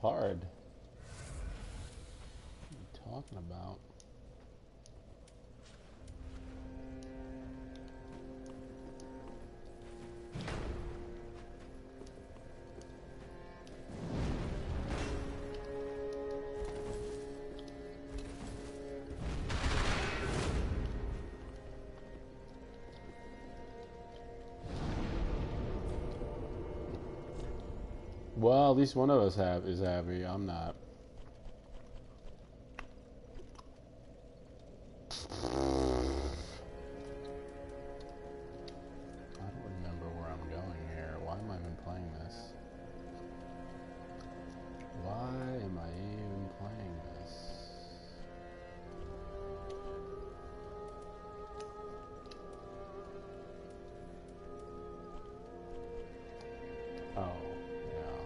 hard. What are you talking about? Well, at least one of us is happy. I'm not. I don't remember where I'm going here. Why am I even playing this? Why am I even playing this? Oh, yeah.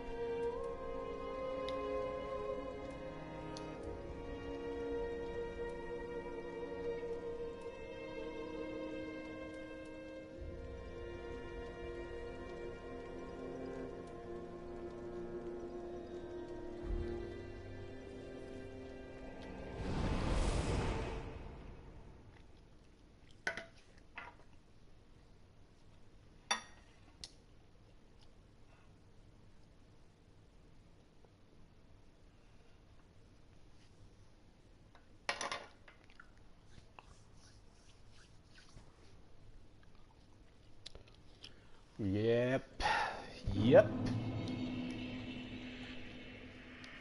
Yep. Yep.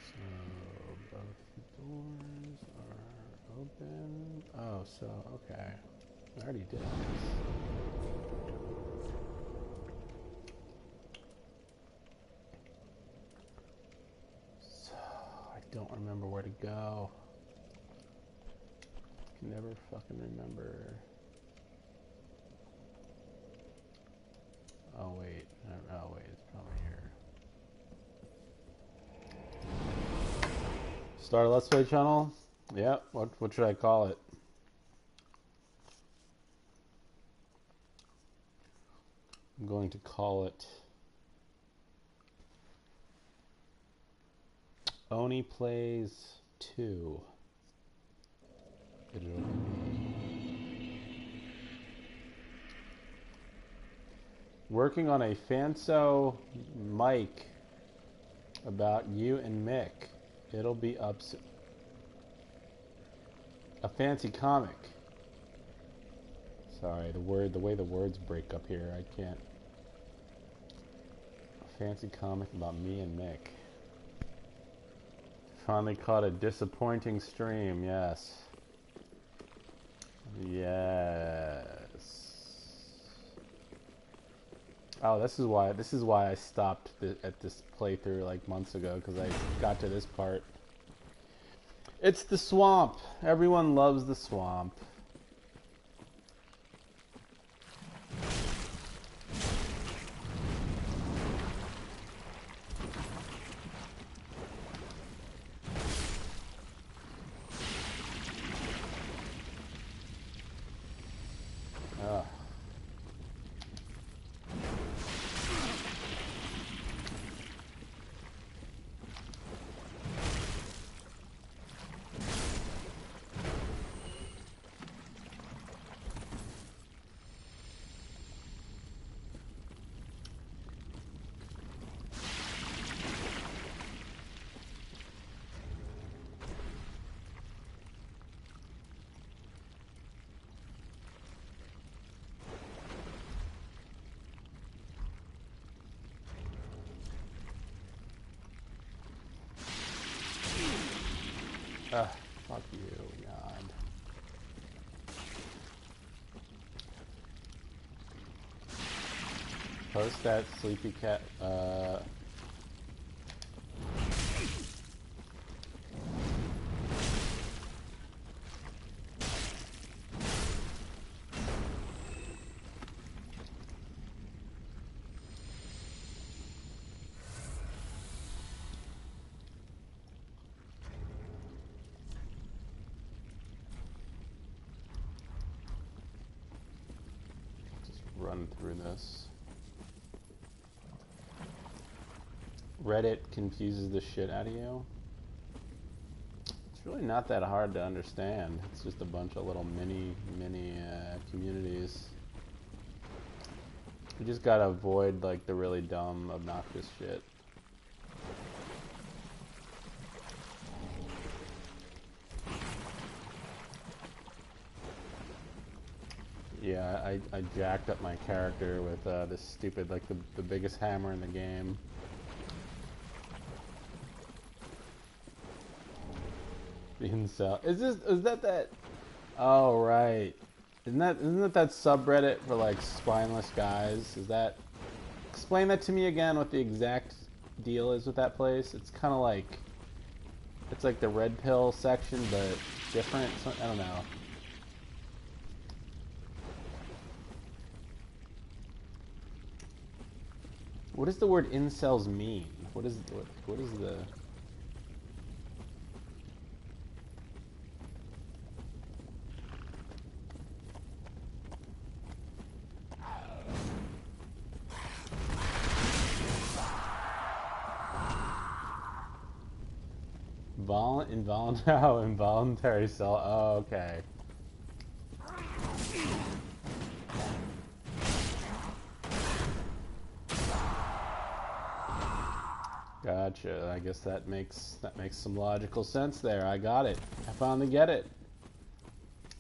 So both doors are open. Oh, so okay. I already did this. So I don't remember where to go. I can never fucking remember. Oh wait. Oh wait, it's probably here. Start a Let's Play channel? Yep. What should I call it? I'm going to call it Oni Plays 2. It'll be working on a Fanso mic about you and Mick. It'll be up a fancy comic. Sorry, the way the words break up here, I can't. A fancy comic about me and Mick. Finally caught a disappointing stream, yes. Yes. Oh, this is why I stopped at this playthrough like months ago, because I got to this part. It's the swamp. Everyone loves the swamp. Ugh. Fuck you, God. Post that sleepy cat, run through this. Reddit confuses the shit out of you. It's really not that hard to understand. It's just a bunch of little mini communities. You just gotta avoid like the really dumb, obnoxious shit. Yeah, I jacked up my character with this stupid, like the biggest hammer in the game. The incel. Is that? Oh right. Isn't that subreddit for like spineless guys? Is that? Explain that to me again. What the exact deal is with that place? It's kind of like, it's like the red pill section, but different. I don't know. What does the word incels mean? What is the? Involuntary cell. Oh, okay. Gotcha. I guess that makes some logical sense there. I got it. I finally get it.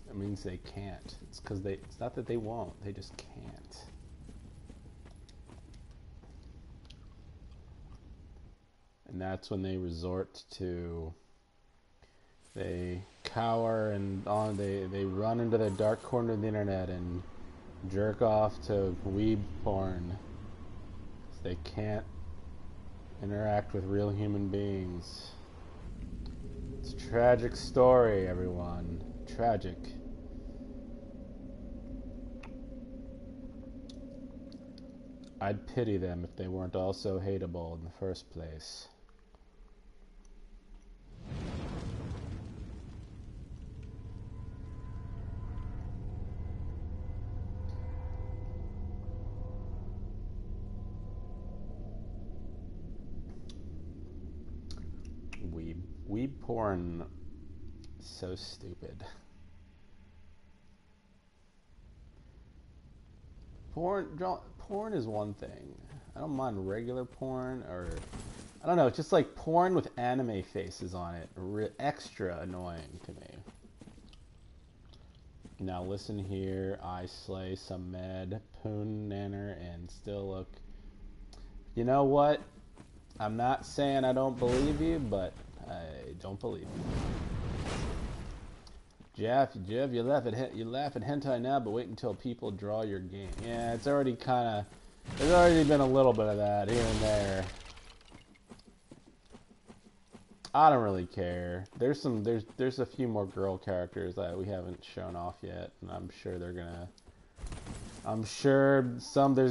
That means they can't. It's because it's not that they won't. They just can't. And that's when they resort to. They cower and they run into the dark corner of the internet and jerk off to weeb porn. They can't interact with real human beings. It's a tragic story, everyone. Tragic. I'd pity them if they weren't all so hateable in the first place. Weeb porn, so stupid. Porn is one thing. I don't mind regular porn, or I don't know, it's just like porn with anime faces on it. Extra annoying to me. Now listen here, I slay some med, poon nanner, and still look. You know what? I'm not saying I don't believe you, but I don't believe you. Jeff, you laugh at hentai now, but wait until people draw your game. Yeah, it's already there's already been a little bit of that here and there. I don't really care. There's a few more girl characters that we haven't shown off yet, and I'm sure there's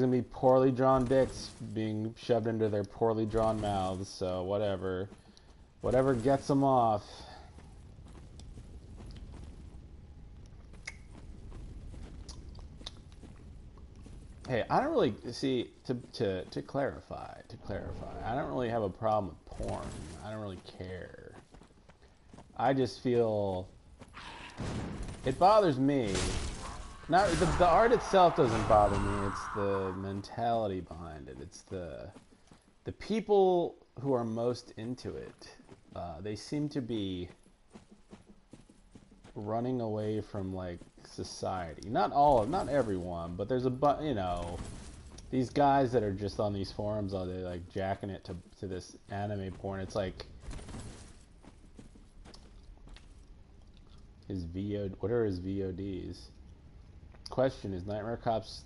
gonna be poorly drawn dicks being shoved into their poorly drawn mouths, so whatever gets them off. Hey, I don't really see to clarify. I don't really have a problem with porn. I don't really care. I just feel it bothers me. Not the art itself doesn't bother me. It's the mentality behind it. It's the people who are most into it. They seem to be running away from like society. Not everyone, but there's these guys that are just on these forums all day, like jacking it to this anime porn. It's like what are his VODs? Question: is Nightmare Cops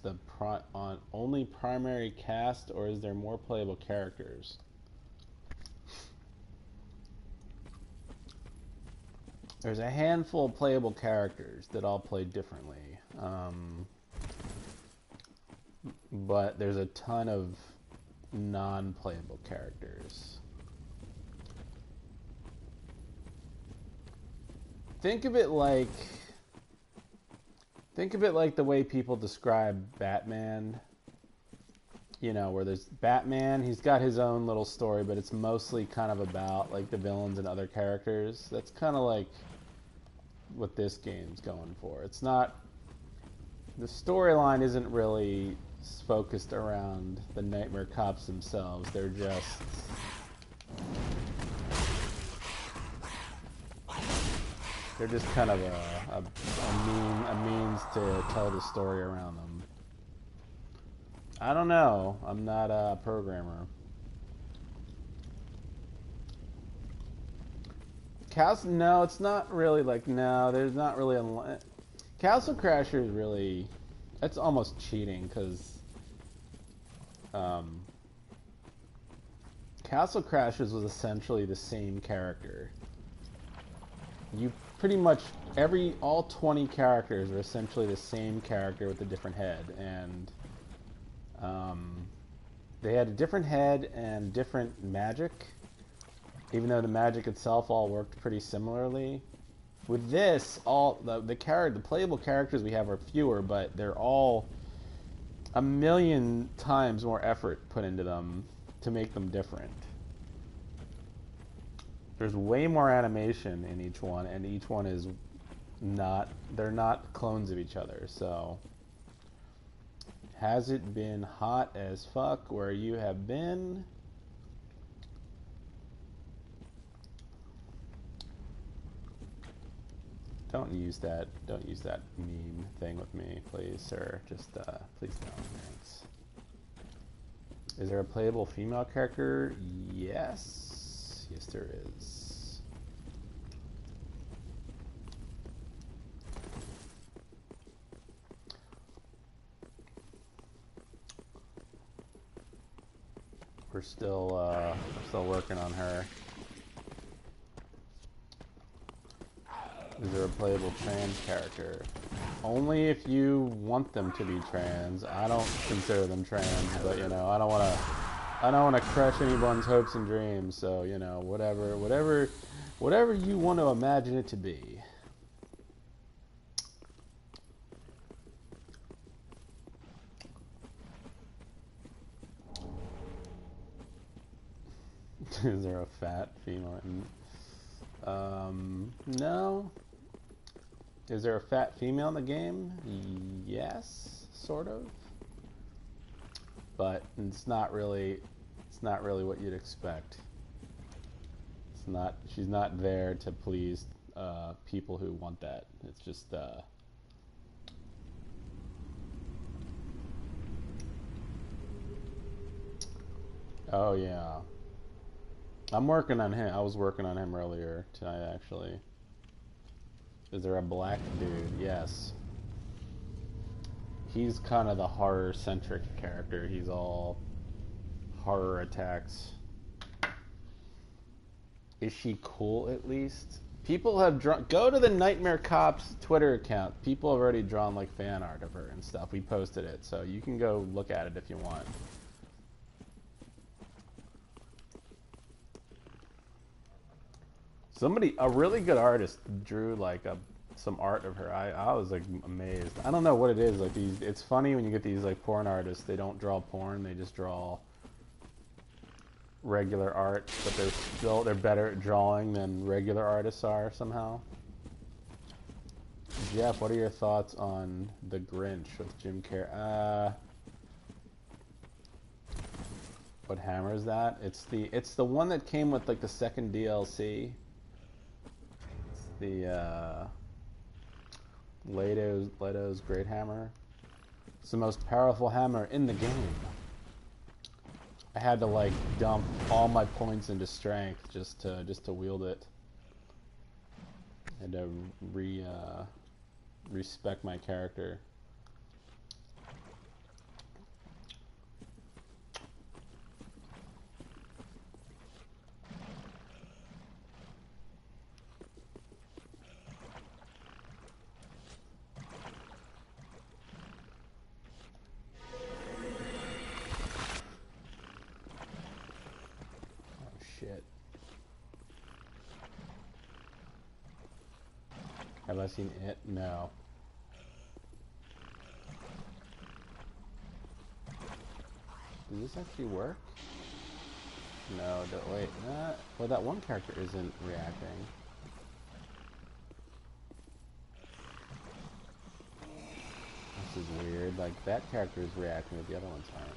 on only primary cast, or is there more playable characters? There's a handful of playable characters that all play differently, but there's a ton of non-playable characters. Think of it like the way people describe Batman. you know, where there's Batman, he's got his own little story, but it's mostly kind of about like the villains and other characters. That's kind of like what this game's going for. It's not, the storyline isn't really focused around the Nightmare Cops themselves. They're just kind of a means to tell the story around them. I don't know. I'm not a programmer. Castle, no, it's not really like, no, there's not really a... Castle Crasher is really, that's almost cheating, because Castle Crashers was essentially the same character. You pretty much, all 20 characters are essentially the same character with a different head, and they had a different head and different magic, even though the magic itself all worked pretty similarly. With this, all the playable characters we have are fewer, but they're all a million times more effort put into them to make them different. There's way more animation in each one, and each one is not, they're not clones of each other, so. Has it been hot as fuck where you have been? Don't use that meme thing with me, please, sir. Just, please no, thanks. Is there a playable female character? Yes. Yes, there is. We're still working on her. Is there a playable trans character? Only if you want them to be trans. I don't consider them trans, but you know, I don't want to crush anyone's hopes and dreams. So you know, whatever you want to imagine it to be. Is there a fat female? No. Is there a fat female in the game? Yes, sort of. But it's not really what you'd expect. It's not, she's not there to please people who want that. It's just oh yeah. I'm working on him. I was working on him earlier tonight, actually. Is there a black dude? Yes. He's kind of the horror-centric character. He's all horror attacks. Is she cool, at least? People have drawn... Go to the Nightmare Cops Twitter account. People have already drawn, like, fan art of her and stuff. We posted it, so you can go look at it if you want. A really good artist drew like some art of her. I was like amazed. I don't know what it is. Like it's funny when you get these like porn artists. They don't draw porn. They just draw regular art, but they're better at drawing than regular artists are somehow. Jeff, what are your thoughts on The Grinch with Jim Carrey? What hammer is that? It's the one that came with like the second DLC. The Leto's Great Hammer. It's the most powerful hammer in the game. I had to like dump all my points into strength just to wield it. I had to respec my character. Shit. Have I seen it? No. Does this actually work? No, wait. Well, that one character isn't reacting. This is weird. Like, that character is reacting, but the other ones aren't.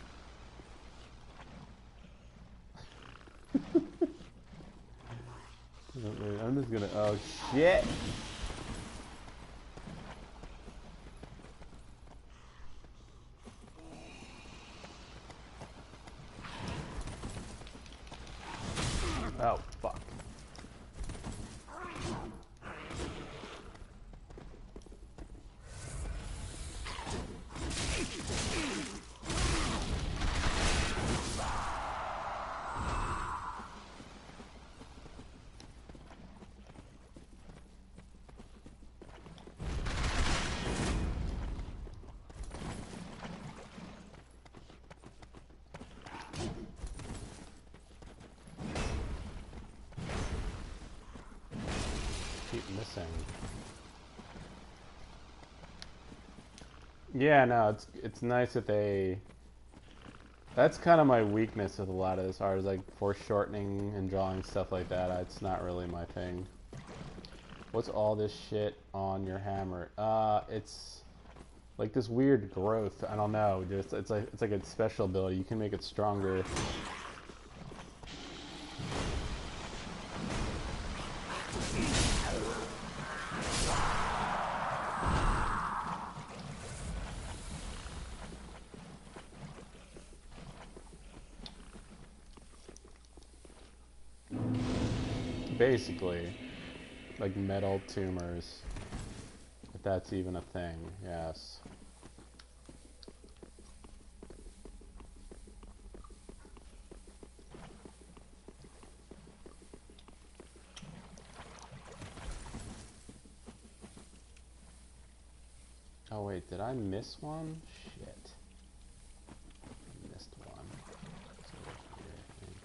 I'm just gonna... Oh, shit! Oh, fuck. Keep missing. Yeah, no, it's nice that they... That's kind of my weakness with a lot of this art, is like foreshortening and drawing stuff like that. It's not really my thing. What's all this shit on your hammer? It's like this weird growth. I don't know. Just it's like a special ability. You can make it stronger. Basically, like metal tumors, if that's even a thing. Yes. Oh wait, did I miss one? Shit. I missed one. It's over here, I think.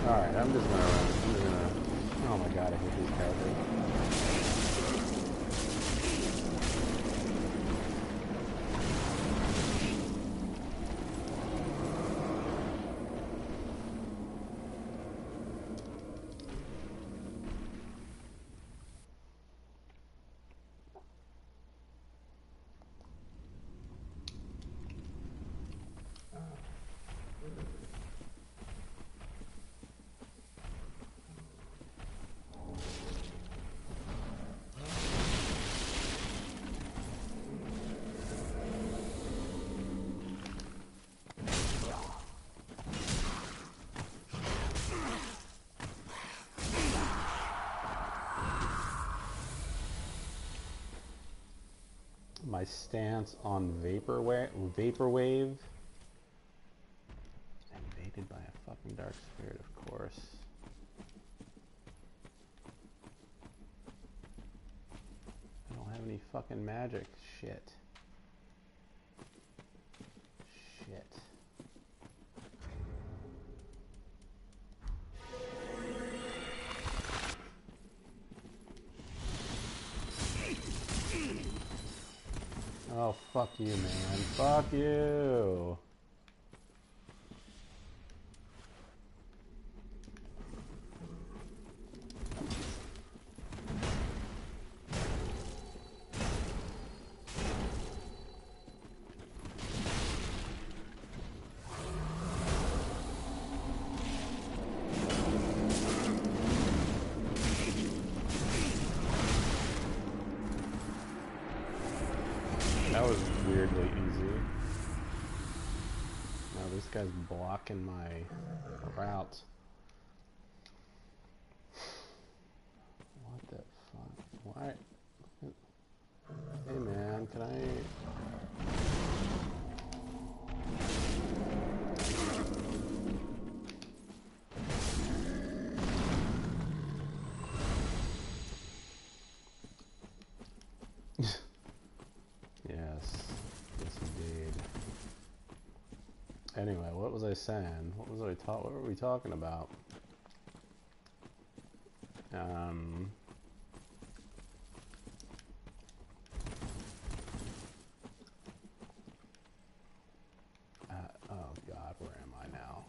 Alright, I'm just gonna... Oh my god, I hate these characters. My stance on Vaporwave. Invaded by a fucking dark spirit, of course. I don't have any fucking magic. Shit. Shit. Oh, fuck you, man. Fuck you. That was weirdly easy. Now this guy's blocking my route. What the fuck? Why? Hey man, can I... Yes, indeed. Anyway, what was I saying? What were we talking about? Oh God, where am I now?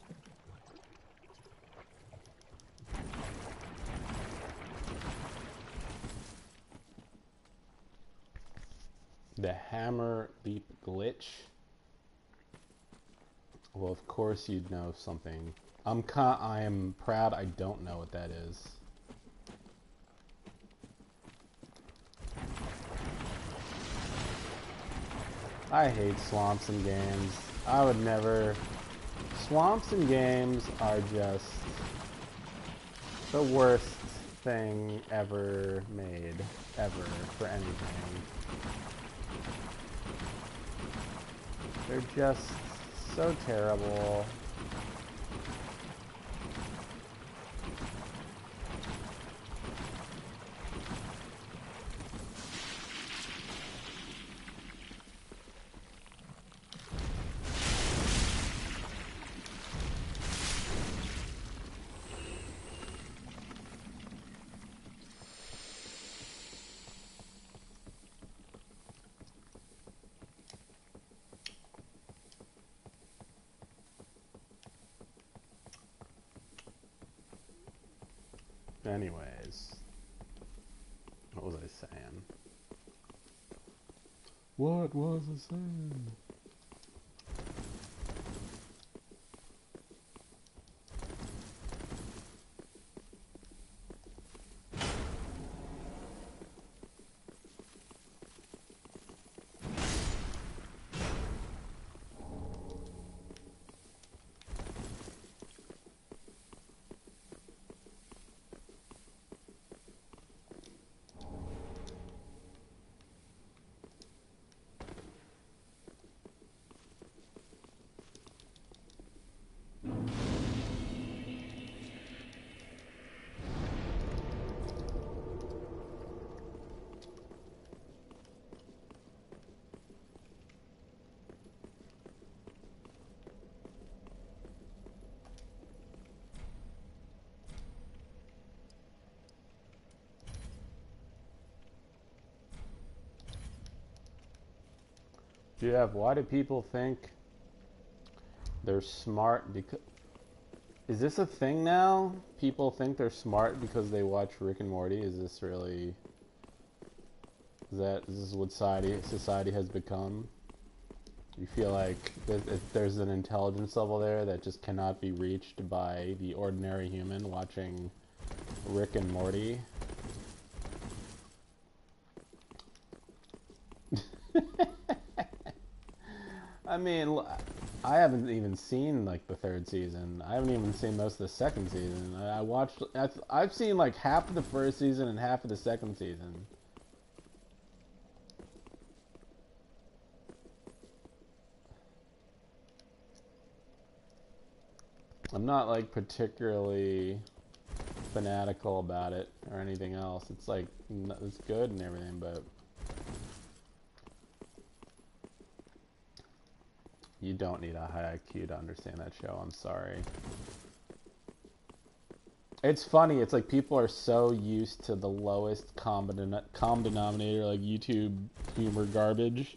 The hammer leap glitch. Well, of course you'd know something. I am proud I don't know what that is. I hate swamps in games. I would never... Swamps in games are just the worst thing ever made, ever, for anything. They're just so terrible. Anyways, what was I saying? What was I saying? Jeff, why do people think they're smart because... Is this a thing now? People think they're smart because they watch Rick and Morty? Is this really... Is this what society has become? You feel like there's an intelligence level there that just cannot be reached by the ordinary human watching Rick and Morty? I mean, I haven't even seen like the third season. I haven't even seen most of the second season. I've seen like half of the first season and half of the second season. I'm not like particularly fanatical about it or anything else. It's like, it's good and everything, but you don't need a high IQ to understand that show. I'm sorry. It's funny. It's like people are so used to the lowest common denominator, like YouTube humor garbage,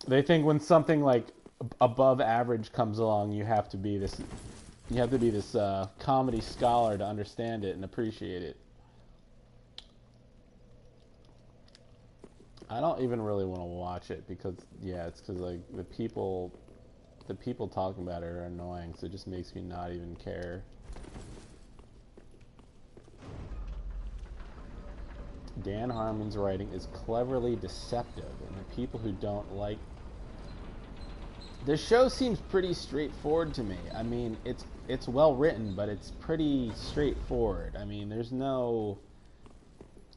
They think when something like above average comes along, you have to be this comedy scholar to understand it and appreciate it. I don't even really want to watch it because, yeah, it's because like the people talking about it are annoying, so it just makes me not even care. Dan Harmon's writing is cleverly deceptive, and the people who don't like the show seems pretty straightforward to me. I mean, it's well written, but it's pretty straightforward. I mean, there's no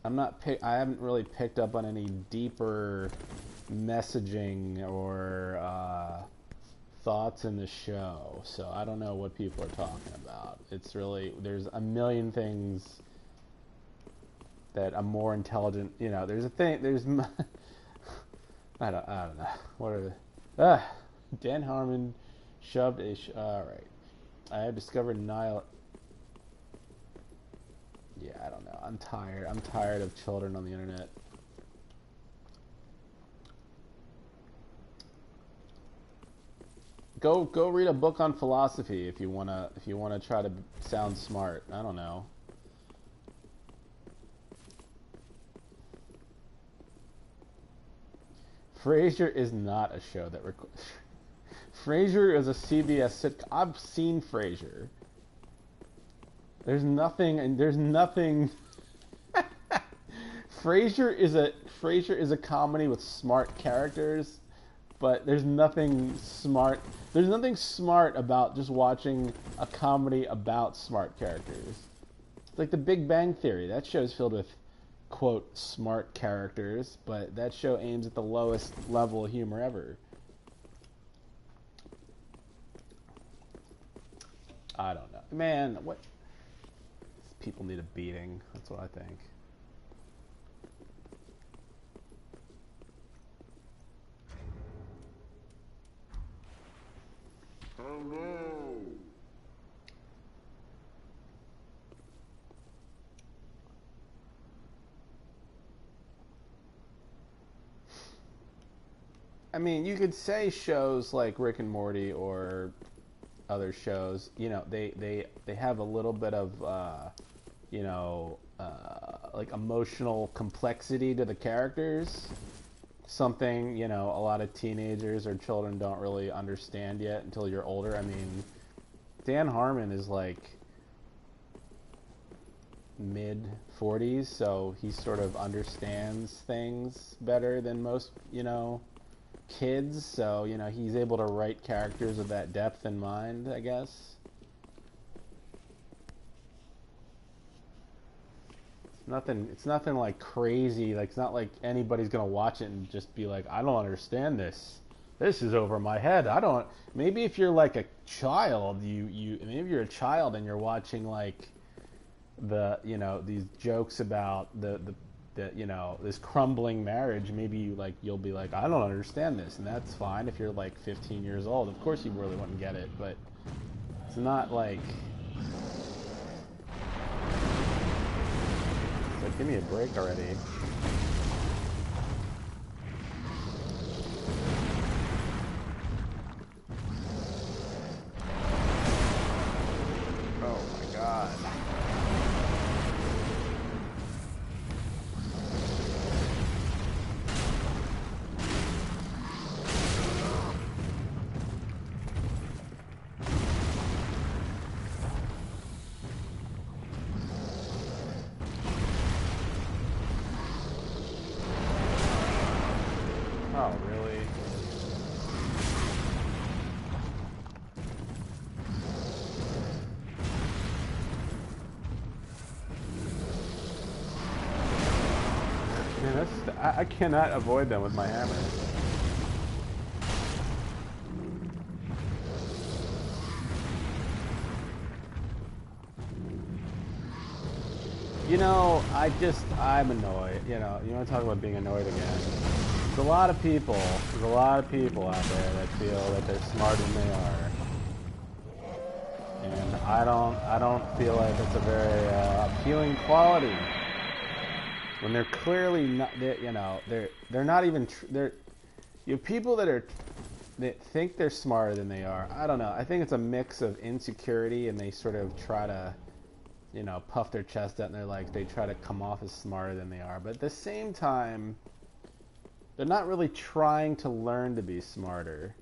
I haven't really picked up on any deeper messaging or thoughts in the show, so I don't know what people are talking about. It's really, there's a million things that a more intelligent, there's a thing, I don't know. What are the, Dan Harmon shoved all right. I have discovered Nile. Yeah, I don't know. I'm tired. I'm tired of children on the internet. Go read a book on philosophy if you wanna try to sound smart. I don't know. Frasier is not a show that Frasier is a CBS sitcom. I've seen Frasier. There's nothing. Frasier is a comedy with smart characters, but there's nothing smart. There's nothing smart about just watching a comedy about smart characters. It's like The Big Bang Theory. That show's filled with, quote, smart characters, but that show aims at the lowest level of humor ever. I don't know. Man, what? People need a beating. That's what I think. Oh no. I mean, you could say shows like Rick and Morty or other shows, they have a little bit of like emotional complexity to the characters. Something, a lot of teenagers or children don't really understand yet until you're older. I mean, Dan Harmon is like mid 40s, so he sort of understands things better than most, kids. So, he's able to write characters with that depth in mind, I guess. It's nothing like crazy. Like, it's not like anybody's gonna watch it and just be like, I don't understand this. This is over my head. I don't. Maybe if you're like a child, maybe you're a child and you're watching like these jokes about the this crumbling marriage. Maybe you'll be like, I don't understand this, and that's fine if you're like 15 years old. Of course, you really wouldn't get it, but it's not like. Give me a break already. Oh my god. Oh, really? Man, I cannot avoid them with my hammer. I'm annoyed. You want to talk about being annoyed again. There's a lot of people out there that feel that they're smarter than they are. And I don't feel like it's a very appealing quality. When they're clearly not, they're not even, You have people that think they're smarter than they are. I don't know. I think it's a mix of insecurity, and they sort of try to, you know, puff their chest out, and they try to come off as smarter than they are. But at the same time, they're not really trying to learn to be smarter.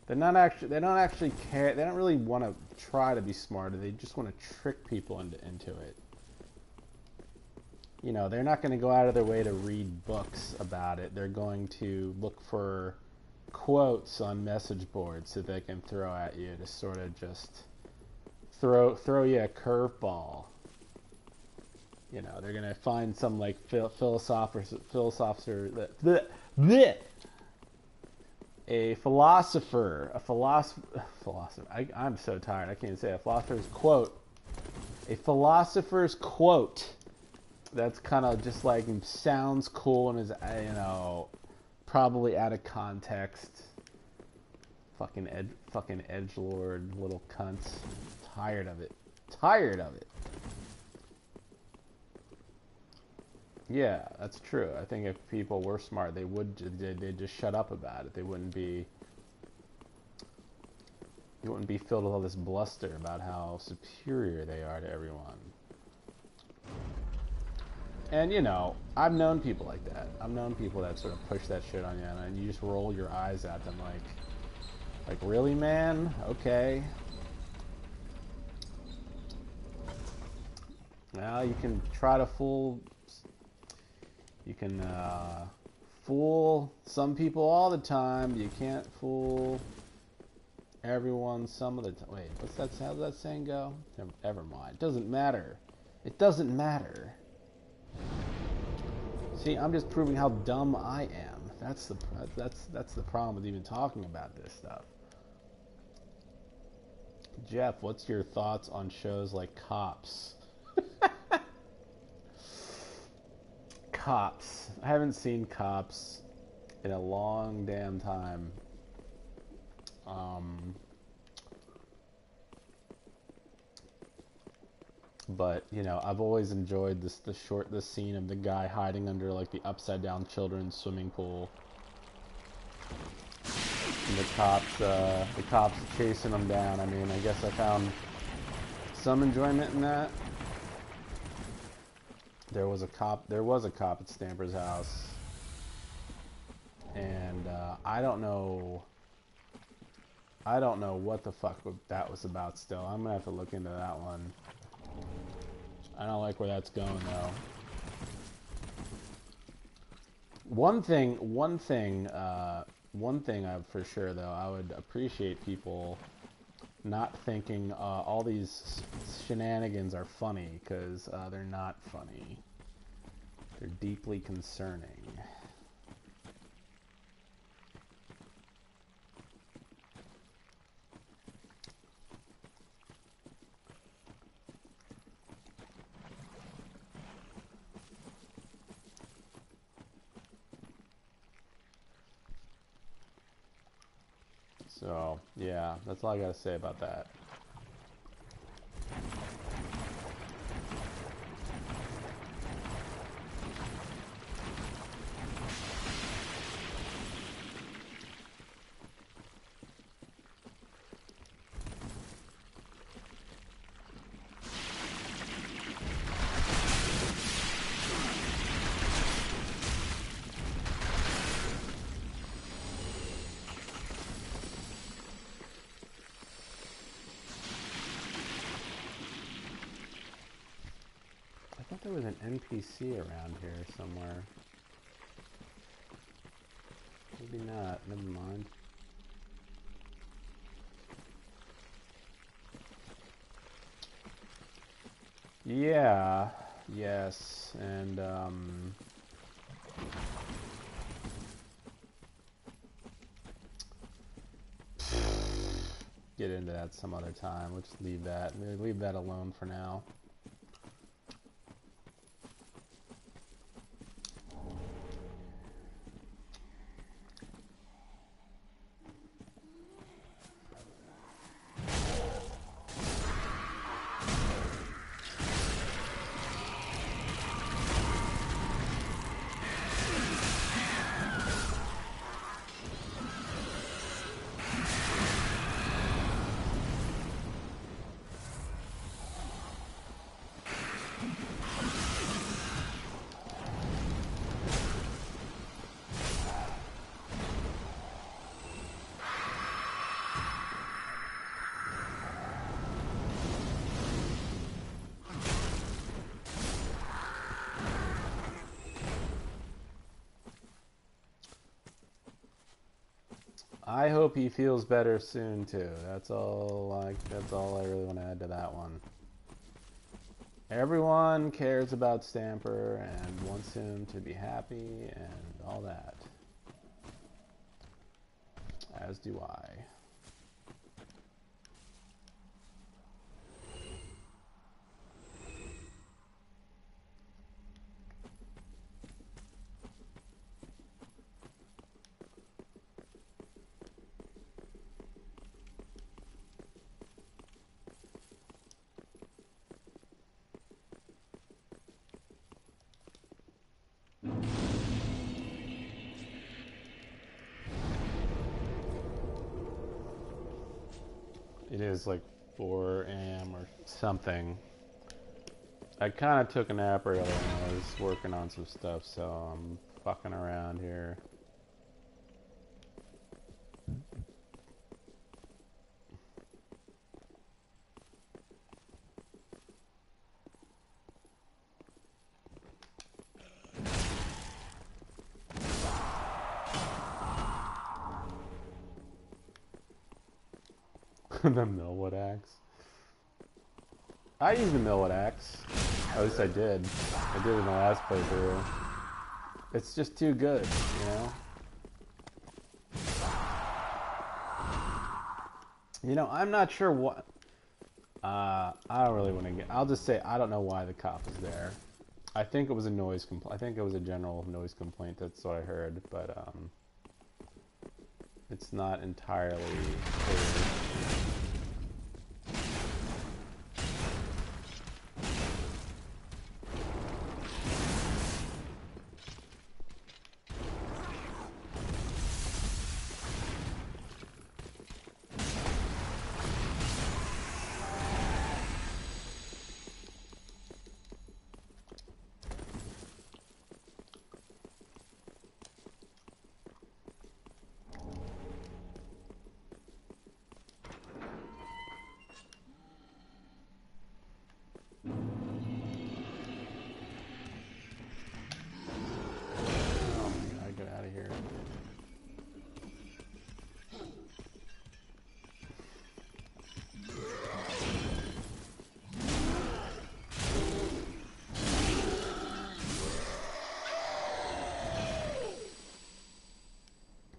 They don't actually care. They don't really want to try to be smarter. They just want to trick people into it. You know, they're not going to go out of their way to read books about it. They're going to look for quotes on message boards that they can throw at you to sort of just throw you a curveball. You know, they're going to find some like philosopher, I'm so tired. I can't even say it. A philosopher's quote that's kind of just like sounds cool and is, you know, probably out of context. Fucking edgelord little cunts. Tired of it. Yeah, that's true. I think if people were smart, they'd just shut up about it. They wouldn't be filled with all this bluster about how superior they are to everyone. And, you know, I've known people like that. I've known people that sort of push that shit on you, and you just roll your eyes at them like, really, man? Okay. Well, you can try to fool some people all the time. You can't fool everyone some of the time. Wait, how does that saying go? Never mind. It doesn't matter. See, I'm just proving how dumb I am. That's the problem with even talking about this stuff. Jeff, what's your thoughts on shows like Cops? Cops. I haven't seen Cops in a long damn time. But, you know, I've always enjoyed the scene of the guy hiding under like the upside down children's swimming pool. And the cops chasing him down. I mean, I guess I found some enjoyment in that. There was a cop at Stamper's house, and I don't know what the fuck that was about still. I'm gonna have to look into that one. I don't like where that's going though. One thing for sure though, I would appreciate people not thinking all these shenanigans are funny, because they're not funny. They're deeply concerning. So, yeah, that's all I gotta say about that. There was an NPC around here somewhere. Maybe not. Never mind. Yeah. Yes. And get into that some other time. Let's leave that alone for now. I hope he feels better soon too. That's all I really want to add to that one. Everyone cares about Stamper and wants him to be happy and all that. As do I. It is like 4 a.m. or something. I kind of took a nap earlier when I was working on some stuff, so I'm fucking around here. The Millwood axe. I use the Millwood axe. At least I did. I did in the last playthrough. It's just too good, you know? You know, I'm not sure what... I don't really want to get... I'll just say I don't know why the cop is there. I think it was a noise complaint. I think it was a general noise complaint. That's what I heard, but it's not entirely clear.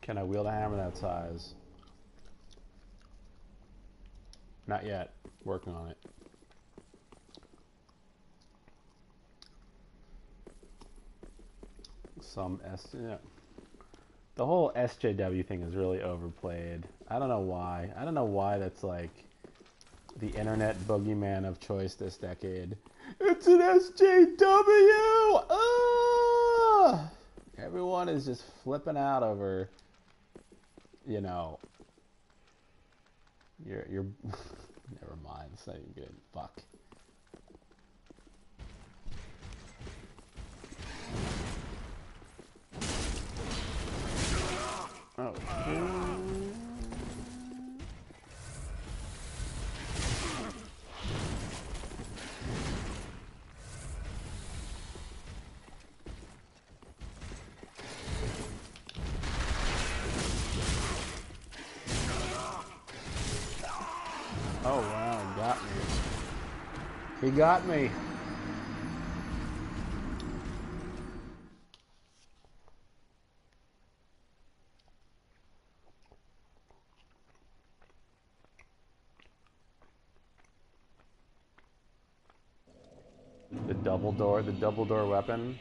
Can I wield a hammer that size? Not yet. Working on it. Yeah. The whole SJW thing is really overplayed. I don't know why. I don't know why that's like the internet boogeyman of choice this decade. It's an SJW! Ah! Everyone is just flipping out over, you know, you're never mind, it's not even good. Fuck. Oh. Oh wow, he got me. He got me. The double door weapon.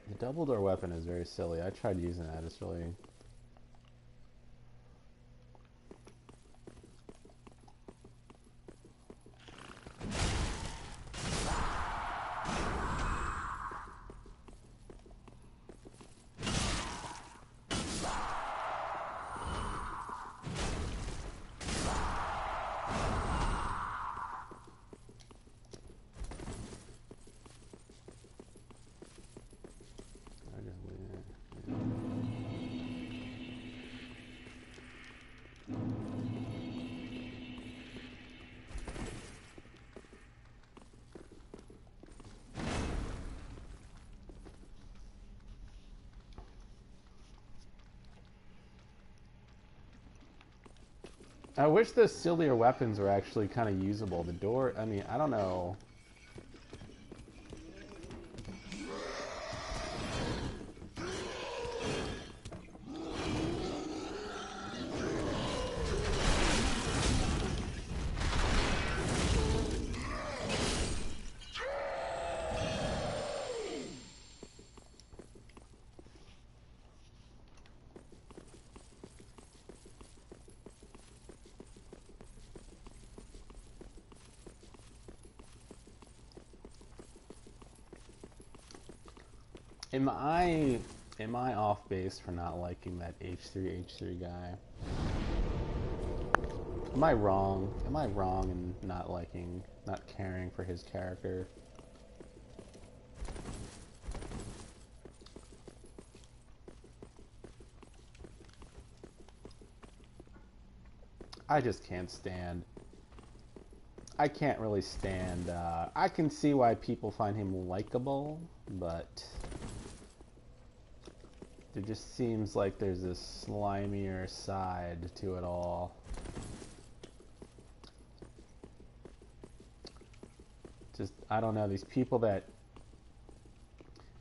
The double door weapon is very silly. I tried using that. It's really... I wish those sillier weapons were actually kind of usable. The door, I mean, I don't know. Am I off base for not liking that H3 guy? Am I wrong? Am I wrong in not caring for his character? I just can't stand. I can't really stand. I can see why people find him likable, but it just seems like there's this slimier side to it all. Just, I don't know, these people that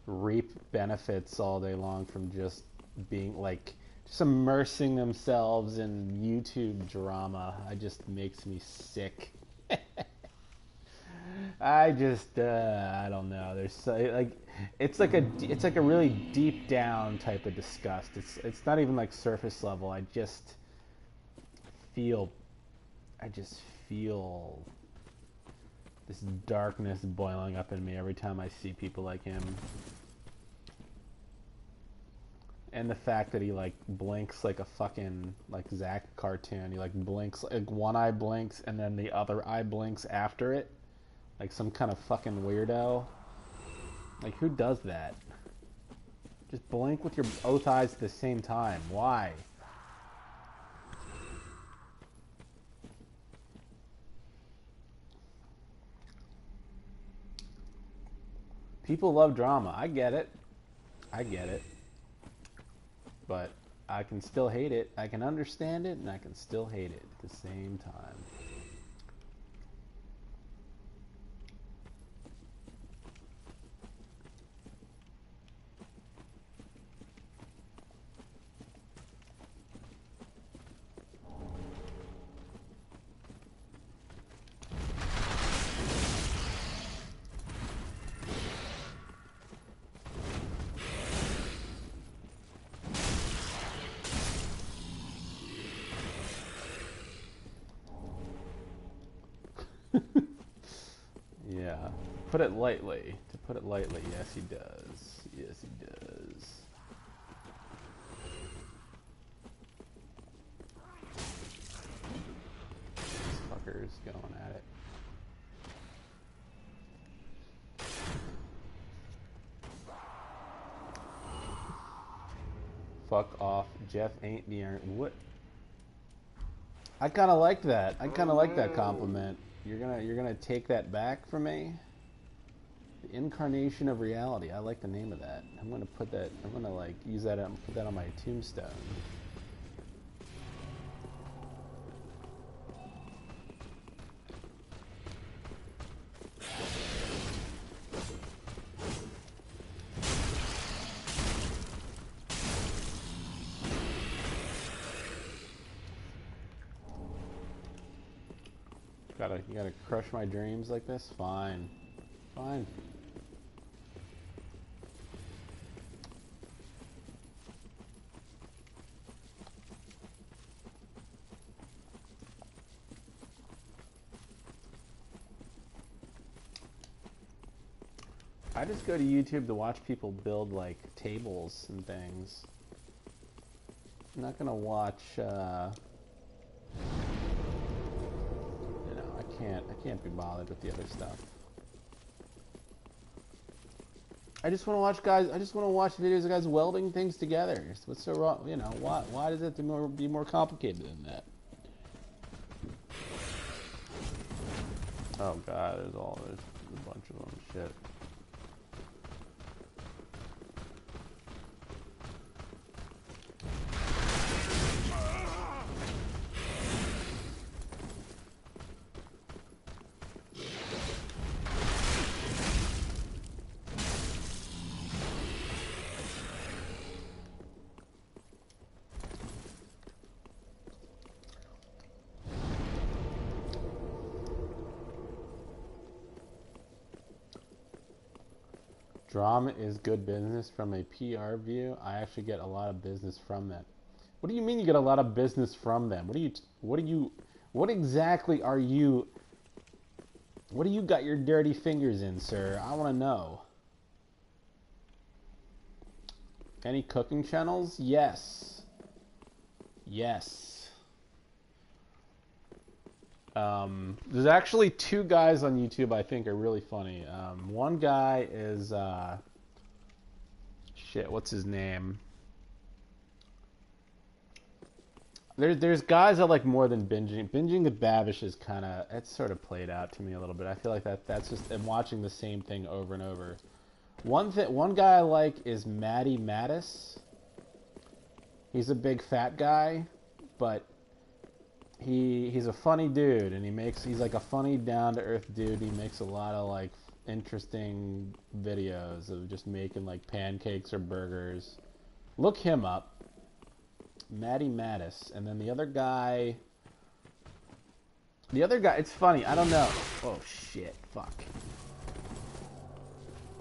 reap benefits all day long from just being like, just immersing themselves in YouTube drama, it just makes me sick. I just, I don't know. There's so, like, it's like a really deep down type of disgust. It's not even like surface level. I just feel this darkness boiling up in me every time I see people like him. And the fact that he like blinks like a fucking like Zack cartoon. He like blinks, like one eye blinks and then the other eye blinks after it. Like some kind of fucking weirdo. Like, who does that? Just blink with your both eyes at the same time. Why? People love drama. I get it. I get it. But I can still hate it. I can understand it, and I can still hate it at the same time. Yeah. Put it lightly. To put it lightly, yes he does. Yes he does. This fucker's going at it. Fuck off. Jeff ain't the what? I kinda like that. I kinda like that compliment. You're gonna take that back from me? The incarnation of reality. I like the name of that. I'm gonna put that. I'm gonna like use that. Put that on my tombstone. You gotta crush my dreams like this? Fine. Fine. I just go to YouTube to watch people build like tables and things. I'm not gonna watch I can't be bothered with the other stuff. I just want to watch guys. I just want to watch videos of guys welding things together. What's so wrong? You know, why does it be more complicated than that? Oh god, there's a bunch of them. Shit. Drama is good business from a PR view. I actually get a lot of business from them. What do you mean you get a lot of business from them? What exactly are you, what do you got your dirty fingers in, sir? I want to know. Any cooking channels? Yes. Yes. There's actually two guys on YouTube I think are really funny. One guy is, shit, what's his name? There's guys that like more than binging. Binging with Babish is kind of, it's sort of played out to me a little bit. I feel like that's just, I'm watching the same thing over and over. One guy I like is Matty Mattis. He's a big fat guy, but he's a funny dude, and he's like a funny down to earth dude. He makes a lot of like interesting videos of just making like pancakes or burgers. Look him up. Matty Mattis. And then the other guy, it's funny, I don't know. Oh shit, fuck.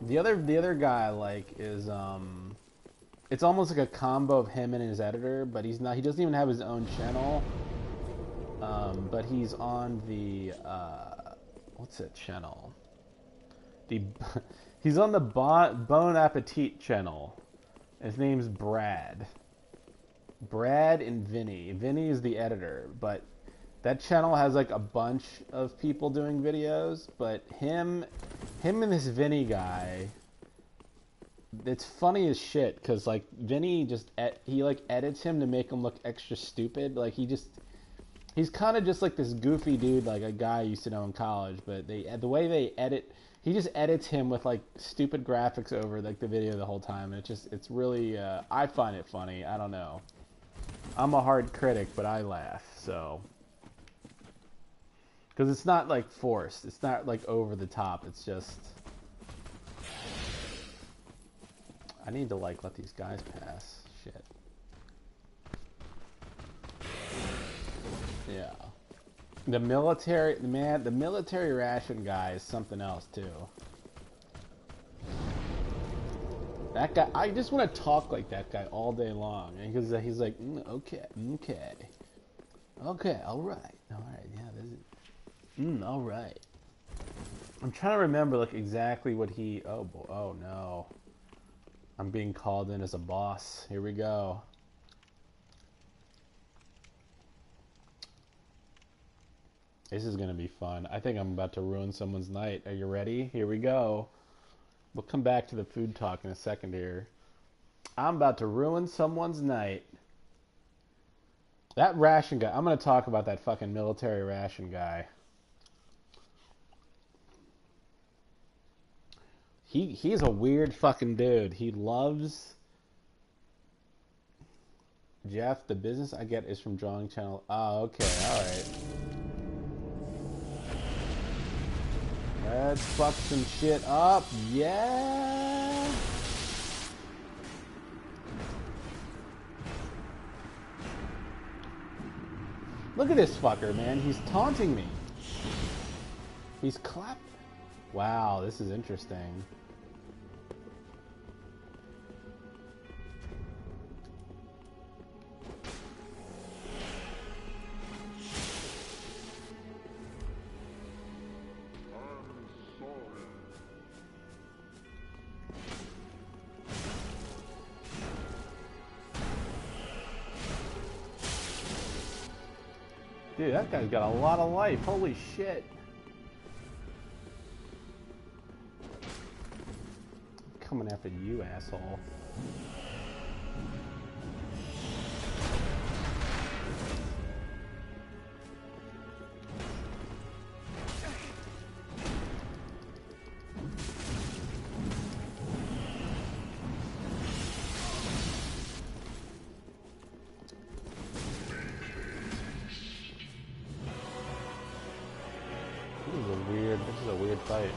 The other guy I like is it's almost like a combo of him and his editor, but he doesn't even have his own channel. But he's on the what's that channel? He's on the Bon Appetit channel. His name's Brad. Brad and Vinny. Vinny is the editor, but that channel has like a bunch of people doing videos, but him and this Vinny guy, it's funny as shit, because like Vinny he like edits him to make him look extra stupid. Like he's kind of just like this goofy dude, like a guy I used to know in college, but the way they edit, he just edits him with like stupid graphics over like the video the whole time, and it's really I find it funny. I don't know. I'm a hard critic, but I laugh, so. Because it's not like forced. It's not like over the top. It's just. I need to like let these guys pass. Shit. Yeah. The military ration guy is something else too. That guy, I just want to talk like that guy all day long, because he's like, okay, all right, yeah, this is, all right. I'm trying to remember like exactly what he. Oh boy, oh no, I'm being called in as a boss. Here we go. This is gonna be fun. I think I'm about to ruin someone's night. Are you ready? Here we go. We'll come back to the food talk in a second here. I'm about to ruin someone's night. That ration guy, I'm going to talk about that fucking military ration guy. He's a weird fucking dude. He loves... Jeff, the business I get is from drawing channel. Oh, okay, alright. Let's fuck some shit up. Yeah. Look at this fucker, man. He's taunting me. He's clapping. Wow, this is interesting. Dude, that guy's got a lot of life. Holy shit. I'm coming after you, asshole. This is a weird fight.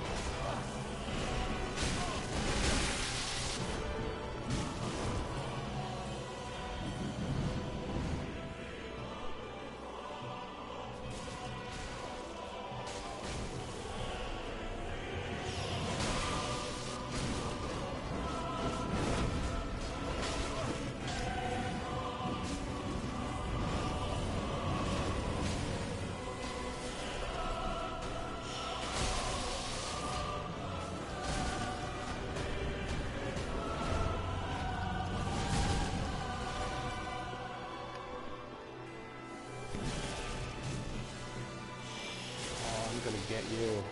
at you.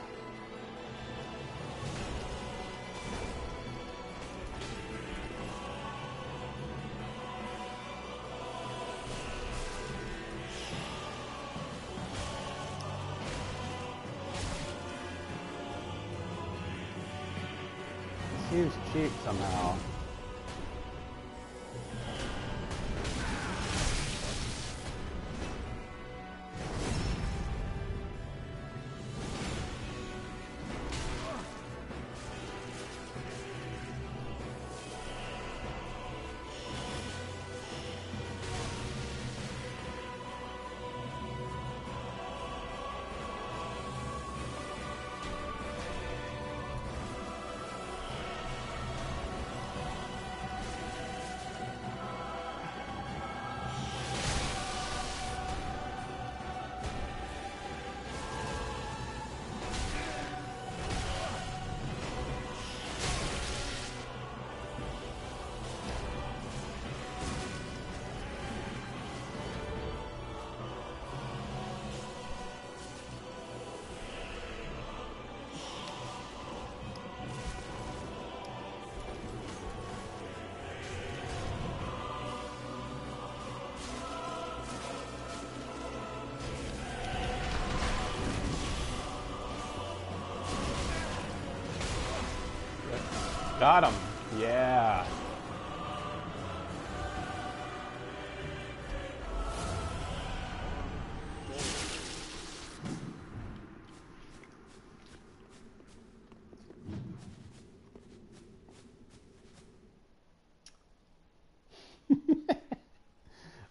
Seems cheap somehow. Got him. Yeah.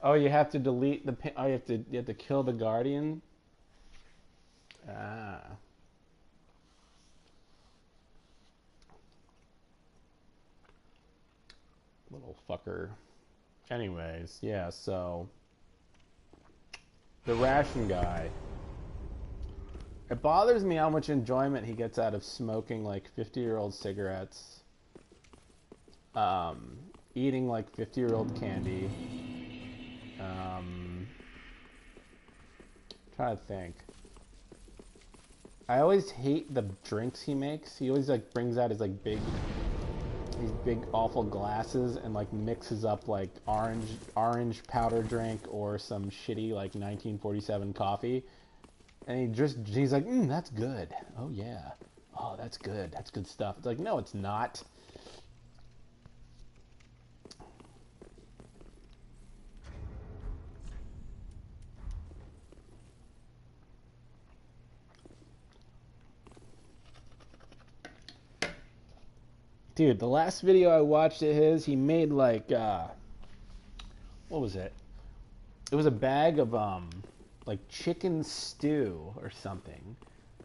Oh, you have to delete the oh, you have to kill the guardian? Ah. Little fucker. Anyways, yeah, so the ration guy. It bothers me how much enjoyment he gets out of smoking like 50-year-old cigarettes, eating like 50-year-old candy. Trying to think. I always hate the drinks he makes. He always like brings out his like these big awful glasses and like mixes up like orange powder drink or some shitty like 1947 coffee. And he's like, that's good. Oh yeah. Oh, that's good. That's good stuff. It's like, no, it's not. Dude, the last video I watched of his, he made like, what was it? It was a bag of, like chicken stew or something.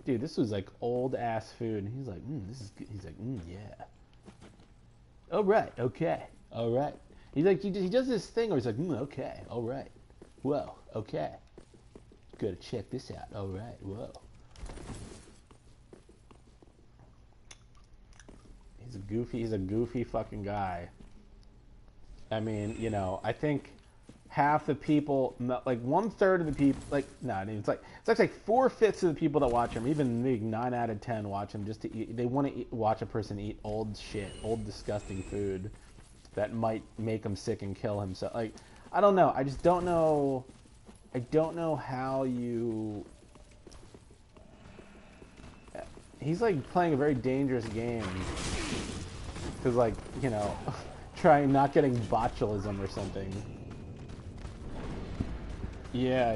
Dude, this was like old ass food. And he's like, this is good. He's like, yeah. Oh, right. Okay. All right. He's like, he does this thing where he's like, okay. All right. Whoa. Okay. Gotta check this out. All right. Whoa. He's a goofy fucking guy. I mean, you know, I think half the people, like 1/3 of the people, like, no, it's like 4/5 of the people that watch him, even maybe 9 out of 10 watch him just to eat. They want to watch a person eat old shit, old disgusting food that might make him sick and kill himself. Like, I don't know. I just don't know. I don't know how you. He's like playing a very dangerous game. Because, like, you know, trying not getting botulism or something. Yeah.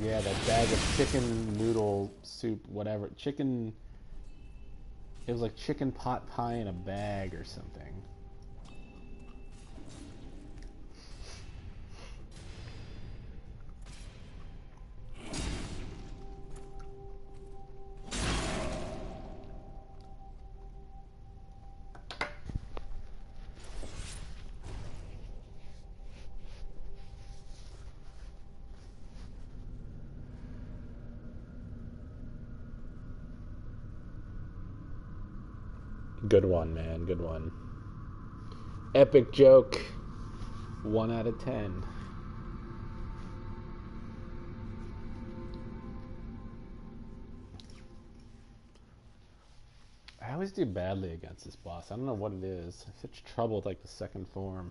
Yeah, that bag of chicken noodle soup, whatever. It was like chicken pot pie in a bag or something. Good one, man. Good one. Epic joke. 1 out of 10. I always do badly against this boss. I don't know what it is. I'm such trouble with like the second form.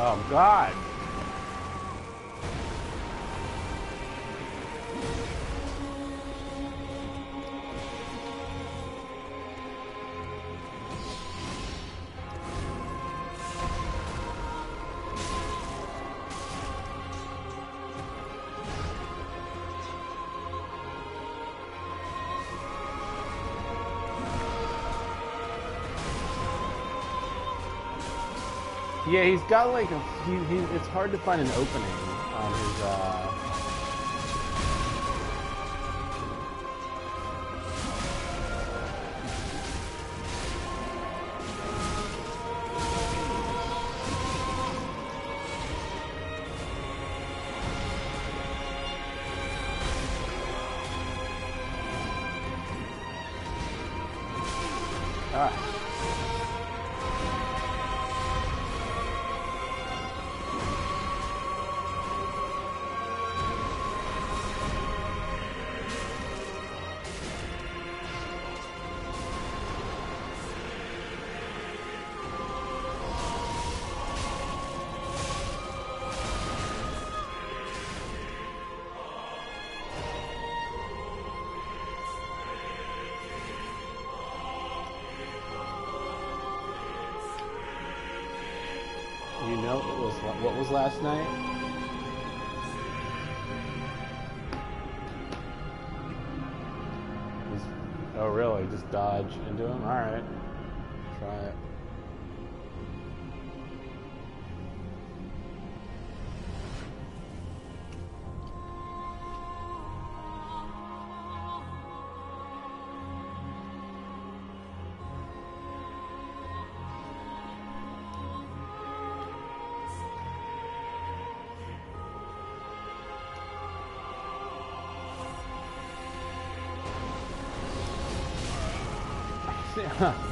Oh, God. Yeah, he's got like a. It's hard to find an opening on his. You know what was last night? Oh really? Just dodge into him? Alright. Try it.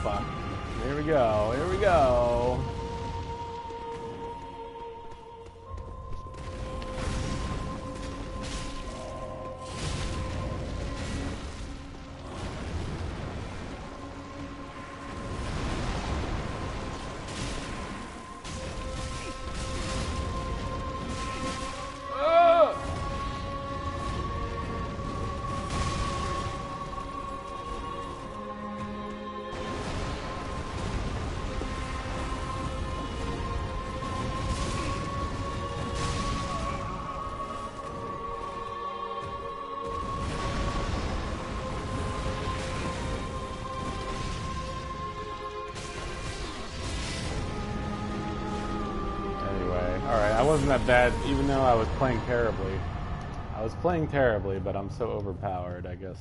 Fuck. Here we go. Here we go. Alright, I wasn't that bad, even though I was playing terribly. I was playing terribly, but I'm so overpowered, I guess,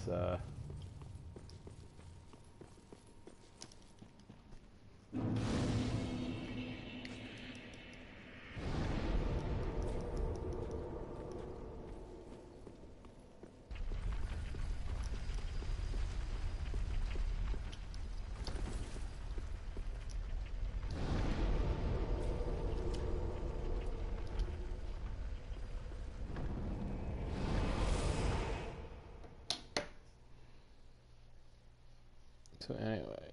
So anyway,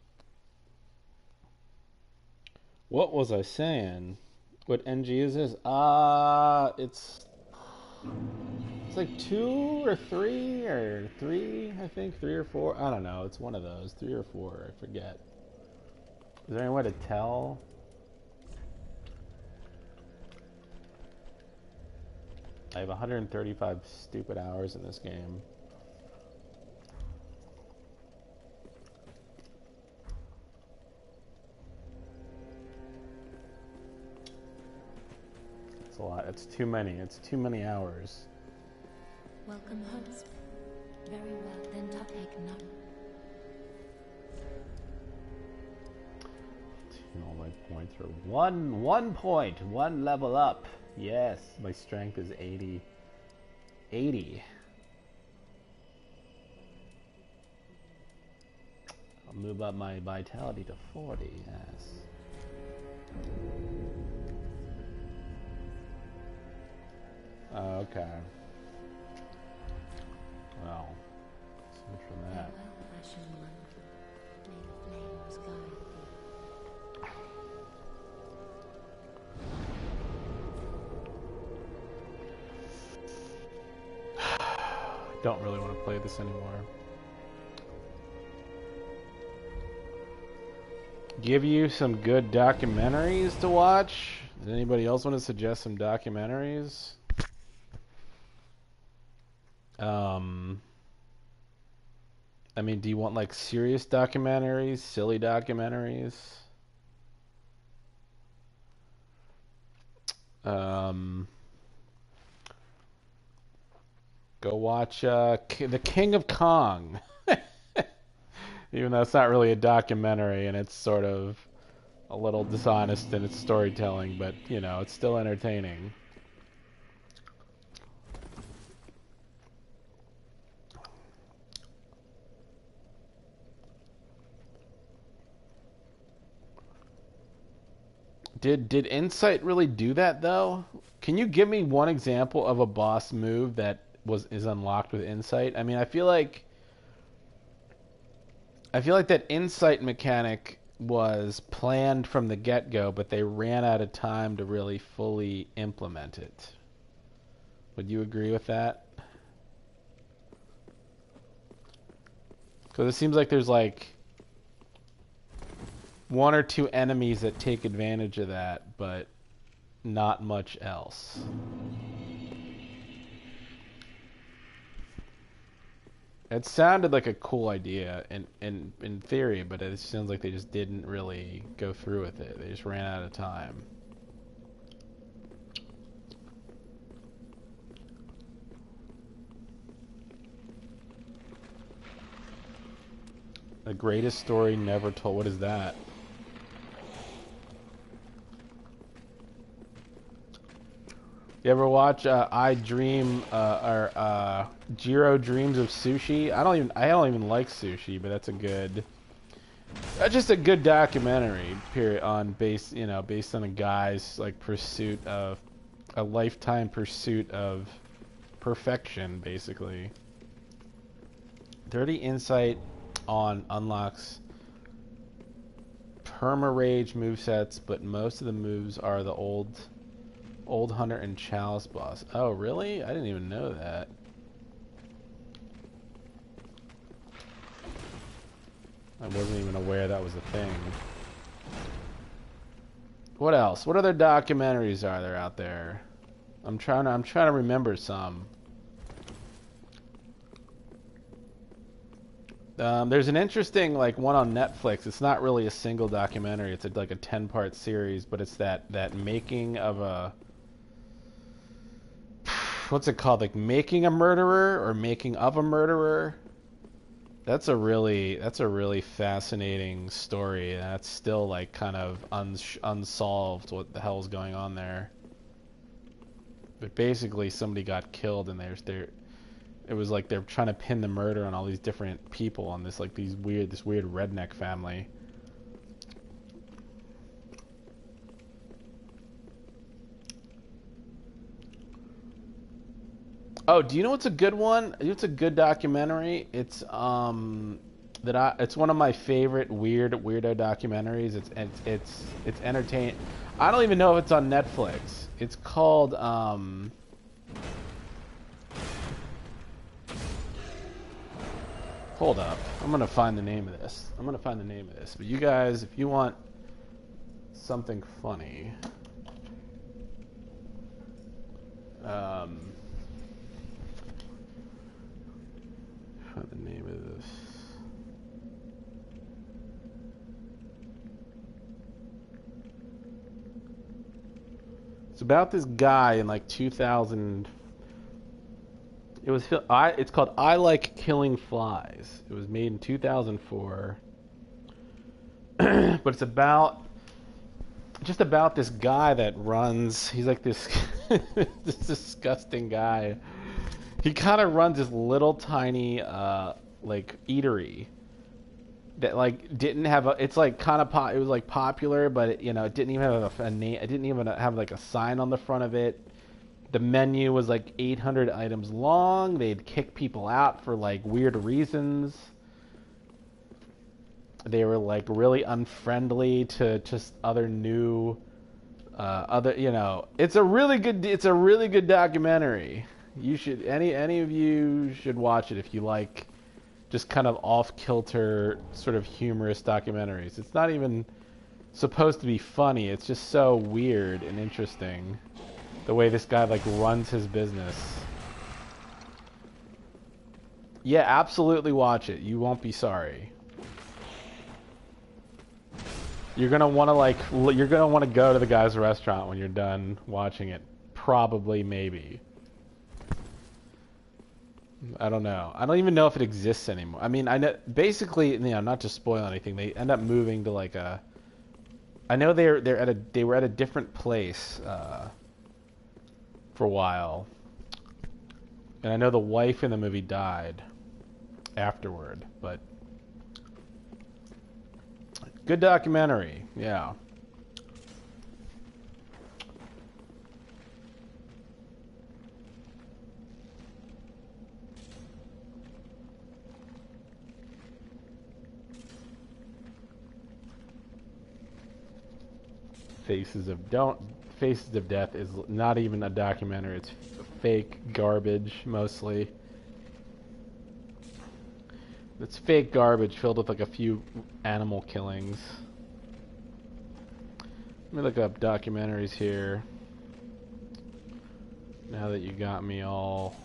what was I saying? What NG is this? It's like 2 or 3 or 3, I think 3 or 4. I don't know. It's one of those, 3 or 4. I forget. Is there any way to tell? I have 135 stupid hours in this game. It's a lot. It's too many. It's too many hours. Welcome, host. Very well, then take note. points or one point, one level up. Yes, my strength is 80. 80. I'll move up my vitality to 40. Yes. Okay. Well, so much for that. Don't really want to play this anymore. Give you some good documentaries to watch? Does anybody else want to suggest some documentaries? I mean, do you want like serious documentaries, silly documentaries? Go watch The King of Kong. Even though it's not really a documentary and it's sort of a little dishonest in its storytelling, but, you know, it's still entertaining. Did Insight really do that, though? Can you give me one example of a boss move that is unlocked with Insight? I mean, I feel like that Insight mechanic was planned from the get-go, but they ran out of time to really fully implement it. Would you agree with that? Because it seems like there's like one or two enemies that take advantage of that, but not much else. It sounded like a cool idea in theory, but it sounds like they just didn't really go through with it. They just ran out of time. The greatest story never told. What is that? You ever watch I Dream or Jiro Dreams of Sushi? I don't even like sushi, but that's just a good documentary based on a guy's like pursuit of a lifetime pursuit of perfection, basically. Dirty Insight on unlocks perma-rage movesets, but most of the moves are the old Hunter and Chalice boss. Oh, really? I didn't even know that. I wasn't even aware that was a thing. What else? What other documentaries are there out there? I'm trying to remember some. There's an interesting one on Netflix. It's not really a single documentary. It's like a 10-part series, but it's that making of a what's it called? Like making a murderer or making of a murderer. That's a really fascinating story. That's still like kind of unsolved what the hell's going on there. But basically somebody got killed and it was like they're trying to pin the murder on all these different people on this weird redneck family. Oh, do you know what's a good one? It's a good documentary. It's it's one of my favorite weirdo documentaries. It's entertaining. I don't even know if it's on Netflix. It's called Hold up. I'm going to find the name of this. But you guys, if you want something funny, find the name of this. It's about this guy in like 2000. It's called I Like Killing Flies. It was made in 2004. But it's about just about this guy that runs. He's like this, this disgusting guy. He kind of runs this little tiny, like eatery that like didn't have a. It's like kind of it was like popular, but it, it didn't even have a name. It didn't even have like a sign on the front of it. The menu was like 800 items long. They'd kick people out for like weird reasons. They were like really unfriendly to just other new, It's a really good documentary. You should any of you should watch it if you like just kind of off kilter sort of humorous documentaries. It's not even supposed to be funny. It's just so weird and interesting the way this guy like runs his business. Yeah, absolutely watch it. You won't be sorry. You're gonna want to go to the guy's restaurant when you're done watching it. Probably, maybe. I don't know. I don't even know if it exists anymore. I mean, I know basically, not to spoil anything. They end up moving to like a. I know they were at a different place for a while, and I know the wife in the movie died afterward, but. Good documentary, yeah. Faces of Death is not even a documentary. It's fake garbage mostly. It's fake garbage filled with like a few animal killings. Let me look up documentaries here. Now that you got me all...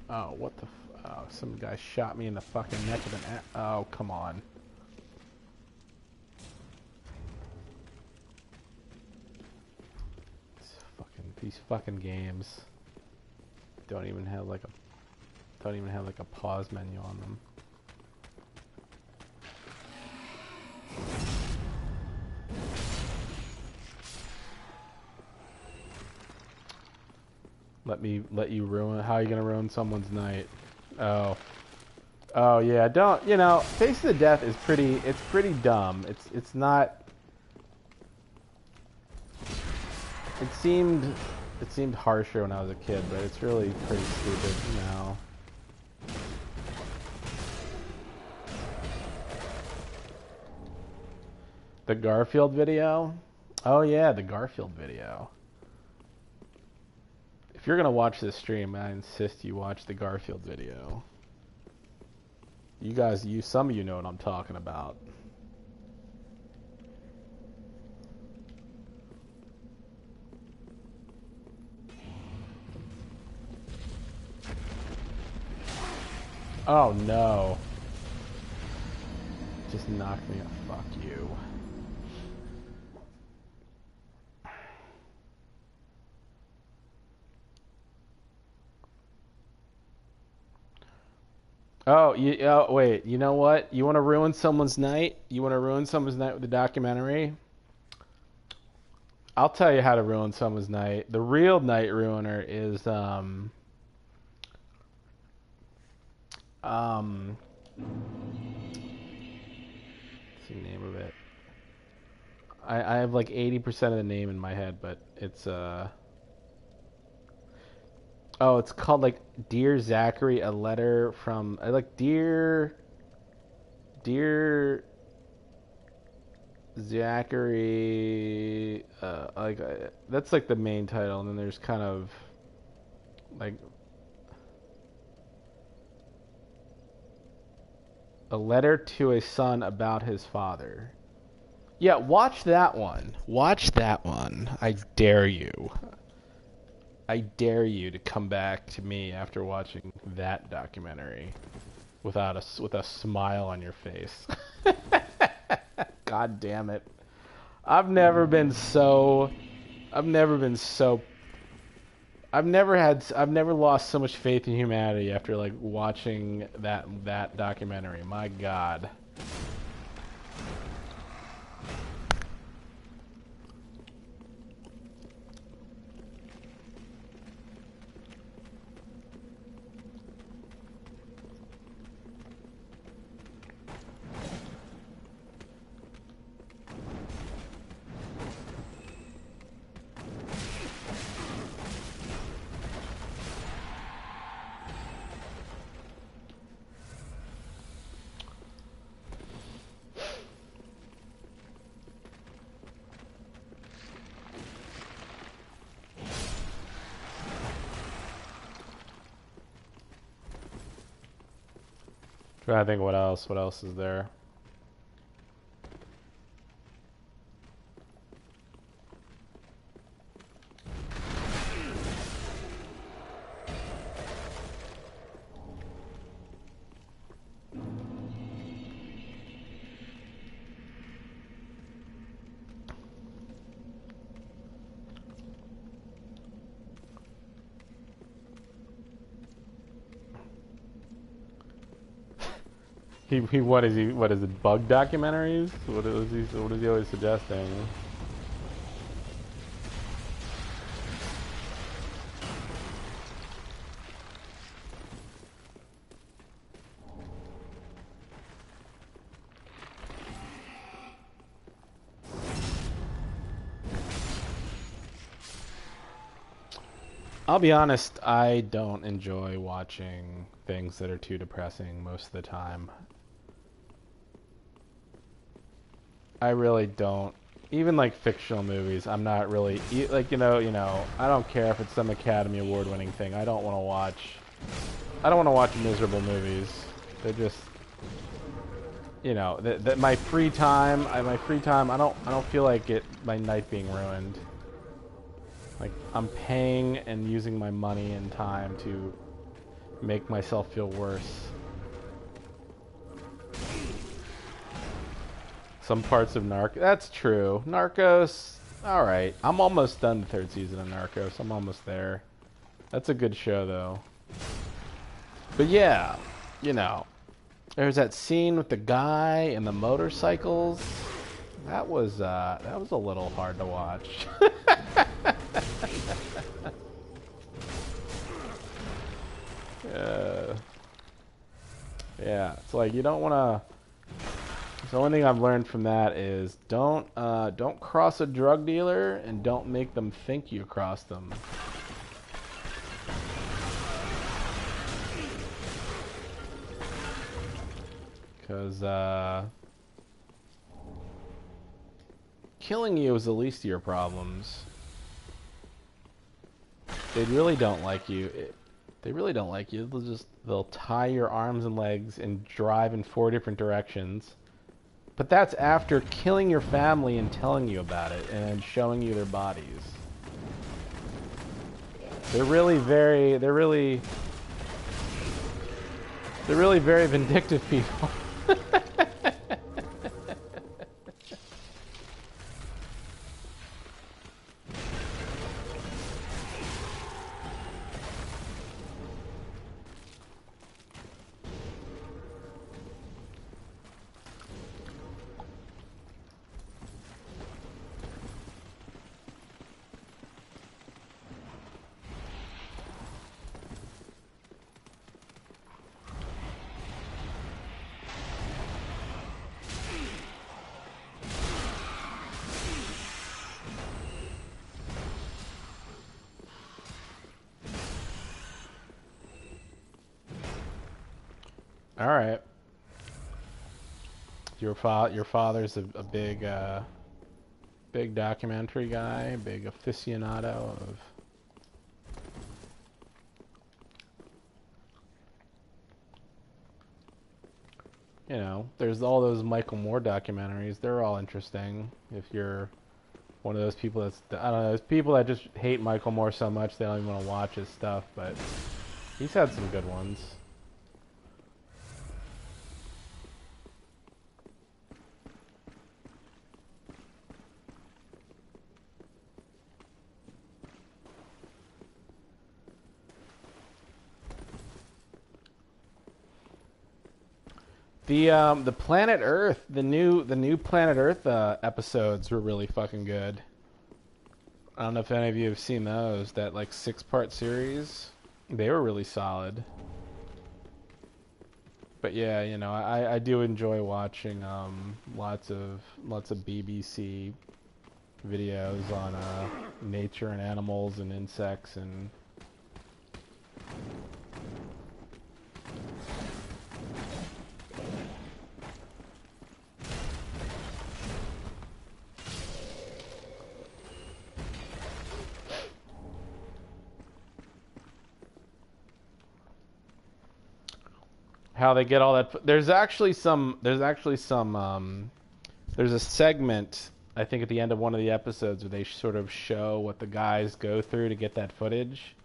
Oh, what the oh, some guy shot me in the fucking neck with an oh, come on. These fucking games don't even have like a pause menu on them. Let you ruin. How are you gonna ruin someone's night? Oh yeah. Don't Face of the Death is pretty. It's pretty dumb. It's not. It seemed harsher when I was a kid, but it's really pretty stupid now. The Garfield video? Oh yeah, the Garfield video. If you're gonna watch this stream, I insist you watch the Garfield video. You guys, some of you know what I'm talking about. Oh no. Just knocked me a fuck you. Oh, wait, you know what? You want to ruin someone's night? You want to ruin someone's night with a documentary? I'll tell you how to ruin someone's night. The real night ruiner is, what's the name of it? I have like 80% of the name in my head, but it's oh, it's called like Dear Zachary, a letter from like Dear Zachary, that's like the main title, and then there's kind of like a letter to a son about his father. Yeah, watch that one. Watch that one. I dare you. I dare you to come back to me after watching that documentary with a smile on your face. God damn it. I've never been so I've never lost so much faith in humanity after like watching that documentary. My God. Trying to think what else. What else is there? What is he? What is it? Bug documentaries? What is he always suggesting? I'll be honest, I don't enjoy watching things that are too depressing most of the time. I really don't. Even like fictional movies, I'm not really like I don't care if it's some Academy Award winning thing. I don't want to watch. I don't want to watch miserable movies. They're just that my free time. My free time. I don't feel like my night being ruined. Like, I'm paying and using my money and time to make myself feel worse. Some parts of That's true. Narcos, alright. I'm almost done the third season of Narcos. I'm almost there. That's a good show, though. But yeah, there's that scene with the guy and the motorcycles. That was a little hard to watch. Yeah, it's like you don't want to. The only thing I've learned from that is don't cross a drug dealer and don't make them think you crossed them. Because killing you is the least of your problems. They really don't like you. They really don't like you. They'll tie your arms and legs and drive in 4 different directions. But that's after killing your family and telling you about it and then showing you their bodies. They're really very vindictive people. All right. Your father's a big big documentary guy, big aficionado of. There's all those Michael Moore documentaries. They're all interesting. If you're one of those people I don't know, there's people that just hate Michael Moore so much they don't even want to watch his stuff, but he's had some good ones. The Planet Earth, the new Planet Earth episodes were really fucking good. I don't know if any of you have seen those. That like 6-part series, they were really solid. But yeah, you know, I do enjoy watching lots of BBC videos on nature and animals and insects and. How they get all that. There's a segment, I think, at the end of one of the episodes where they sort of show what the guys go through to get that footage.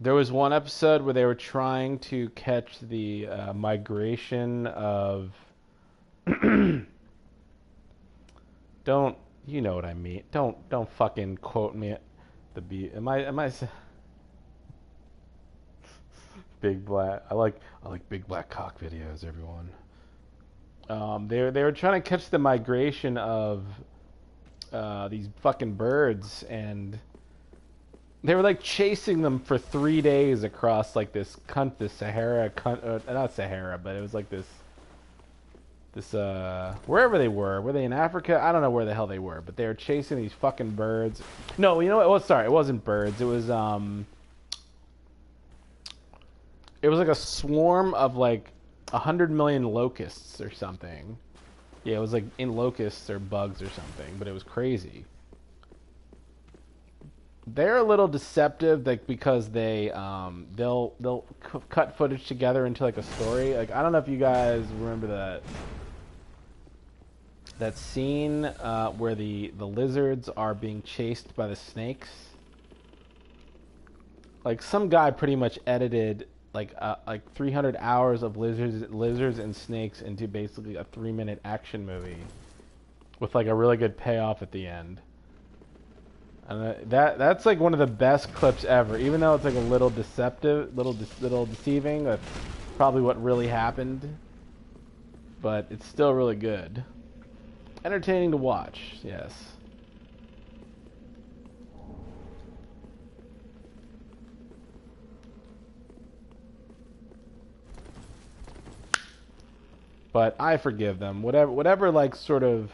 There was one episode where they were trying to catch the migration of. Don't, you know what I mean? Don't fucking quote me. The B. Am I? Big black. I like big black cock videos, everyone. They were trying to catch the migration of these fucking birds, and they were like chasing them for 3 days across like this Sahara, not Sahara, but it was like this wherever they were. Were they in Africa? I don't know where the hell they were, but they were chasing these fucking birds. No, you know what? Well, sorry, it wasn't birds. It was like a swarm of like 100 million locusts or something. Yeah, it was like in locusts or bugs or something, but it was crazy. They're a little deceptive, like because they'll cut footage together into like a story. Like, I don't know if you guys remember that scene where the lizards are being chased by the snakes. Like, some guy pretty much edited like 300 hours of lizards and snakes into basically a 3-minute action movie with like a really good payoff at the end. And that's like one of the best clips ever, even though it's like a little deceptive, little deceiving. That's probably what really happened, but it's still really good, entertaining to watch. Yes. But I forgive them. Whatever sort of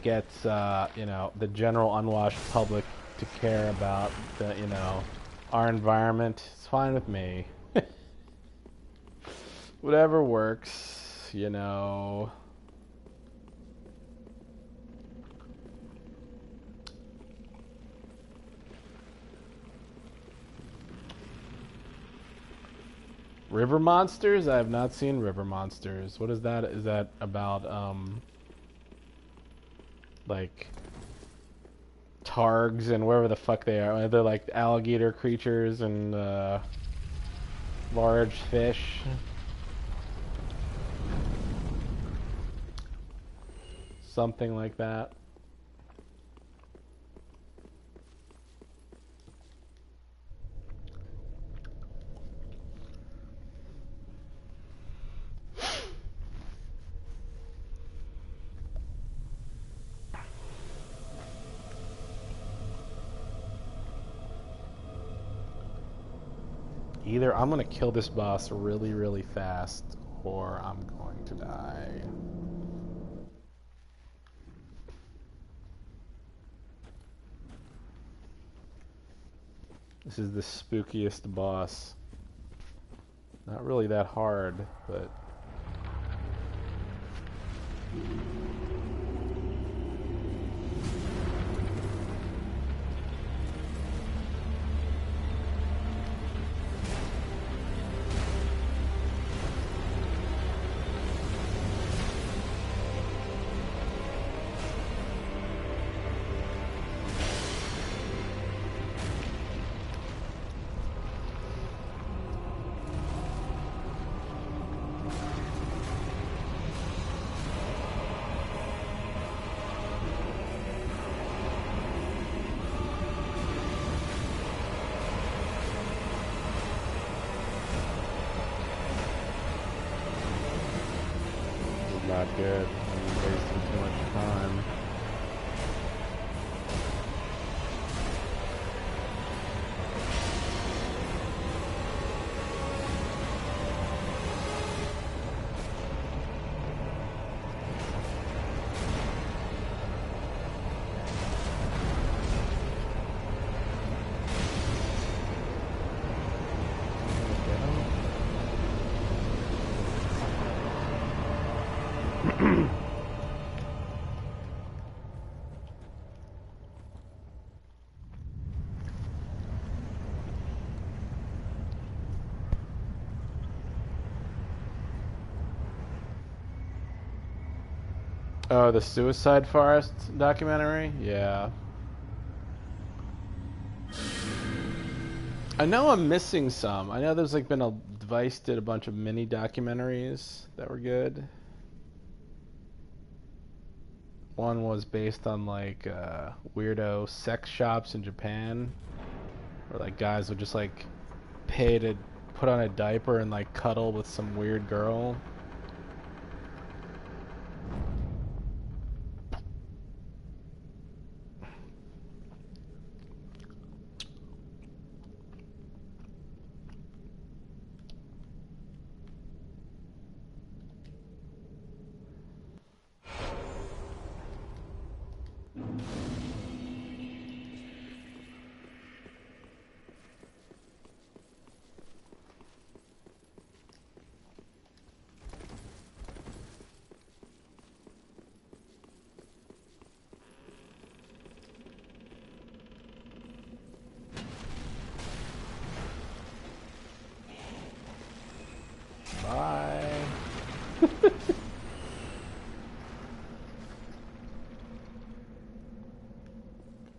gets you know, the general unwashed public to care about the, you know, our environment, it's fine with me. Whatever works, you know. River Monsters? I have not seen River Monsters. What is that? Is that about, like, targs and wherever the fuck they are? They're like alligator creatures and, large fish. Something like that. Either I'm gonna kill this boss really, really fast, or I'm going to die. This is the spookiest boss. Not really that hard, but... not good. I'm wasting too much time. Oh, the Suicide Forest documentary? Yeah. I know I'm missing some. I know there's like been a Vice did a bunch of mini documentaries that were good. One was based on like weirdo sex shops in Japan, where like guys would just like pay to put on a diaper and like cuddle with some weird girl. Bye. Can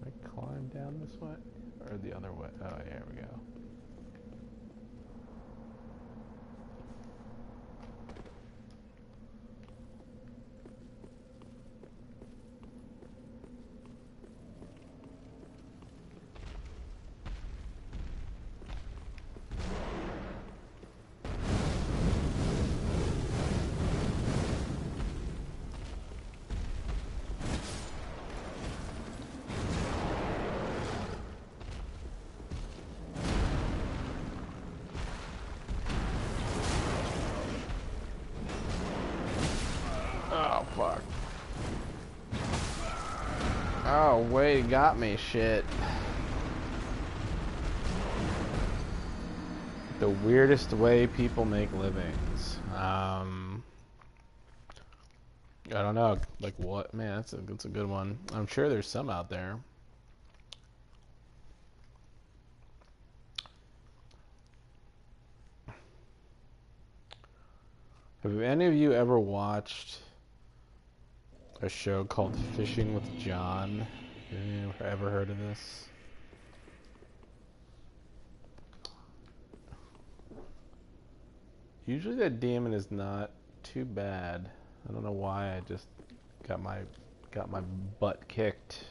I climb down this way? Or the other way? Oh, here we go. Oh, fuck. Oh, wait, it got me. Shit. The weirdest way people make livings. I don't know. Like what? Man, that's a good one. I'm sure there's some out there. Have any of you ever watched a show called Fishing with John? Have you ever heard of this? Usually that demon is not too bad. I don't know why I just got my butt kicked.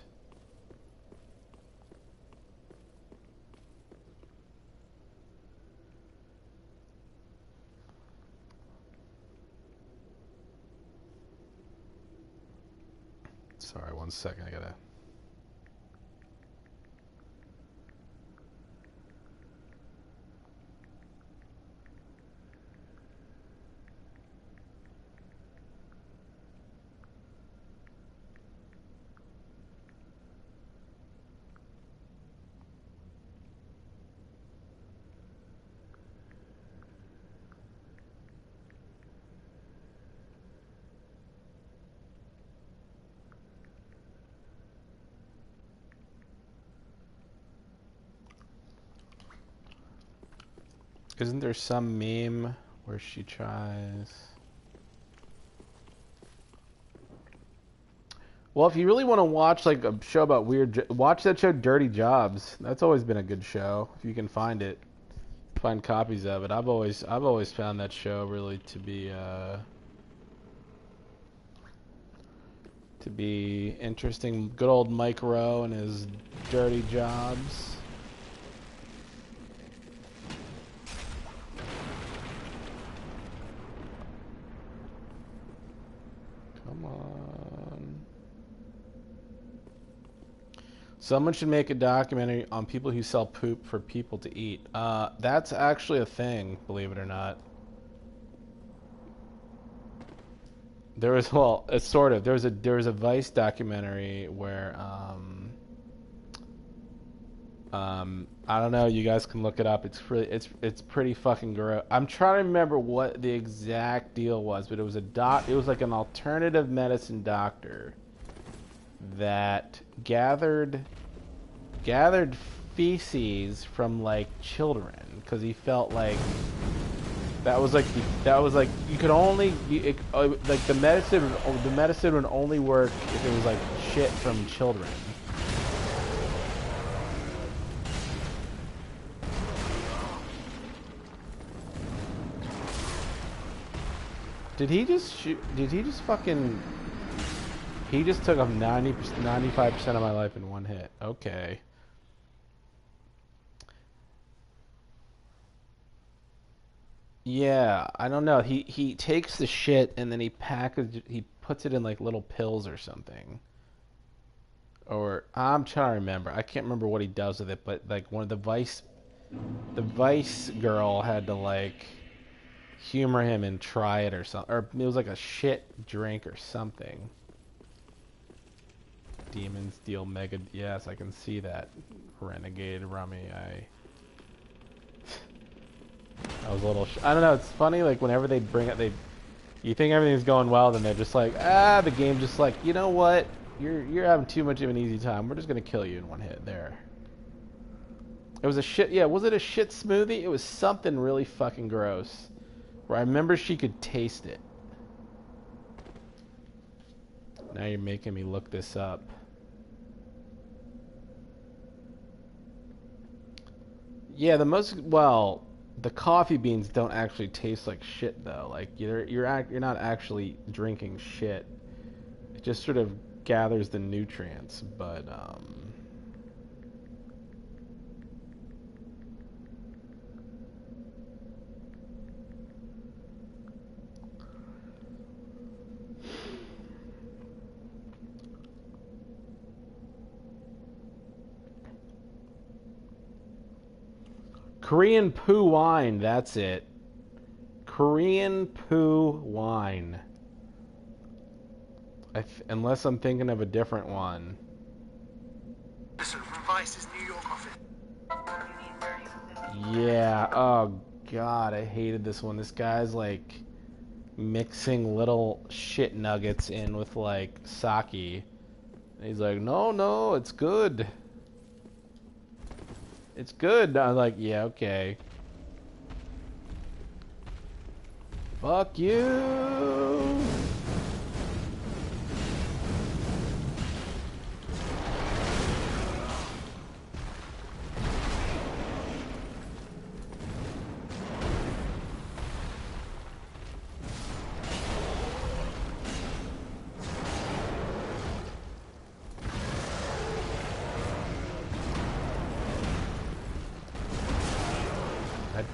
Sorry, 1 second, I gotta... Isn't there some meme where she tries... Well, if you really want to watch like a show about weird... Watch that show Dirty Jobs. That's always been a good show, if you can find it. Find copies of it. I've always found that show really to be interesting. Good old Mike Rowe and his Dirty Jobs. Someone should make a documentary on people who sell poop for people to eat. That's actually a thing, believe it or not. There was, well, it's sort of. There was a Vice documentary where I don't know. You guys can look it up. It's pretty fucking gross. I'm trying to remember what the exact deal was, but it was It was like an alternative medicine doctor that gathered feces from like children because he felt like that was like you could only like the medicine would only work if it was like shit from children. Did he just shoot? Did he just fucking? He just took up 95% of my life in one hit. Okay. Yeah, I don't know. He takes the shit and then he puts it in like little pills or something. Or I'm trying to remember. I can't remember what he does with it, but like one of the Vice girl had to like humor him and try it or something. Or it was like a shit drink or something. Demons deal mega. Yes, I can see that. Renegade Rummy. I was a little. I don't know. It's funny. Like whenever they bring it, you think everything's going well, then they're just like, the game just like, you know what? You're having too much of an easy time. We're just gonna kill you in one hit. There. It was a shit. Yeah, was it a shit smoothie? It was something really fucking gross. Where I remember she could taste it. Now you're making me look this up. Yeah, the coffee beans don't actually taste like shit though. Like you're not actually drinking shit. It just sort of gathers the nutrients, but Korean poo wine, that's it. Korean poo wine. Unless I'm thinking of a different one. Listen, from Vice's New York office. Yeah, oh god, I hated this one. This guy's like mixing little shit nuggets in with like sake. And he's like, no, it's good. It's good. I was like, yeah, okay. Fuck you.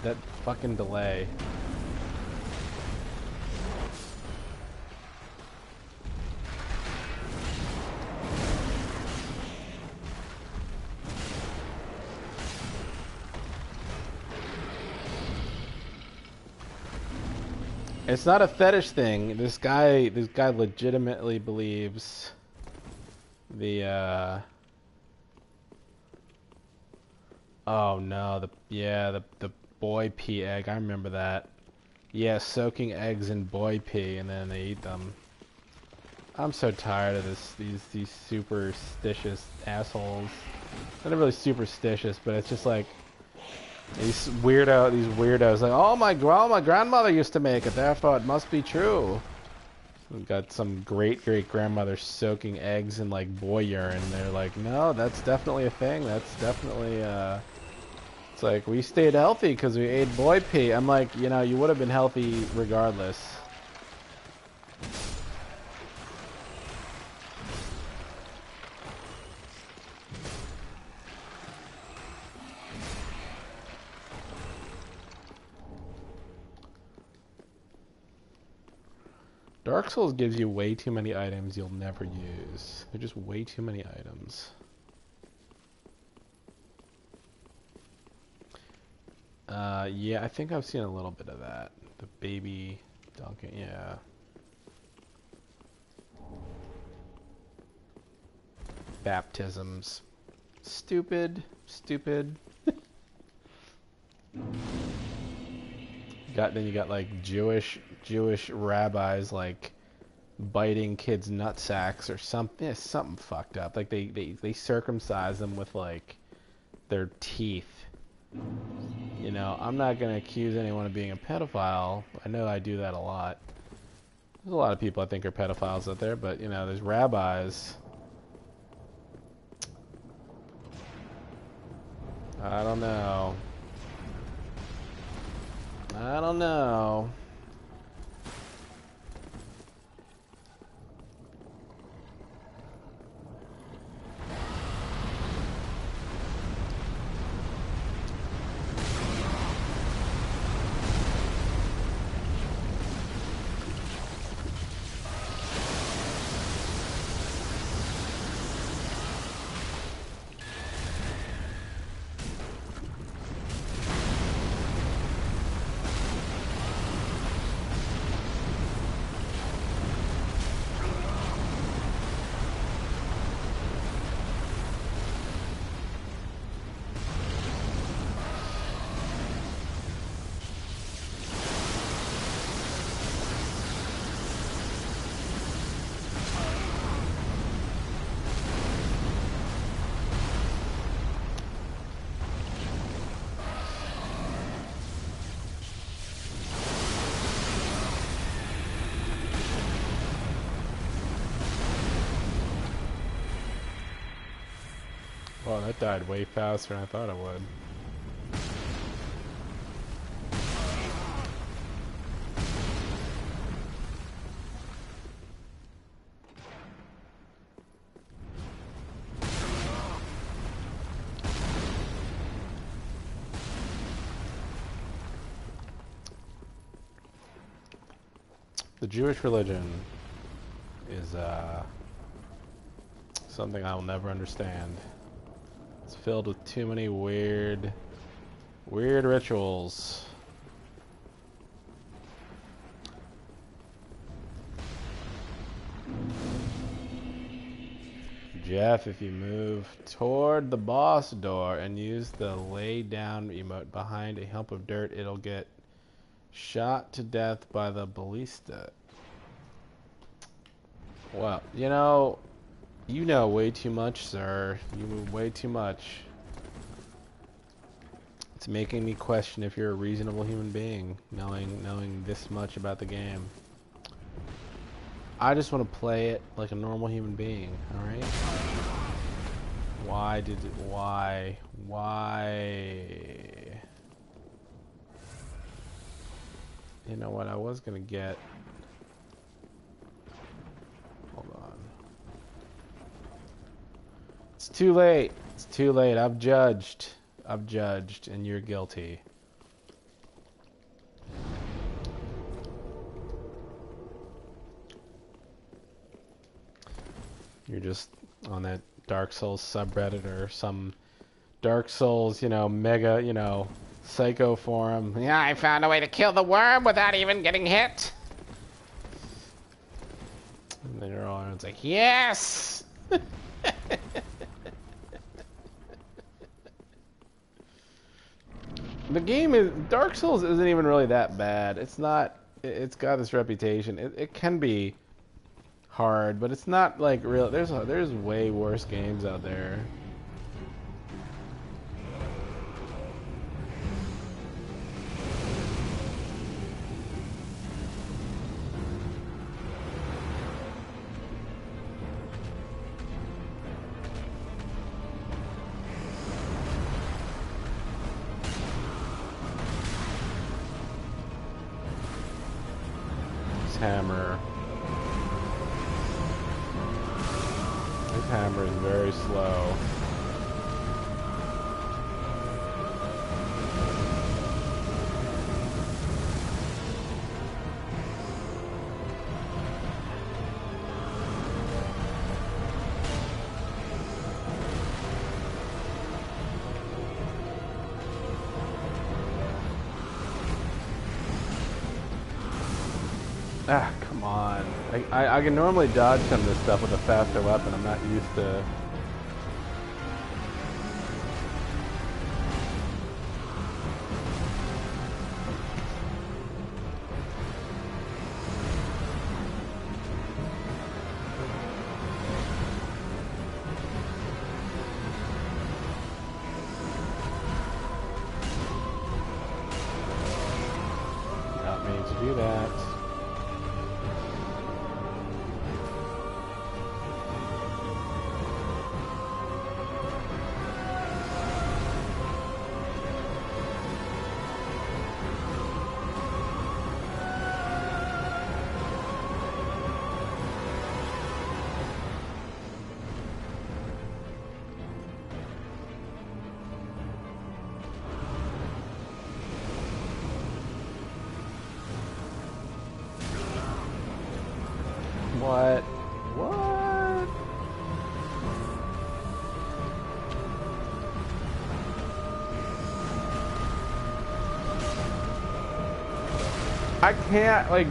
That fucking delay. It's not a fetish thing. This guy legitimately believes the oh no, the boy pea egg. I remember that. Yeah, soaking eggs in boy pea and then they eat them. I'm so tired of these superstitious assholes. They're not really superstitious, but it's just like these weirdos like, oh my grandmother used to make it, therefore it must be true. We've got some great grandmother soaking eggs in like boy urine. They're like, no, that's definitely a thing. That's definitely it's like, we stayed healthy because we ate boy pea. I'm like, you know, you would have been healthy regardless. Dark Souls gives you way too many items you'll never use. They're just way too many items. Yeah, I think I've seen a little bit of that. The baby dunking, yeah. Baptisms. Stupid. Stupid. Then you got like Jewish rabbis like biting kids' nut-sacks or something. Yeah, something fucked up. Like they circumcise them with like their teeth. You know, I'm not gonna accuse anyone of being a pedophile. I know I do that a lot. There's a lot of people I think are pedophiles out there, but you know, there's rabbis. I don't know. I don't know. Well, that died way faster than I thought it would. The Jewish religion is something I will never understand. It's filled with too many weird rituals. Jeff, if you move toward the boss door and use the lay down emote behind a hump of dirt, it'll get shot to death by the ballista. Well, you know way too much, sir. You move way too much. It's making me question if you're a reasonable human being, knowing this much about the game. I just want to play it like a normal human being, alright? Why? You know what, I was gonna get... Hold on. It's too late. It's too late. I've judged, and you're guilty. You're just on that Dark Souls subreddit or some Dark Souls, mega, psycho forum. Yeah, I found a way to kill the worm without even getting hit. And then everyone's like, yes! The game is... Dark Souls isn't even really that bad. It's not... It's got this reputation. It can be hard, but it's not like real... There's way worse games out there. Hammer. This hammer is very slow. Ah, come on. I can normally dodge some of this stuff with a faster weapon. I'm not used to... Not meaning to do that. What? What? I can't, like...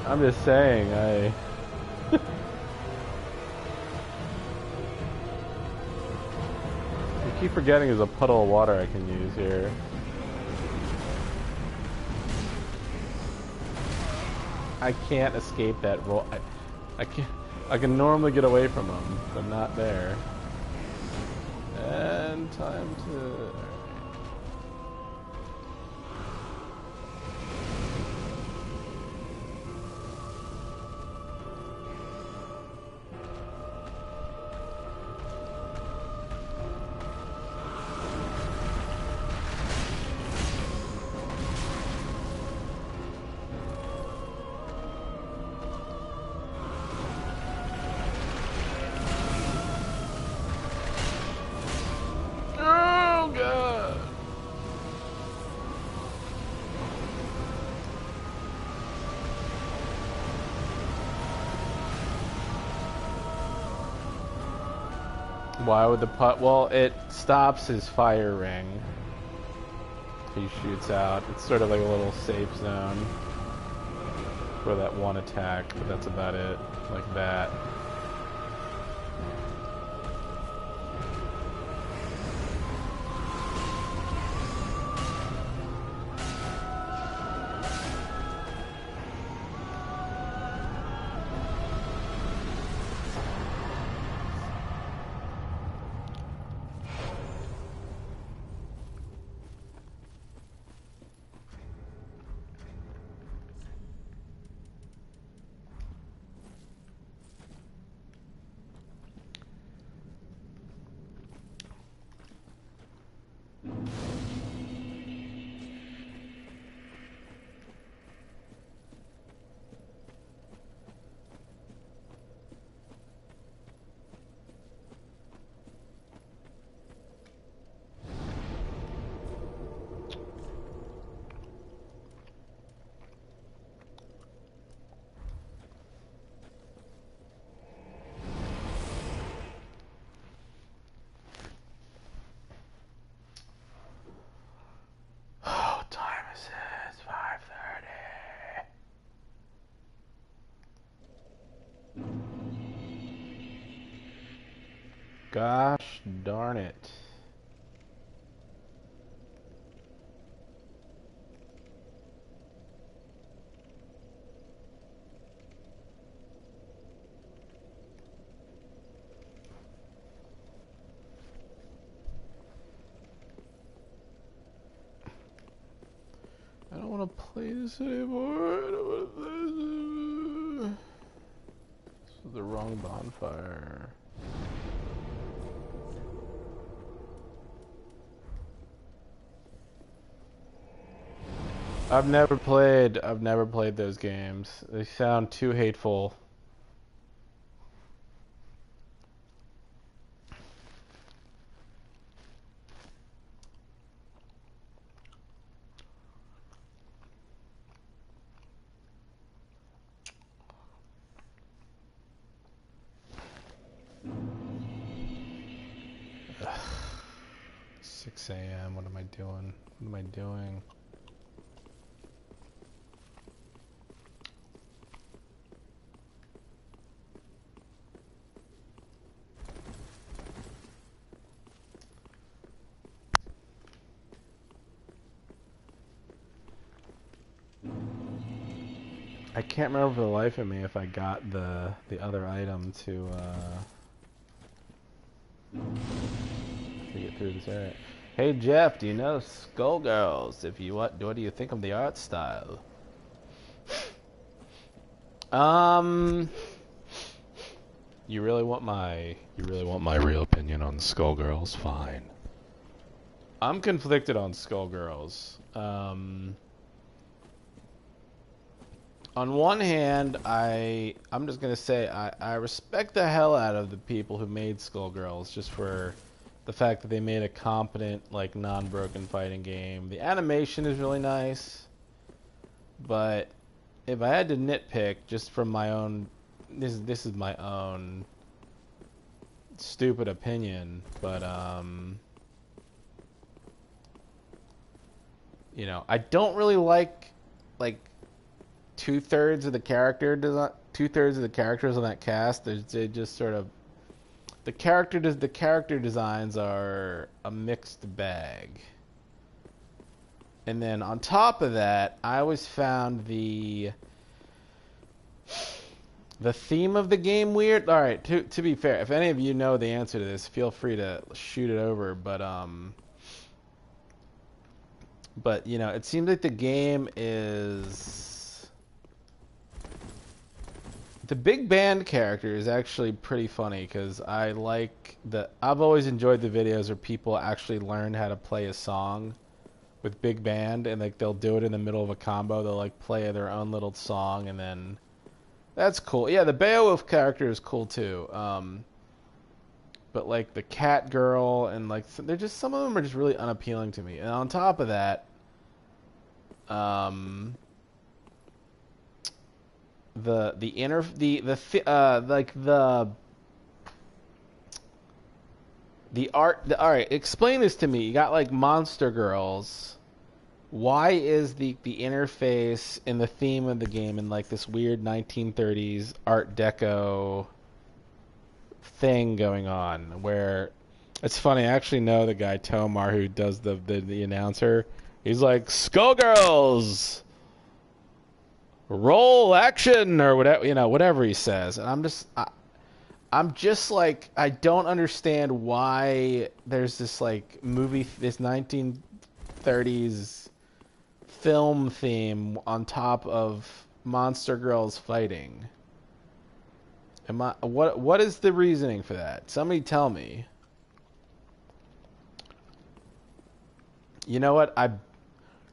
I'm just saying, you keep forgetting there's a puddle of water I can use here. I can't escape that roll. I can't. I can normally get away from them, but not there. And time to... Oh, God! Why would the putt? Well, it stops his fire ring. He shoots out. It's sort of like a little safe zone for that one attack, but that's about it. Like that. What time is it? It's 5:30. Gosh darn it. I don't want to play this anymore. I don't want to play this. This is the wrong bonfire. I've never played those games. They sound too hateful. 6 a.m. What am I doing? What am I doing? I can't remember for the life of me if I got the other item to get through this area. Hey Jeff, do you know Skullgirls? If you what do you think of the art style? You really want my real opinion on Skullgirls? Fine. I'm conflicted on Skullgirls. On one hand, I'm just gonna say I respect the hell out of the people who made Skullgirls just for the fact that they made a competent, like, non-broken fighting game. The animation is really nice, but if I had to nitpick just from my own, this is my own stupid opinion, but you know, I don't really like 2/3 of the characters on that cast. They just sort of the character designs are a mixed bag. And then on top of that, I always found the theme of the game weird. All right, to be fair, if any of you know the answer to this, feel free to shoot it over. But you know, it seems like the game is. The big band character is actually pretty funny because I've always enjoyed the videos where people actually learn how to play a song with big band, and like they'll do it in the middle of a combo. They'll like play their own little song, and then that's cool. Yeah, the Beowulf character is cool too. But like the cat girl and like they're just, some of them are just really unappealing to me. And on top of that, alright, explain this to me. You got like monster girls. Why is the interface and the theme of the game in like this weird 1930s art deco thing going on? Where it's funny, I actually know the guy Tomar who does the announcer. He's like, Skullgirls, roll action, or whatever, you know, whatever he says. And I'm just like, I don't understand why there's this like this 1930s film theme on top of monster girls fighting. What is the reasoning for that? Somebody tell me. You know what?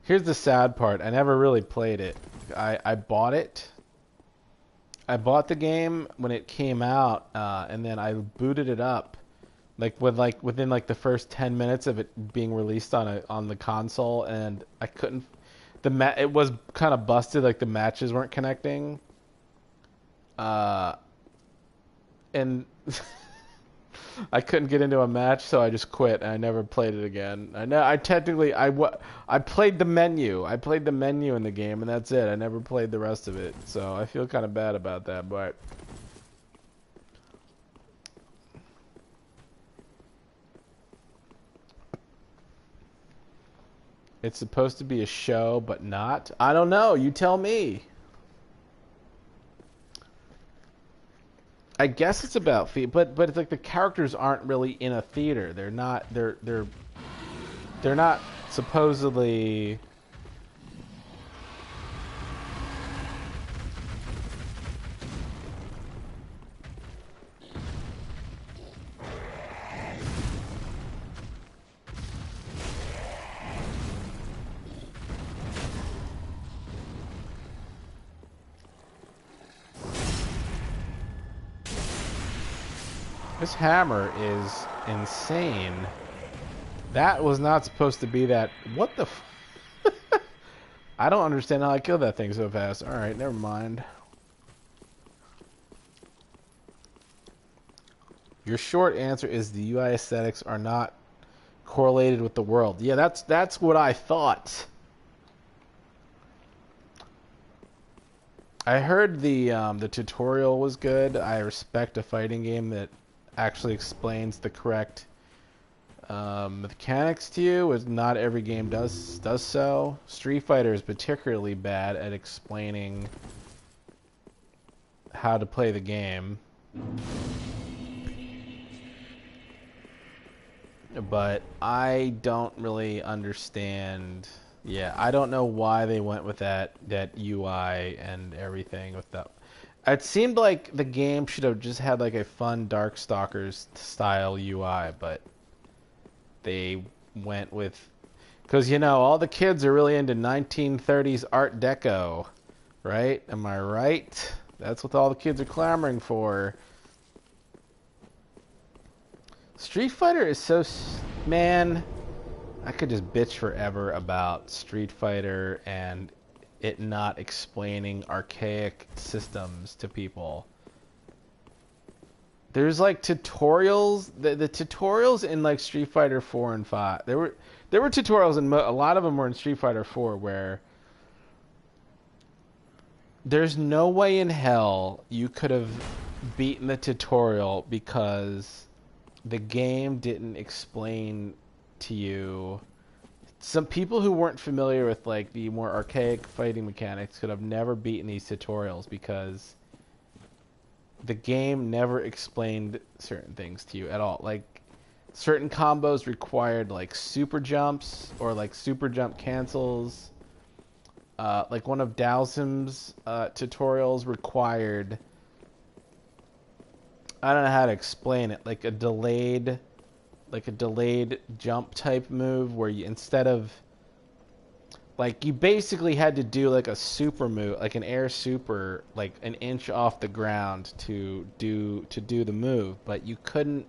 Here's the sad part. I never really played it. I bought it. I bought the game when it came out, and then I booted it up, within the first 10 minutes of it being released on the console, and I couldn't. It was kind of busted. Like the matches weren't connecting. And I couldn't get into a match, so I just quit, and I never played it again. I played the menu. I played the menu in the game, and that's it. I never played the rest of it, so I feel kind of bad about that, but... It's supposed to be a show, but not? I don't know. You tell me. I guess it's about but it's like the characters aren't really in a theater. They're not supposedly. This hammer is insane. That was not supposed to be that. What the I don't understand how I killed that thing so fast. Alright, never mind. Your short answer is the UI aesthetics are not correlated with the world. Yeah, that's what I thought. I heard the tutorial was good. I respect a fighting game that actually explains the correct mechanics to you, as not every game does so. Street Fighter is particularly bad at explaining how to play the game. But I don't really understand. Yeah, I don't know why they went with that UI and everything with that. It seemed like the game should have just had like a fun Darkstalkers style UI, but they went with, because you know all the kids are really into 1930s Art Deco, right? Am I right? That's what all the kids are clamoring for. Street Fighter is so... Man, I could just bitch forever about Street Fighter and it not explaining archaic systems to people. There's like tutorials. The tutorials in like Street Fighter 4 and 5. There were tutorials, and a lot of them were in Street Fighter 4 where there's no way in hell you could have beaten the tutorial because the game didn't explain to you. Some people who weren't familiar with like the more archaic fighting mechanics could have never beaten these tutorials because the game never explained certain things to you at all. Like certain combos required like super jumps or like super jump cancels. Like one of Dhalsim's tutorials required, I don't know how to explain it, like a delayed jump type move where you, instead of, like, you basically had to do like a super move, like an air super, like an inch off the ground to do the move, but you couldn't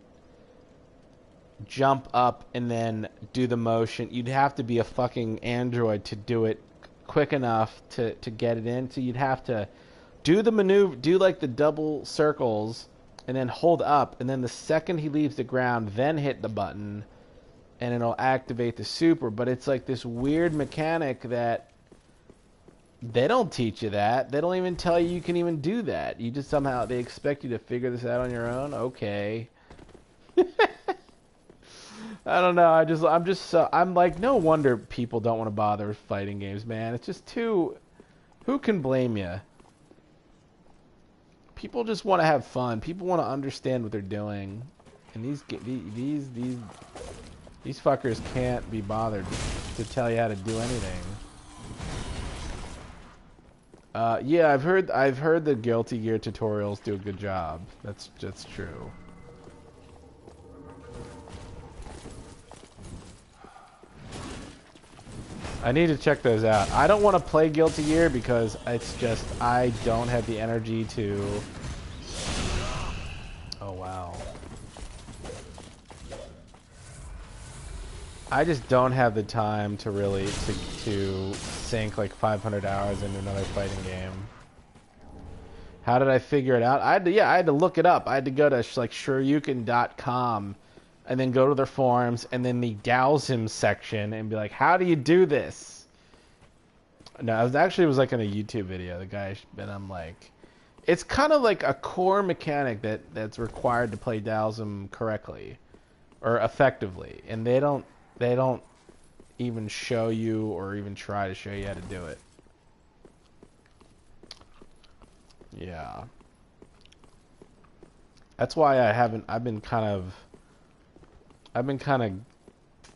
jump up and then do the motion. You'd have to be a fucking android to do it quick enough to get it in. So you'd have to do the maneuver, do like the double circles, and then hold up, and then the second he leaves the ground, then hit the button, and it'll activate the super. But it's like this weird mechanic that they don't teach you that. They don't even tell you you can even do that. You just somehow, they expect you to figure this out on your own. Okay. I don't know. I'm like, no wonder people don't want to bother with fighting games, man. It's just too, who can blame you? People just want to have fun. People want to understand what they're doing, and these fuckers can't be bothered to tell you how to do anything. Yeah, I've heard the Guilty Gear tutorials do a good job. That's true. I need to check those out. I don't want to play Guilty Gear because it's just, I don't have the energy to... Oh, wow. I just don't have the time to really, to sink like 500 hours into another fighting game. How did I figure it out? I had to look it up. I had to go to like Shoryuken.com and then go to their forums, and then the Dhalsim section, and be like, how do you do this? No, it was like in a YouTube video. The guy, and I'm like, it's kind of like a core mechanic that's required to play Dhalsim correctly or effectively, and they don't even show you or even try to show you how to do it. Yeah. That's why I've been kind of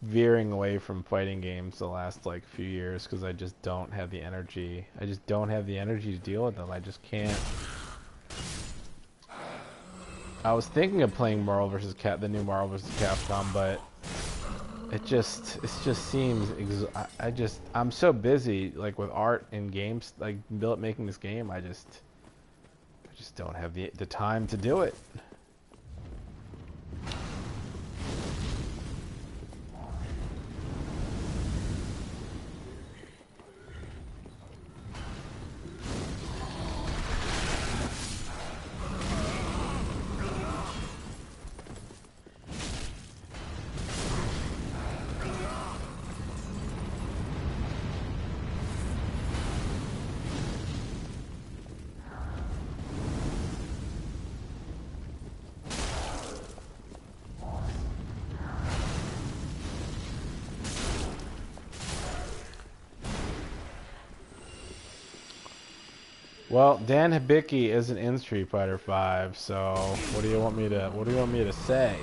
veering away from fighting games the last like few years because I just don't have the energy. I just don't have the energy to deal with them. I just can't. I was thinking of playing the new Marvel vs. Capcom, but it just seems I'm so busy like with art and games, like making this game. I just don't have the time to do it. Well, Dan Hibiki isn't in Street Fighter 5, so what do you want me to say?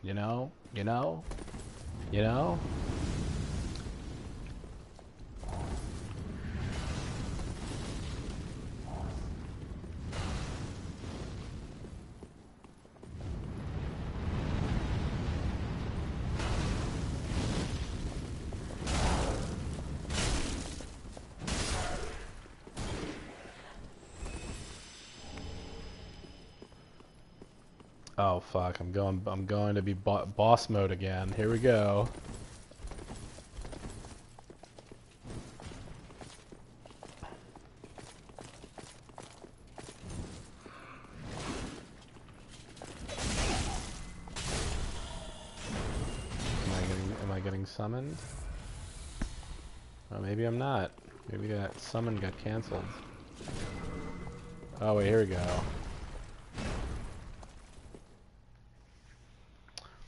You know? You know? You know? Oh fuck, I'm going to be boss mode again. Here we go. Am I getting summoned? Oh, maybe I'm not. Maybe that summon got canceled. Oh wait, here we go.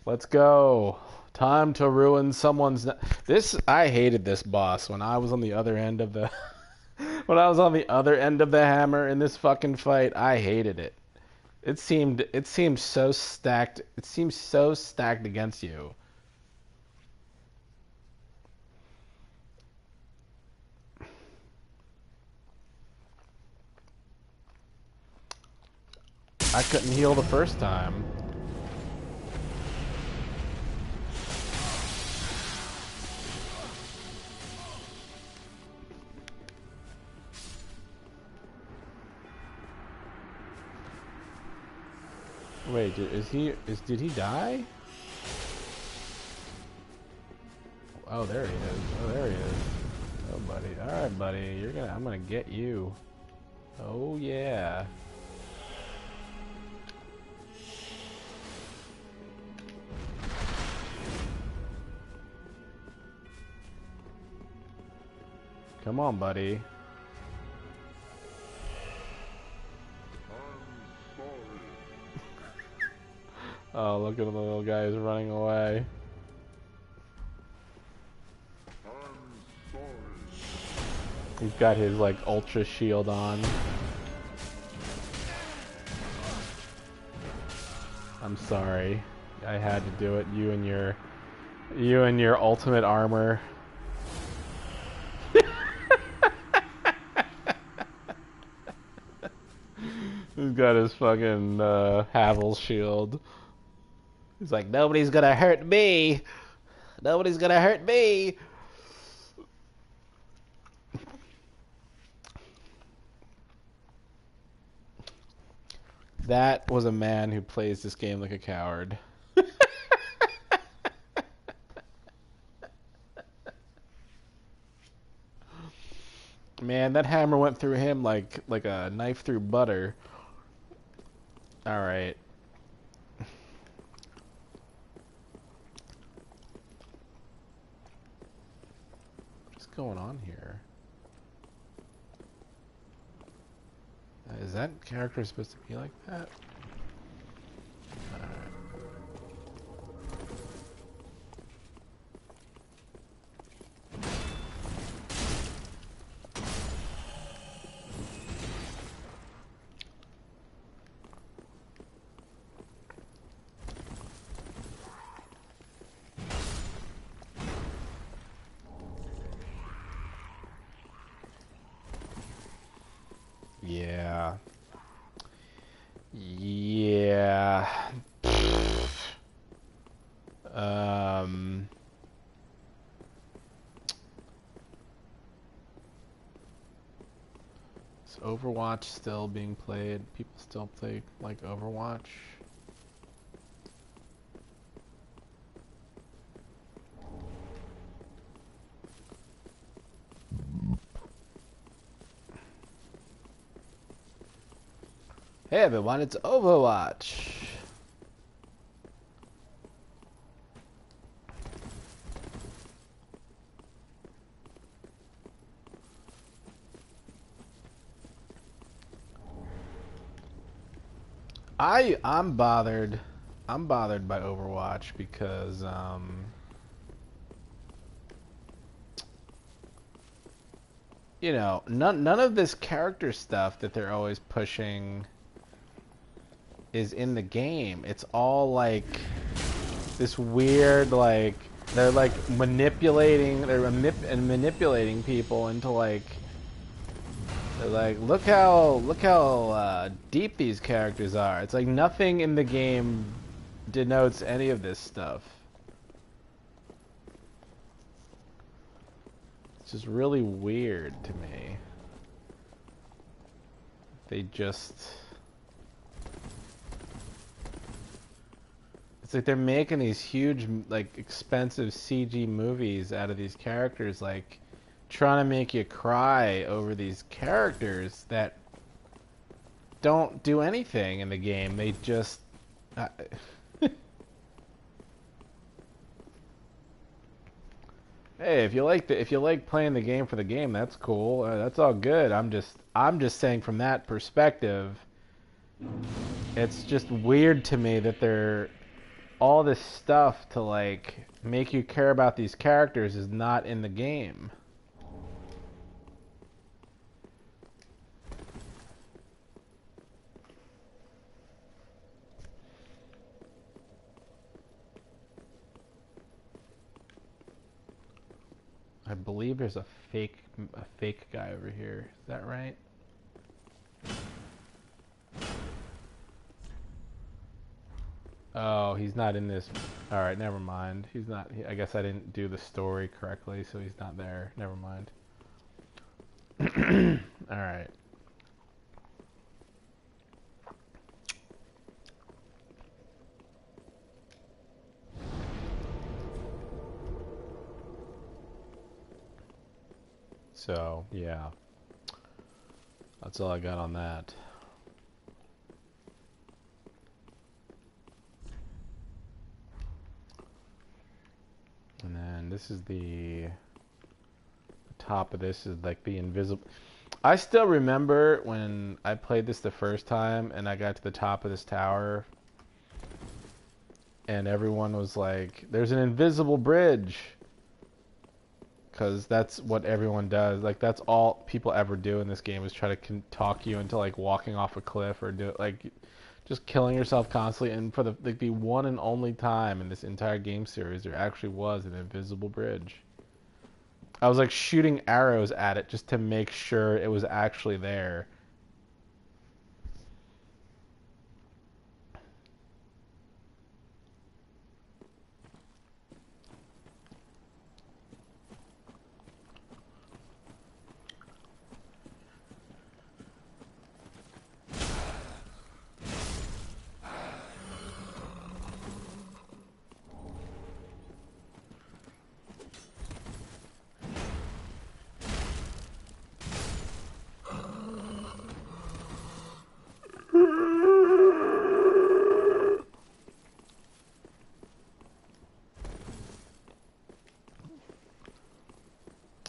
Let's go. Time to ruin someone's... This, I hated this boss when I was on the other end of the... when I was on the other end of the hammer in this fucking fight, I hated it. It seemed so stacked. It seems so stacked against you. I couldn't heal the first time. Wait, did he die? Oh, there he is. Oh, there he is. Oh, buddy. All right, buddy. I'm gonna get you. Oh, yeah. Come on, buddy. Oh, look at the little guy who's running away. He's got his, like, ultra shield on. I'm sorry. I had to do it. You and your ultimate armor. He's got his fucking Havel's shield. He's like, nobody's gonna hurt me. Nobody's gonna hurt me. That was a man who plays this game like a coward. Man, that hammer went through him like a knife through butter. All right. What's going on here? Is that character supposed to be like that? Yeah. Yeah. Is Overwatch still being played? People still play like Overwatch? Hey everyone, it's Overwatch! I'm bothered. I'm bothered by Overwatch because you know, none of this character stuff that they're always pushing is in the game. It's all like this weird, like they're like manipulating people into like they're like look how deep these characters are. It's like nothing in the game denotes any of this stuff. It's just really weird to me. They just... It's like they're making these huge, like, expensive CG movies out of these characters, like, trying to make you cry over these characters that don't do anything in the game. They just... Hey, if you like playing the game for the game, that's cool. That's all good. I'm just saying from that perspective, it's just weird to me that they're all this stuff to like make you care about these characters is not in the game. I believe there's a fake guy over here. Is that right? Oh, he's not in this. All right, never mind. He's not. I guess I didn't do the story correctly, so he's not there. Never mind. All right. So, yeah. That's all I got on that. And then this is the top of this is like the invisible. I still remember when I played this the first time and I got to the top of this tower and everyone was like, there's an invisible bridge. Because that's what everyone does. Like, that's all people ever do in this game is try to talk you into, like, walking off a cliff or just killing yourself constantly. And for the one and only time in this entire game series, there actually was an invisible bridge. I was, like, shooting arrows at it just to make sure it was actually there.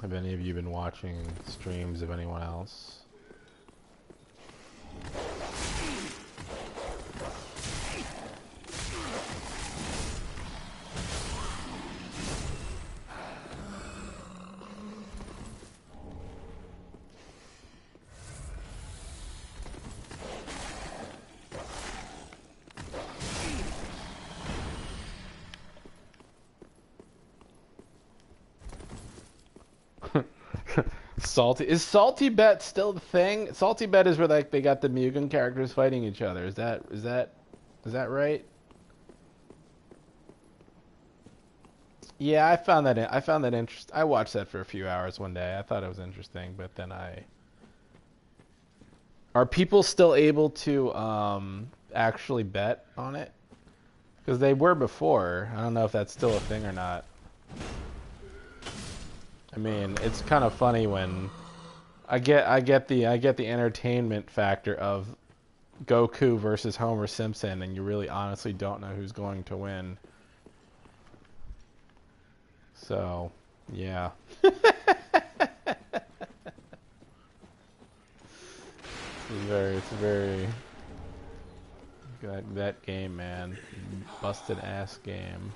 Have any of you been watching streams of anyone else? Salty is Salty Bet still the thing? Salty Bet is where like they got the Mugen characters fighting each other. Is that right? Yeah, I found that interesting. I watched that for a few hours one day. I thought it was interesting, but then are people still able to actually bet on it? Because they were before. I don't know if that's still a thing or not. I mean, it's kind of funny when I get the entertainment factor of Goku versus Homer Simpson, and you really honestly don't know who's going to win. So, yeah. it's very That game, man. Busted ass game.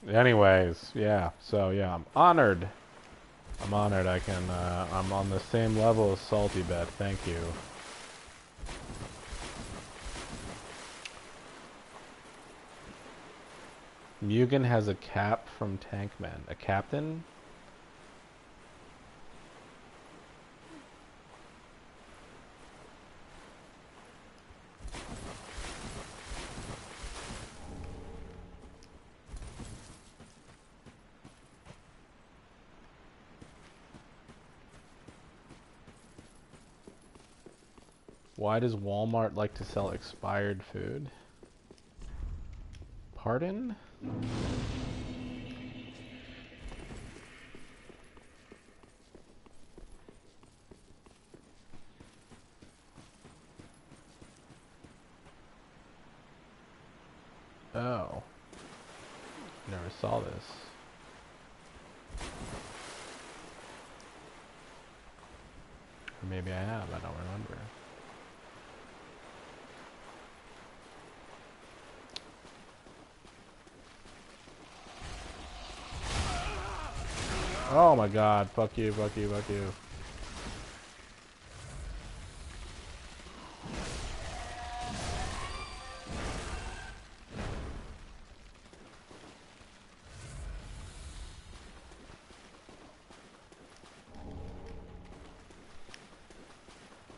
Anyways, yeah. So yeah, I'm honored. I'm honored. I'm on the same level as Salty Bet. Thank you. Mugen has a cap from Tankman. A captain? Why does Walmart like to sell expired food? Pardon? Oh. Never saw this. Or maybe I have, I don't remember. Oh my god, fuck you, fuck you, fuck you.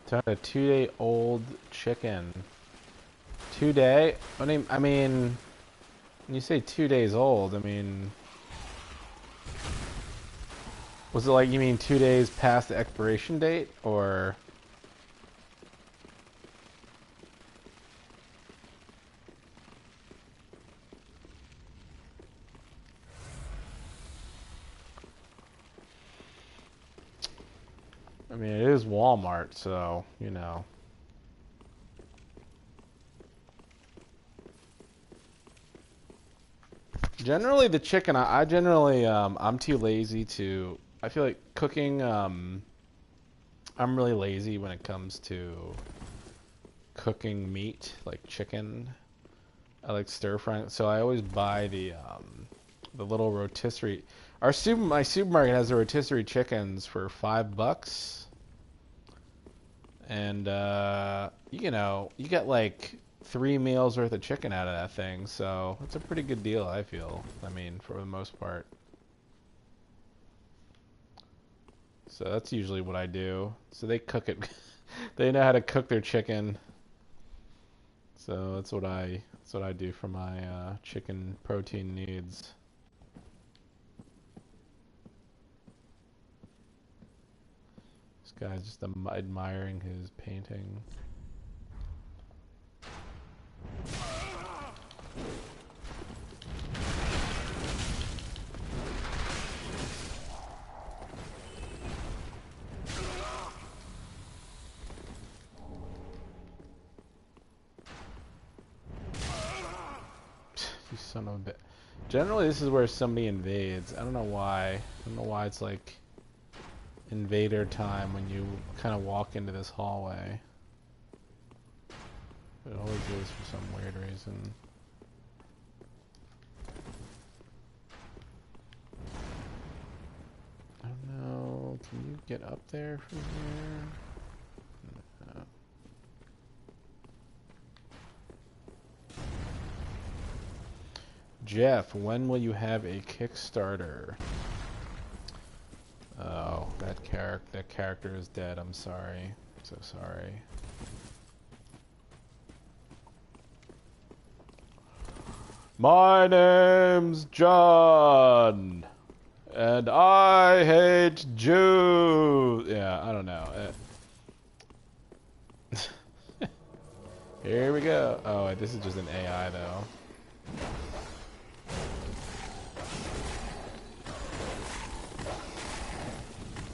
It's a 2-day-old chicken. 2-day? I mean, when you say 2 days old, I mean... Was it like, you mean 2 days past the expiration date, or... I mean, it is Walmart, so, you know. Generally, the chicken, I generally, I'm too lazy to... I feel like cooking, I'm really lazy when it comes to cooking meat, like chicken. I like stir frying, so I always buy the little rotisserie. My supermarket has the rotisserie chickens for $5, and you know, you get like 3 meals worth of chicken out of that thing, so it's a pretty good deal, I feel. I mean, for the most part. So that's usually what I do. So they cook it. They know how to cook their chicken. So that's what I do for my chicken protein needs. This guy's just admiring his painting. son of a bit. Generally, this is where somebody invades. I don't know why. I don't know why it's like invader time when you kind of walk into this hallway. It always is for some weird reason. I don't know. Can you get up there from here? No. Jeff, when will you have a Kickstarter? Oh, that character is dead. I'm sorry. So sorry. My name's John, and I hate Jews. Yeah, I don't know. Here we go. Oh, wait, this is just an AI though.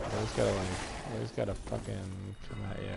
I just gotta fucking come at you.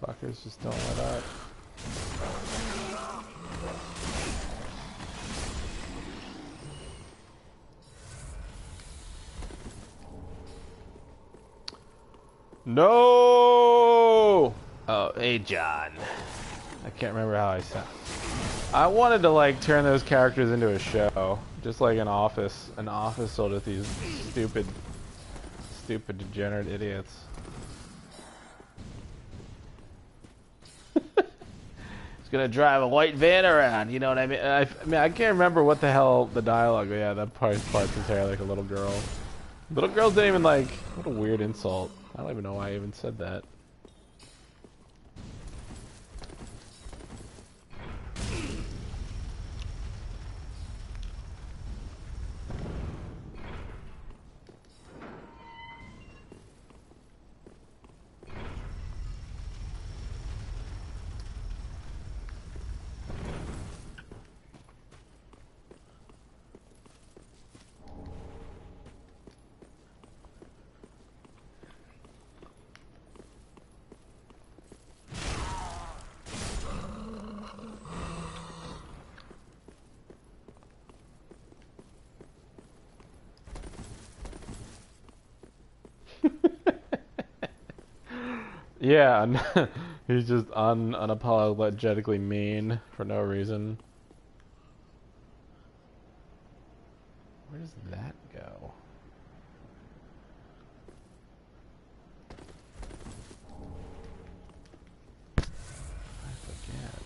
Fuckers just don't let up. No! Oh, hey John. I can't remember how I sound. I wanted to like turn those characters into a show, just like an office sold with these stupid degenerate idiots. Gonna drive a white van around, you know what I mean? I mean, I can't remember what the hell the dialogue. But yeah, that part's entirely like a little girl. Little girls didn't even like. What a weird insult. I don't even know why I even said that. Yeah, he's just unapologetically mean for no reason. Where does that go? I forget.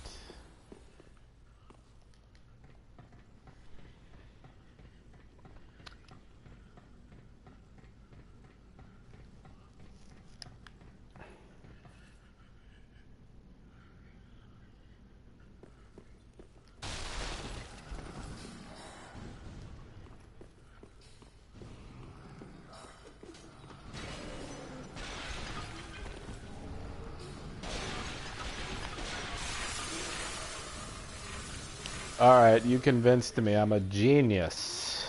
Alright, you convinced me. I'm a genius.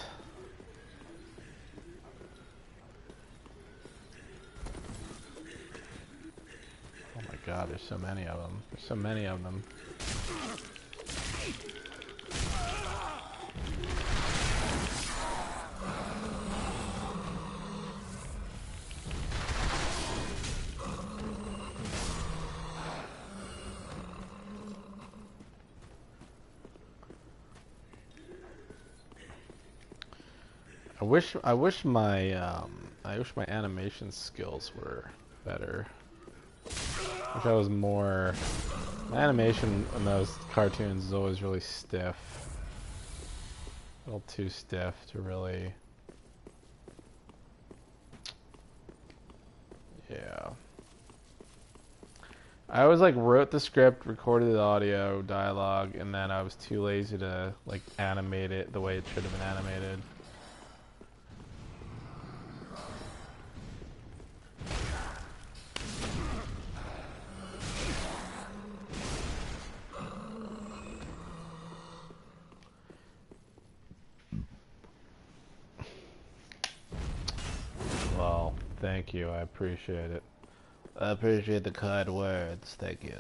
Oh my god, there's so many of them. There's so many of them. I wish my I wish my animation skills were better. Wish I was more. My animation in those cartoons is always really stiff. A little too stiff to really. Yeah. I always like wrote the script, recorded the audio, dialogue, and then I was too lazy to like animate it the way it should have been animated. Well, thank you. I appreciate it. I appreciate the kind words. Thank you.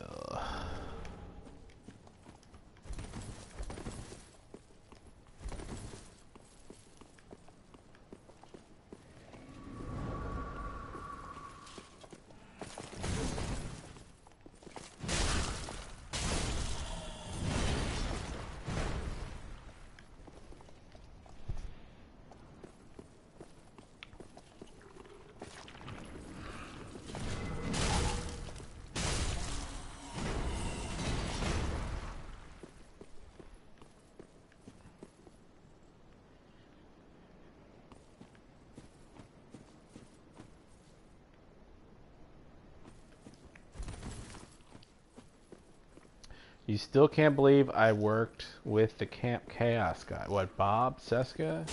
You still can't believe I worked with the Camp Chaos guy. What, Bob Seska?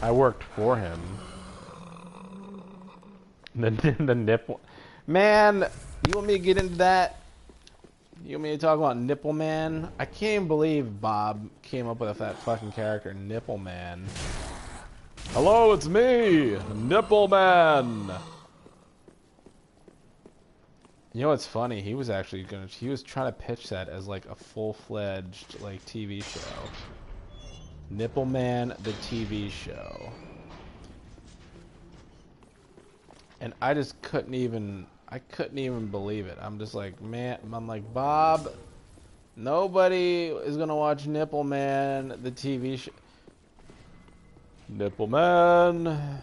I worked for him. The nipple. Man, you want me to get into that? You want me to talk about Nipple Man? I can't even believe Bob came up with that fucking character, Nipple Man. Hello, it's me, Nipple Man. You know what's funny? He was trying to pitch that as like a full-fledged like TV show. Nipple Man, the TV show. And I just couldn't even believe it. I'm just like, man, I'm like, Bob, nobody is gonna watch Nipple Man, the TV show. Nipple Man.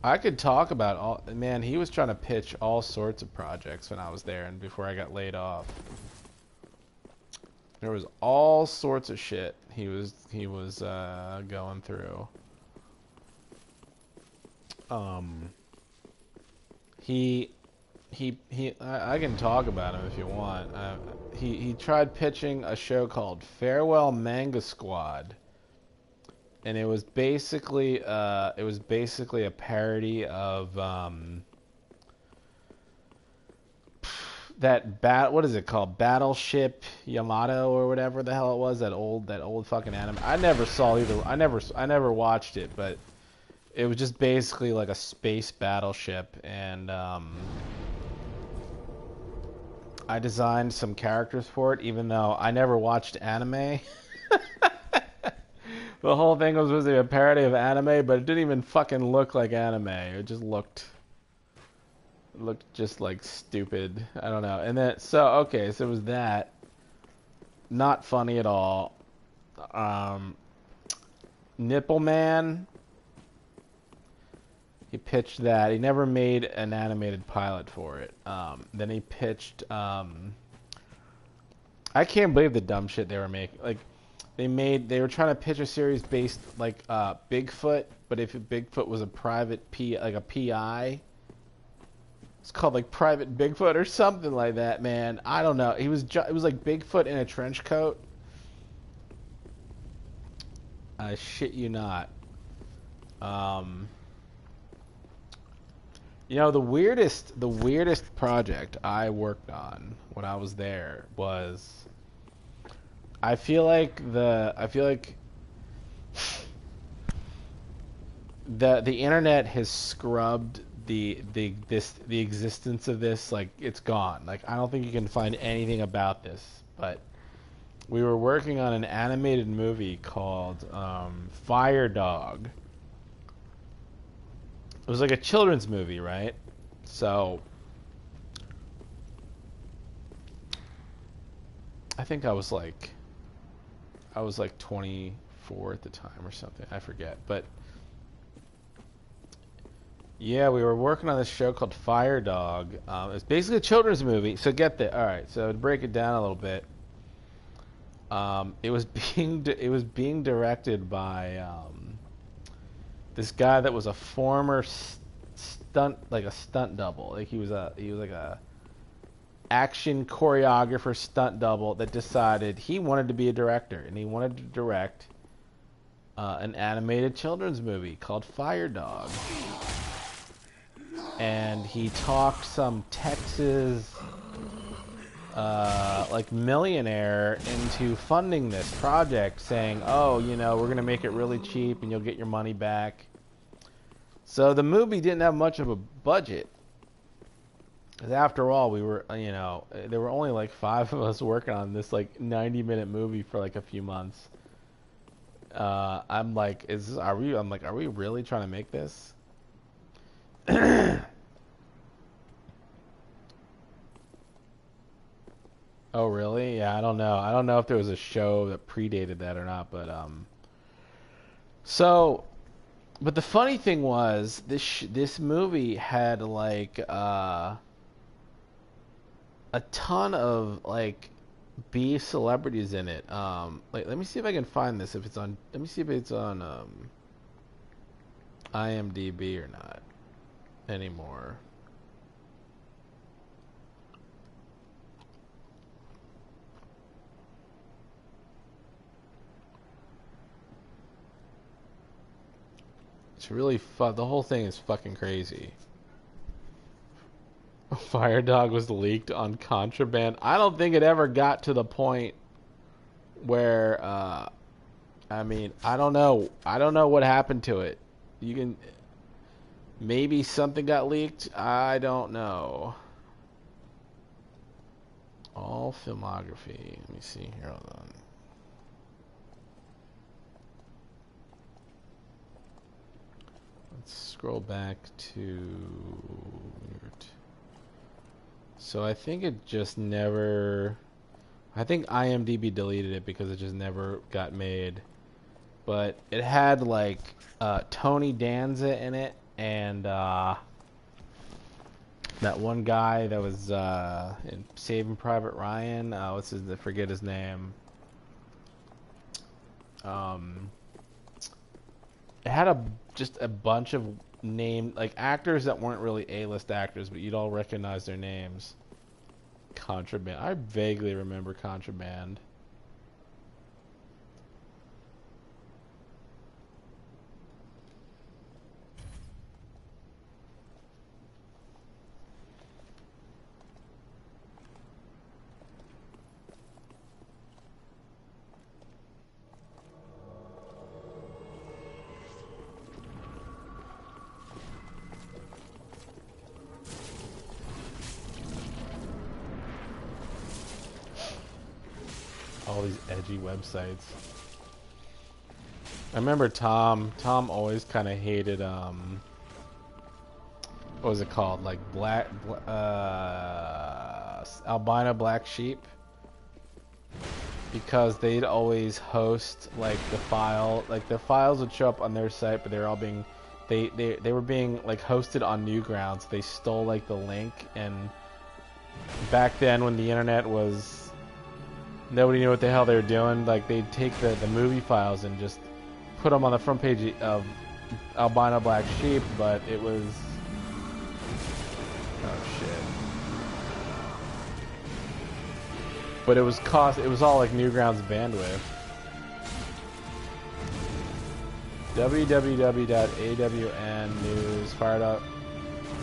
I could talk about all, man, he was trying to pitch all sorts of projects when I was there and before I got laid off. There was all sorts of shit he was going through. I can talk about him if you want. He tried pitching a show called Farewell Manga Squad. And it was basically a parody of what is it called? Battleship Yamato or whatever the hell it was, that old fucking anime. I never saw either. I never watched it, but it was just basically like a space battleship, and I designed some characters for it, even though I never watched anime. The whole thing was a parody of anime, but it didn't even fucking look like anime. It just looked just like stupid. I don't know. And then so it was that. Not funny at all. Nipple Man. He pitched that. He never made an animated pilot for it. Then he pitched. I can't believe the dumb shit they were making. Like, they were trying to pitch a series based like Bigfoot, but if Bigfoot was a like a PI, it's called like Private Bigfoot or something like that. Man, I don't know. It was like Bigfoot in a trench coat. I shit you not. You know, the weirdest project I worked on when I was there was. I feel like the internet has scrubbed the existence of this. Like, it's gone. Like, I don't think you can find anything about this. But we were working on an animated movie called Fire Dog. It was like a children's movie, right? So I think I was like I was like 24 at the time or something. I forget. But yeah, we were working on this show called Fire Dog. It's basically a children's movie. So get that. All right. So to break it down a little bit, it was being directed by this guy that was a former stunt double. Like he was like a action choreographer, stunt double that decided he wanted to be a director, and he wanted to direct an animated children's movie called Fire Dog. And he talked some Texas like millionaire into funding this project, saying, "Oh, you know, we're gonna make it really cheap, and you'll get your money back." So the movie didn't have much of a budget. After all, we were, you know, there were only like 5 of us working on this like 90-minute movie for like a few months. I'm like, are we really trying to make this? Oh, really? Yeah, I don't know. I don't know if there was a show that predated that or not, but so, but the funny thing was this movie had like a ton of like B celebrities in it. Like let me see if I can find this. If it's on, let me see if it's on IMDb or not anymore. It's really fun. The whole thing is fucking crazy. Fire Dog was leaked on contraband. I don't think it ever got to the point where I mean, I don't know. I don't know what happened to it. You can maybe something got leaked. I don't know. All filmography. Let me see here. Hold on. Let's scroll back to. So I think it just never. I think IMDb deleted it because it just never got made. But it had like Tony Danza in it, and that one guy that was in Saving Private Ryan. I forget his name. It had just a bunch of named like actors that weren't really A-list actors, but you'd all recognize their names. Contraband. I vaguely remember Contraband. All these edgy websites. I remember Tom always kind of hated what was it called, like albino black sheep, because they'd always host like the files would show up on their site, but they're all being they were being like hosted on Newgrounds. They stole like the link, and back then when the internet was nobody knew what the hell they were doing. Like they'd take the movie files and just put them on the front page of Albino Black Sheep, but it was shit. But it was all like Newgrounds bandwidth. www.awnnews.fire.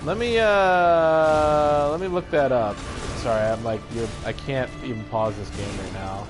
Let me look that up. Sorry, I'm like I can't even pause this game right now.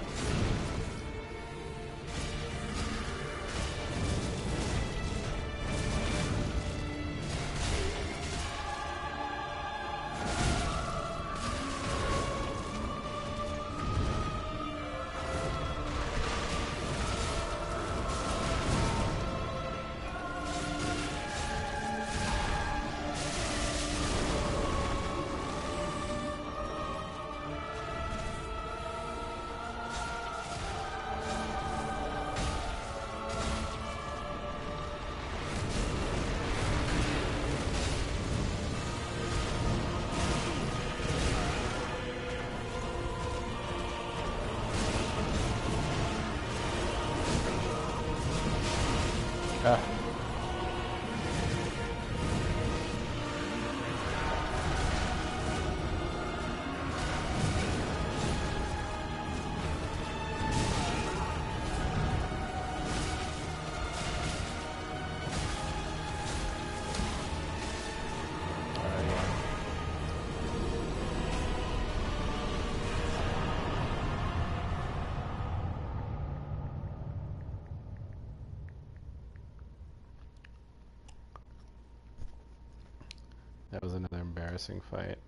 That was another embarrassing fight.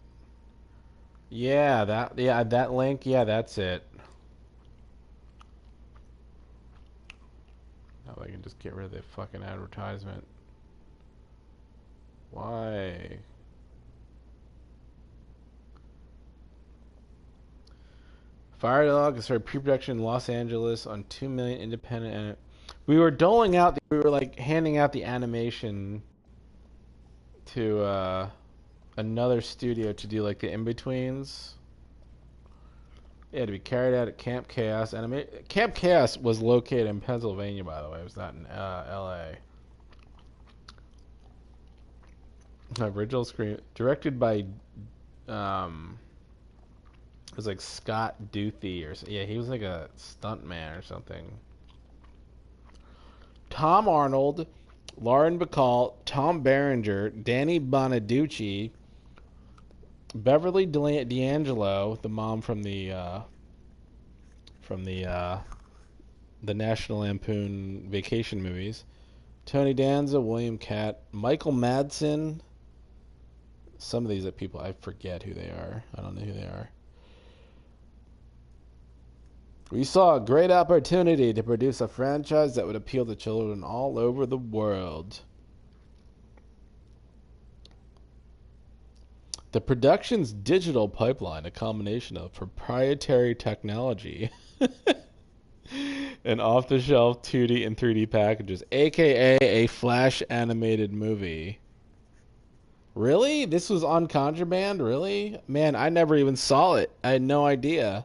Yeah, that link, yeah, that's it. Now I can just get rid of the fucking advertisement. Why? Fire Dog started pre-production in Los Angeles on 2 million independent. We were doling out. We were like handing out the animation to another studio to do like the in-betweens. Yeah, to be carried out at Camp Chaos. Camp Chaos was located in Pennsylvania, by the way. It was not in L.A. Original screen directed by it was like Scott Duthie or yeah, he was like a stuntman or something. Tom Arnold, Lauren Bacall, Tom Berenger, Danny Bonaducci, Beverly D'Angelo, the mom from the National Lampoon Vacation movies, Tony Danza, William Catt, Michael Madsen. Some of these are people I forget who they are. I don't know who they are. We saw a great opportunity to produce a franchise that would appeal to children all over the world. The production's digital pipeline, a combination of proprietary technology and off-the-shelf 2D and 3D packages, aka a Flash animated movie. Really? This was on Contraband? Really? Man, I never even saw it. I had no idea.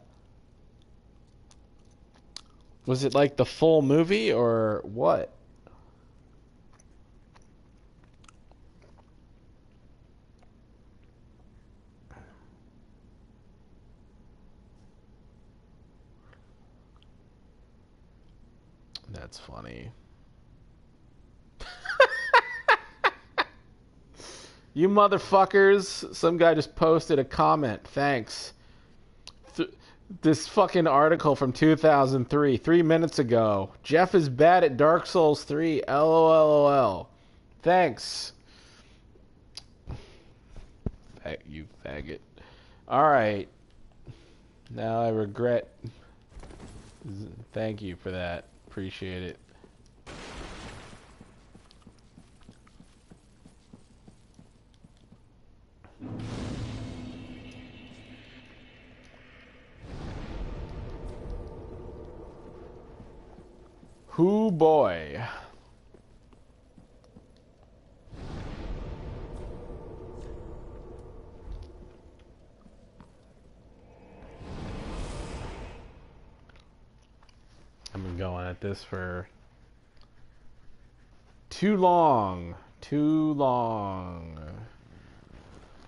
Was it like the full movie or what? That's funny. You motherfuckers. Some guy just posted a comment. Thanks. This fucking article from 2003, 3 minutes ago. Jeff is bad at Dark Souls 3. LOLOL. Thanks. You faggot. Alright. Now I regret. Thank you for that. Appreciate it. Hoo boy. I've been going at this for too long. Too long.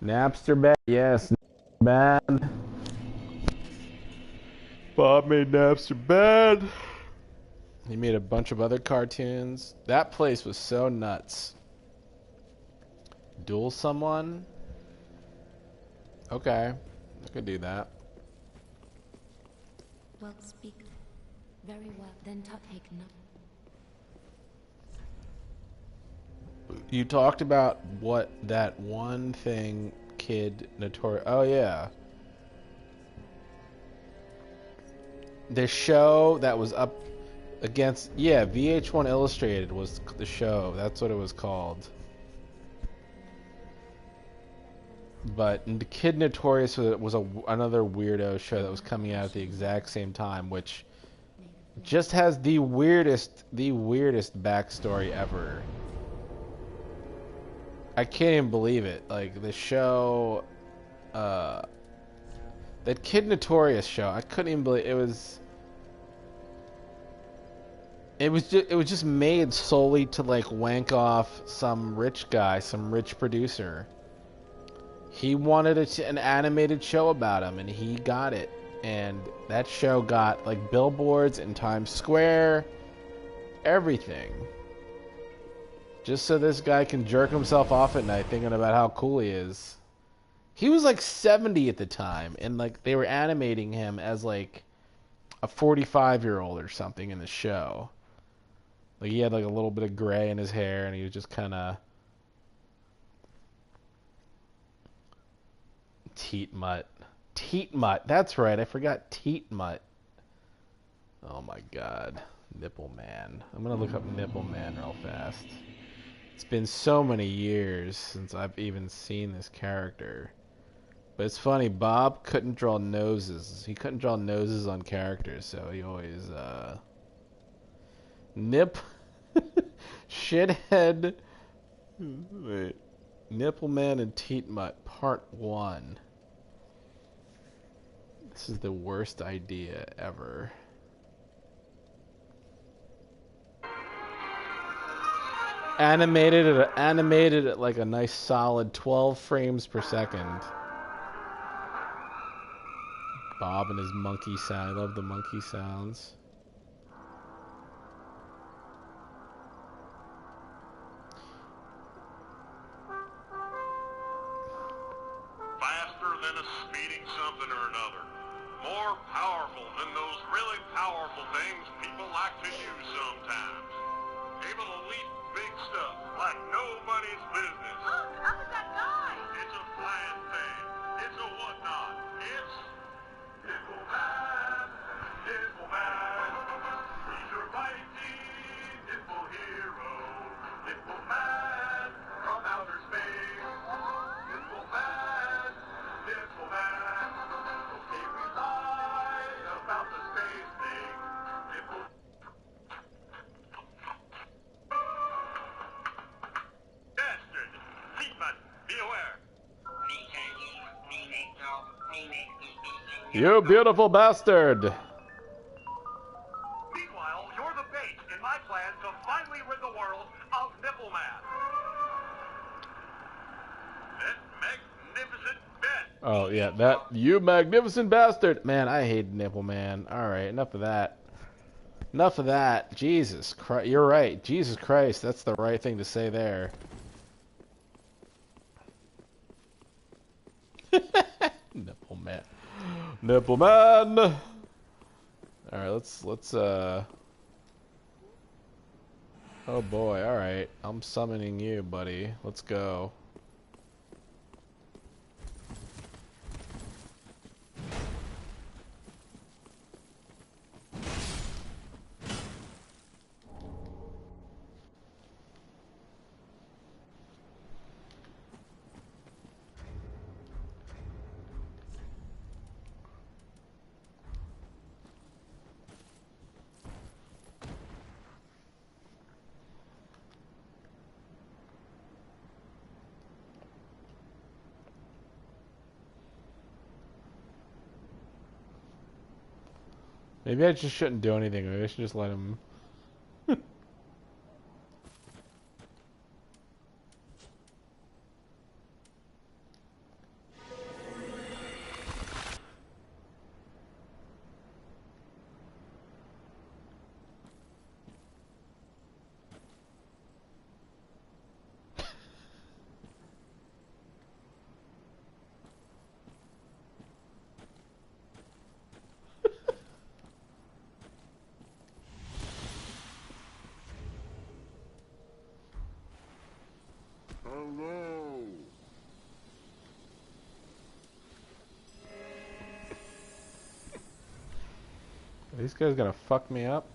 Napster bad? Yes, bad. Bob made Napster bad. He made a bunch of other cartoons. That place was so nuts. Duel someone? Okay, I could do that. Well, speak. Very well, then take up. You talked about what that one thing Kid Notorious. Oh yeah. The show that was up against, yeah, VH1 Illustrated was the show. That's what it was called. But the Kid Notorious was another weirdo show that was coming out at the exact same time, which just has the weirdest backstory ever. I can't even believe it. Like the show, that Kid Notorious show, I couldn't even believe it was. it was just made solely to like wank off some rich guy, some rich producer. He wanted an animated show about him, and he got it. And that show got like billboards in Times Square, everything. Just so this guy can jerk himself off at night thinking about how cool he is. He was like 70 at the time, and like they were animating him as like a 45-year-old or something in the show. Like he had like a little bit of gray in his hair, and he was just kind of teat mutt. Teat mutt. That's right. I forgot teat mutt. Oh my god. Nipple man. I'm gonna look up Nipple man real fast. It's been so many years since I've even seen this character. But it's funny, Bob couldn't draw noses. He couldn't draw noses on characters, so he always, Nip... Shithead... Wait. Nipple Man and Teat Mutt, Part 1. This is the worst idea ever. Animated at like a nice solid 12 frames per second. Bob and his monkey sound. I love the monkey sounds. Faster than a speeding something or another. More powerful than those really powerful things people like to use sometimes. Able to leap big stuff like nobody's business. Look, up at that guy! It's a flying thing. It's a whatnot. It's Nipple Man. Nipple Man. He's your mighty nipple hero. Nipple Man from outer space. Nipple Man. Nipple Man. Okay, we lie about the space thing. Nipple bastard. Seatman, be aware. You beautiful bastard! Meanwhile, you're the bait in my plan to finally rid the world of Nipple Man. That magnificent bet. Oh yeah, that you magnificent bastard! Man, I hate Nipple Man. Alright, enough of that. Enough of that. Jesus Christ, you're right. Jesus Christ, that's the right thing to say there. Nipple Man. Nipple Man! Alright, let's oh boy, alright. I'm summoning you, buddy. Let's go. Maybe I just shouldn't do anything. Maybe I should just let him... Hello. Are these guys gonna fuck me up?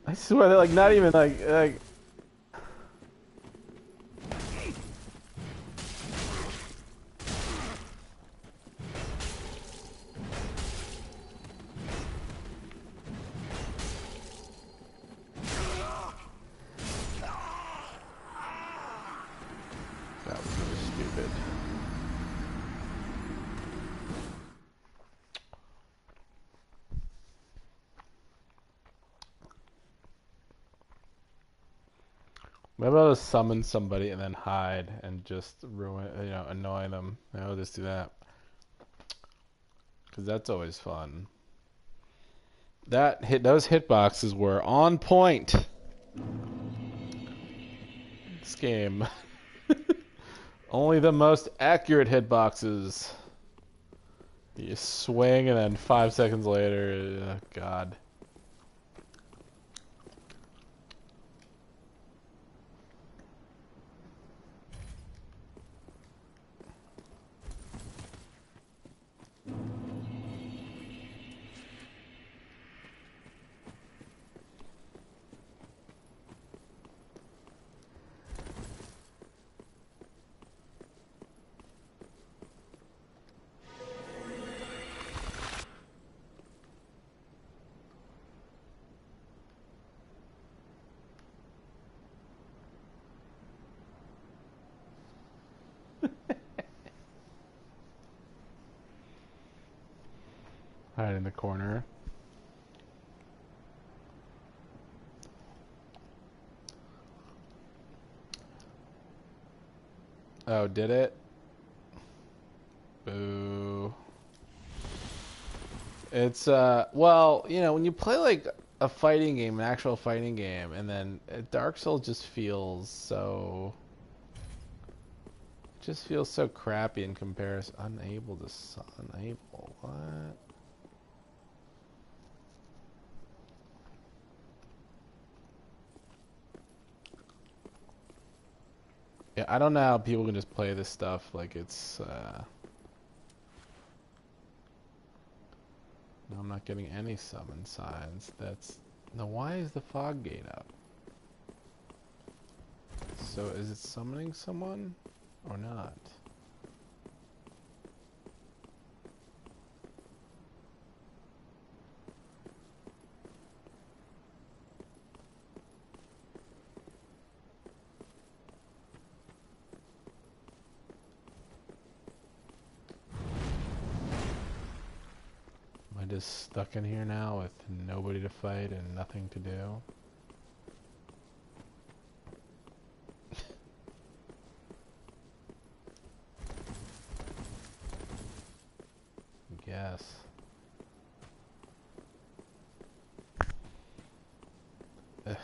I swear they're like not even like stupid. Maybe I'll just summon somebody and then hide and just ruin, annoy them. I'll just do that. Because that's always fun. Those hitboxes were on point. This game. Only the most accurate hitboxes. You swing and then 5 seconds later, oh God. Hide in the corner. Oh, did it? Boo. It's, well, when you play like a fighting game, an actual fighting game, and then Dark Souls just feels so... just feels so crappy in comparison. Unable. What? Yeah, I don't know how people can just play this stuff like it's, No, I'm not getting any summon signs. No, why is the fog gate up? So, is it summoning someone? Or not? Am I just stuck in here now with nobody to fight and nothing to do? I guess. Ugh.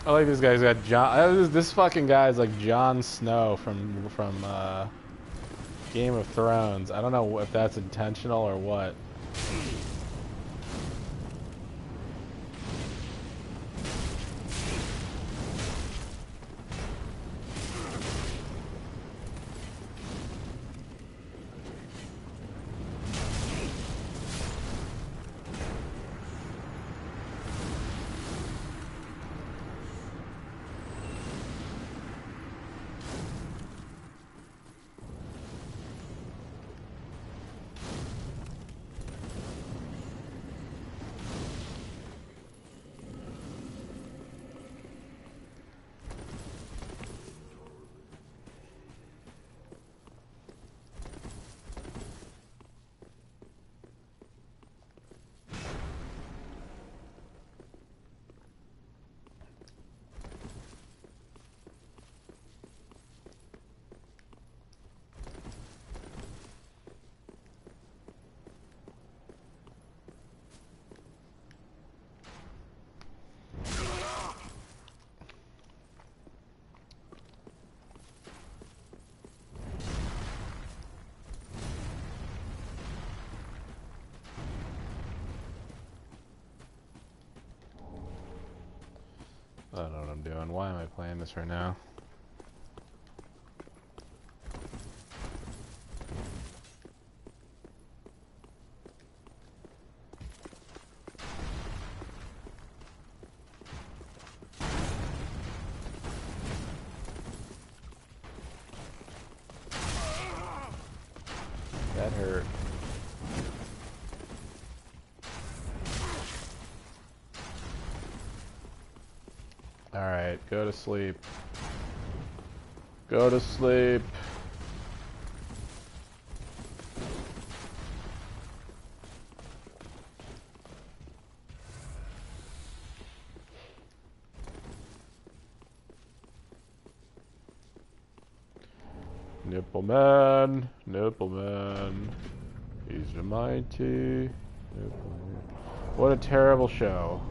I like this guy's got John. This fucking guy is like Jon Snow from Game of Thrones. I don't know if that's intentional or what. I don't know what I'm doing. Why am I playing this right now? That hurt. Alright, go to sleep. Go to sleep. Nippleman, Nippleman, he's the mighty Nippleman. What a terrible show.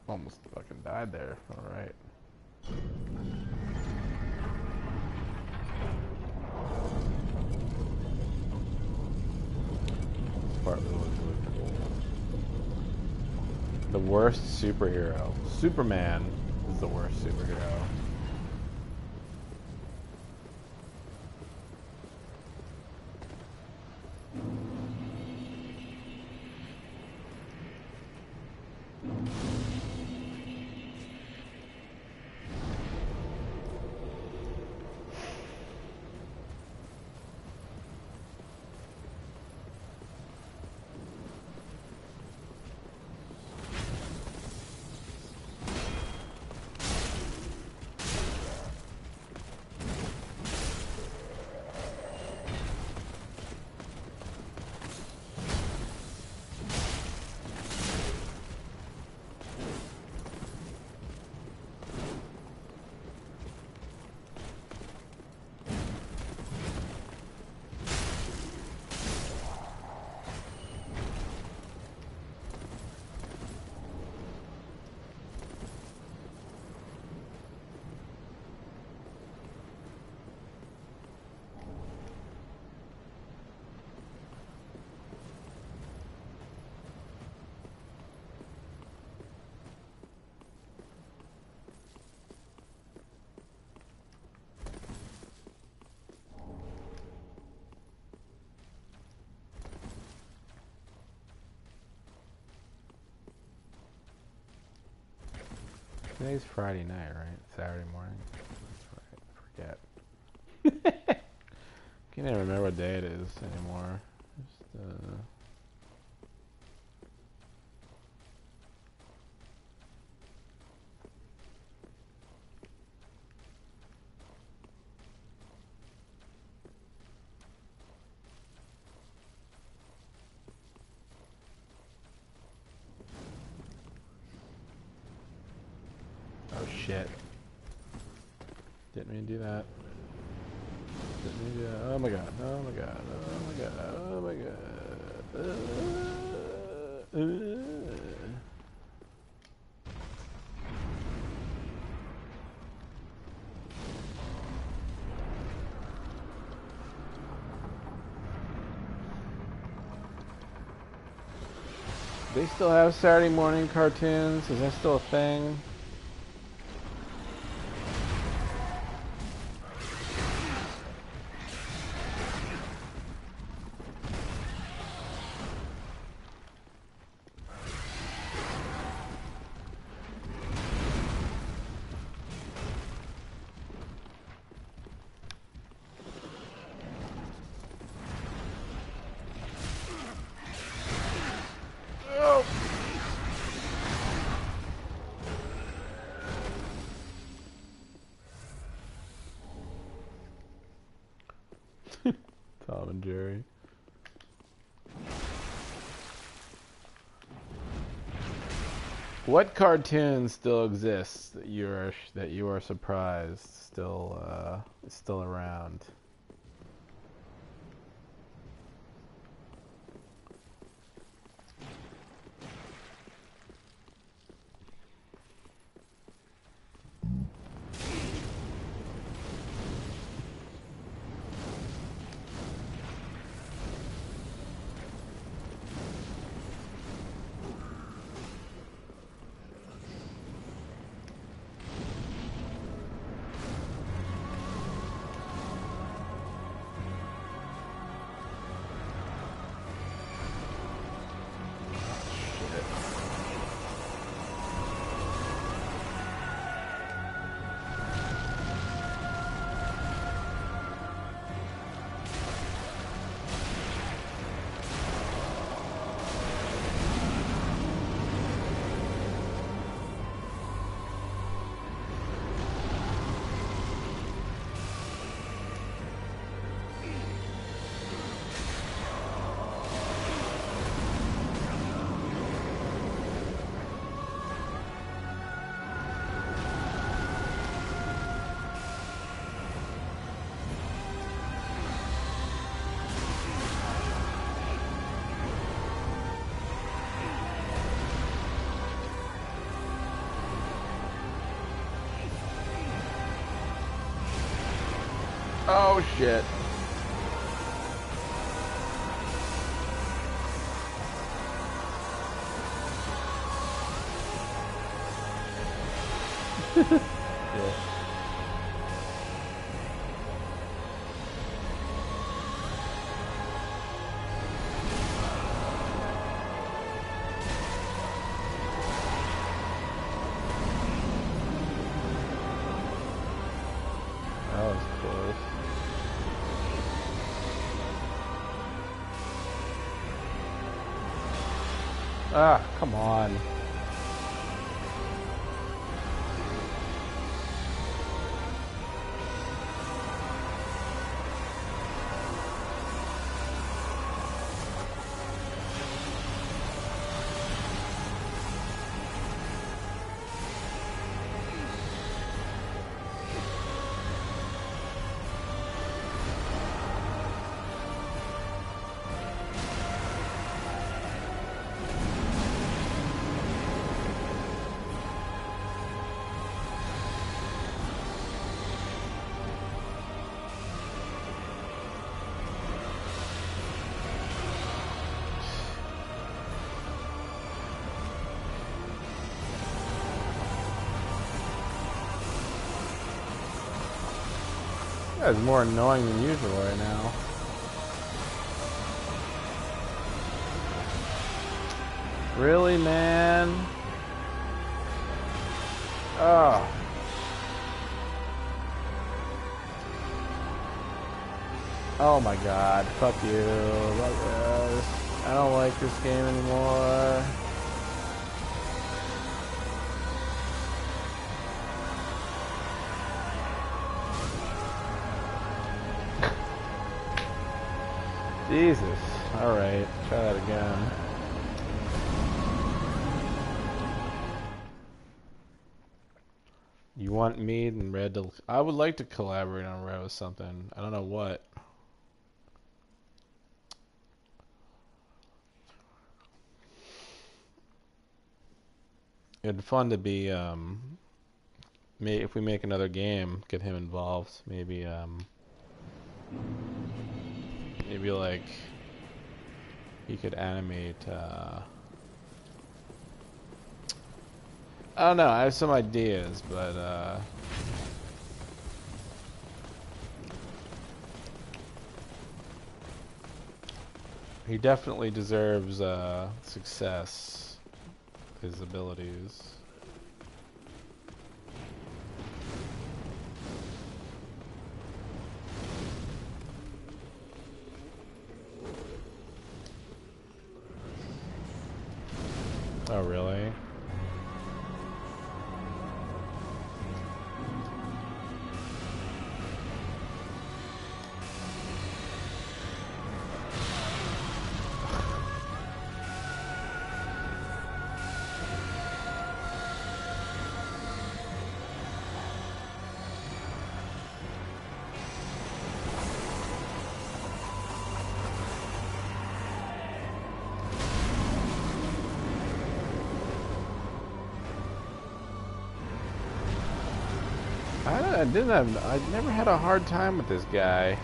Almost fucking died there. Alright. This part really looks really cool. The worst superhero. Superman is the worst superhero. Today's Friday night, right? Saturday morning. That's right. I forget. Can't even remember what day it is anymore. Just, Oh shit. Didn't mean to do that. Didn't mean to do that. Oh my god. Oh my god. Oh my god. Oh my god. They still have Saturday morning cartoons? Is that still a thing? Tom and Jerry. What cartoon still exists that you are surprised is still around? Oh shit. Yeah. That was close. Ah, come on. That is more annoying than usual right now. Really, man? Oh. Oh my god. Fuck you. Fuck this. I don't like this game anymore. Jesus. Alright, try that again. You want me and Red to... I would like to collaborate on Red with something. I don't know what. It'd be fun to be, if we make another game, get him involved. Maybe, maybe like he could animate I don't know, I have some ideas, but he definitely deserves success, his abilities. Oh, really? I never had a hard time with this guy.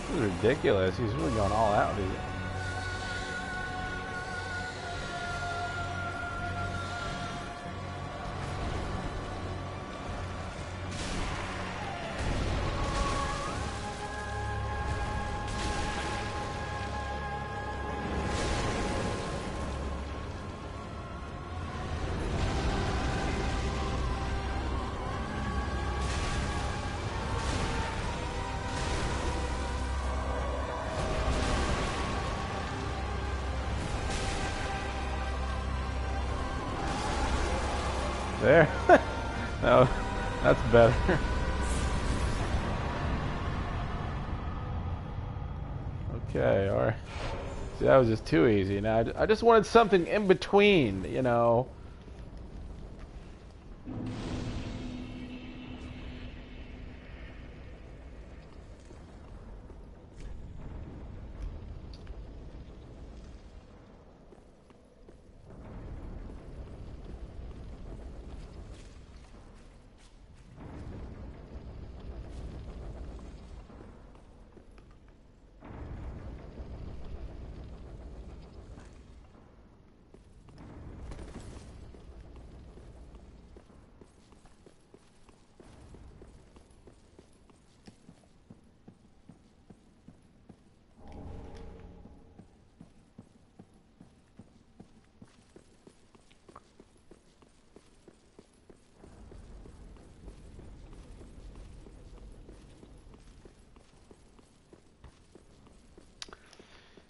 This is ridiculous. He's really going all out. There. No, that's better. Okay, alright. See, that was just too easy. Now, I just wanted something in between, you know.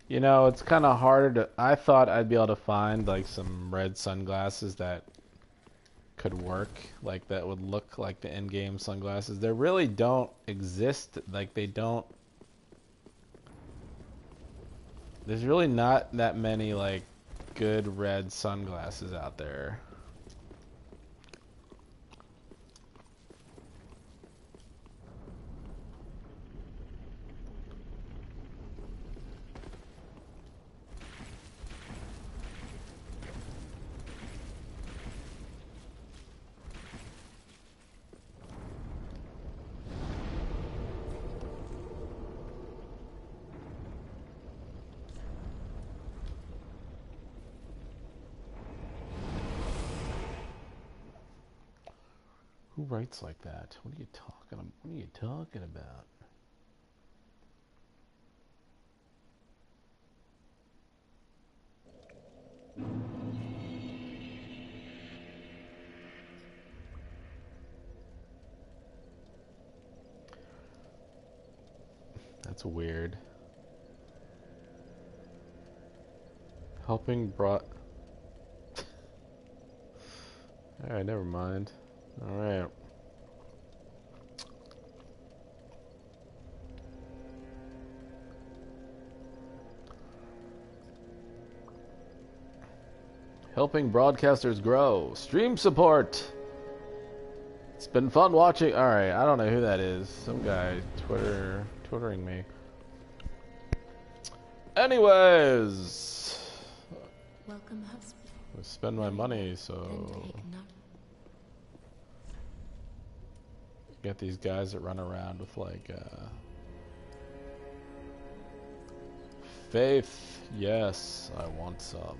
You know, it's kind of harder to... I thought I'd be able to find, like, some red sunglasses that could work. Like, that would look like the in-game sunglasses. They really don't exist. Like, they don't... There's really not that many, like, good red sunglasses out there. Who writes like that? What are you talking about? That's weird. Helping brought... Alright, never mind. Alright. Helping broadcasters grow. Stream support! It's been fun watching... Alright, I don't know who that is. Some guy twittering me. Anyways... Welcome, husband. I spend my money, so... Then take none. Get these guys that run around with, like, faith. Yes, I want some.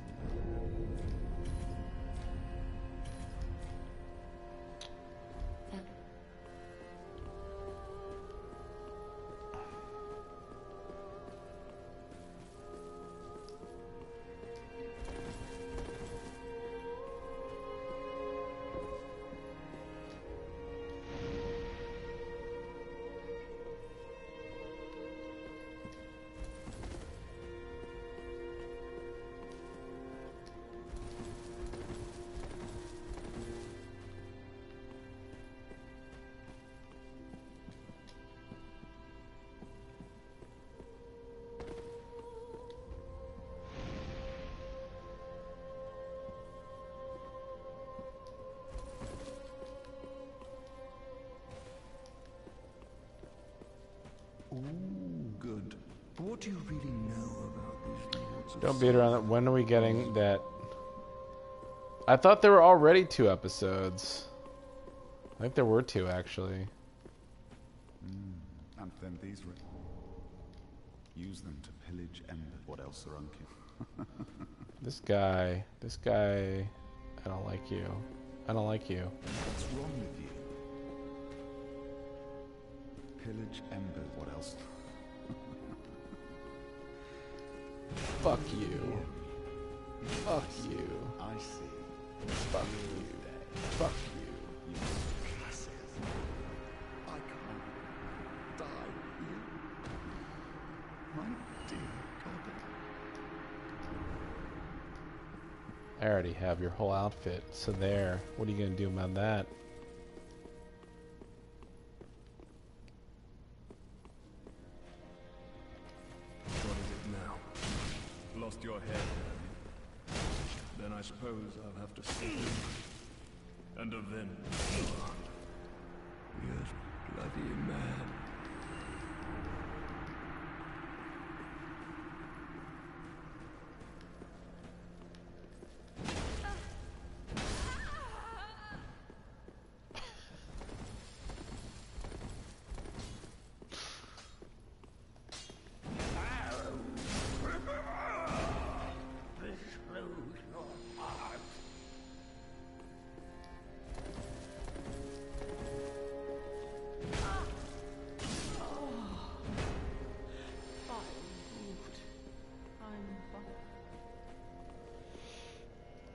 do you really know about these lords of Don't beat around that. When are we getting that? I thought there were already 2 episodes. I think there were 2 actually. And then these use them to pillage Ember. What else are unkin? This guy, I don't like you. I don't like you. What's wrong with you? Pillage Ember. What else? Fuck you. Fuck you. I see. Fuck you. Fuck you. You classes. I can't die here. My dear God. I already have your whole outfit, so there. What are you gonna do about that? What is it now? Lost your head, have you? Then I suppose I'll have to sit and avenge your blood. Yes, bloody man.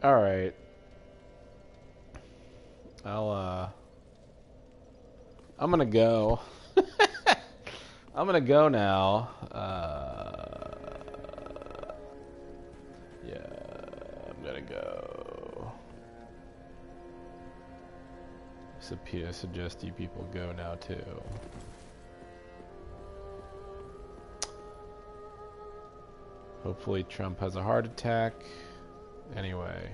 All right. I'm gonna go. I'm gonna go now. Yeah, I'm gonna go. I suggest you people go now too. Hopefully Trump has a heart attack. Anyway,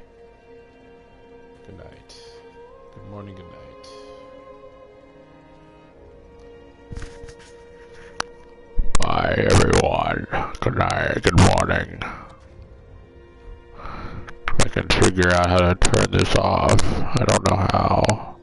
good night. Good morning, good night. Bye, everyone. Good night, good morning. I can figure out how to turn this off. I don't know how.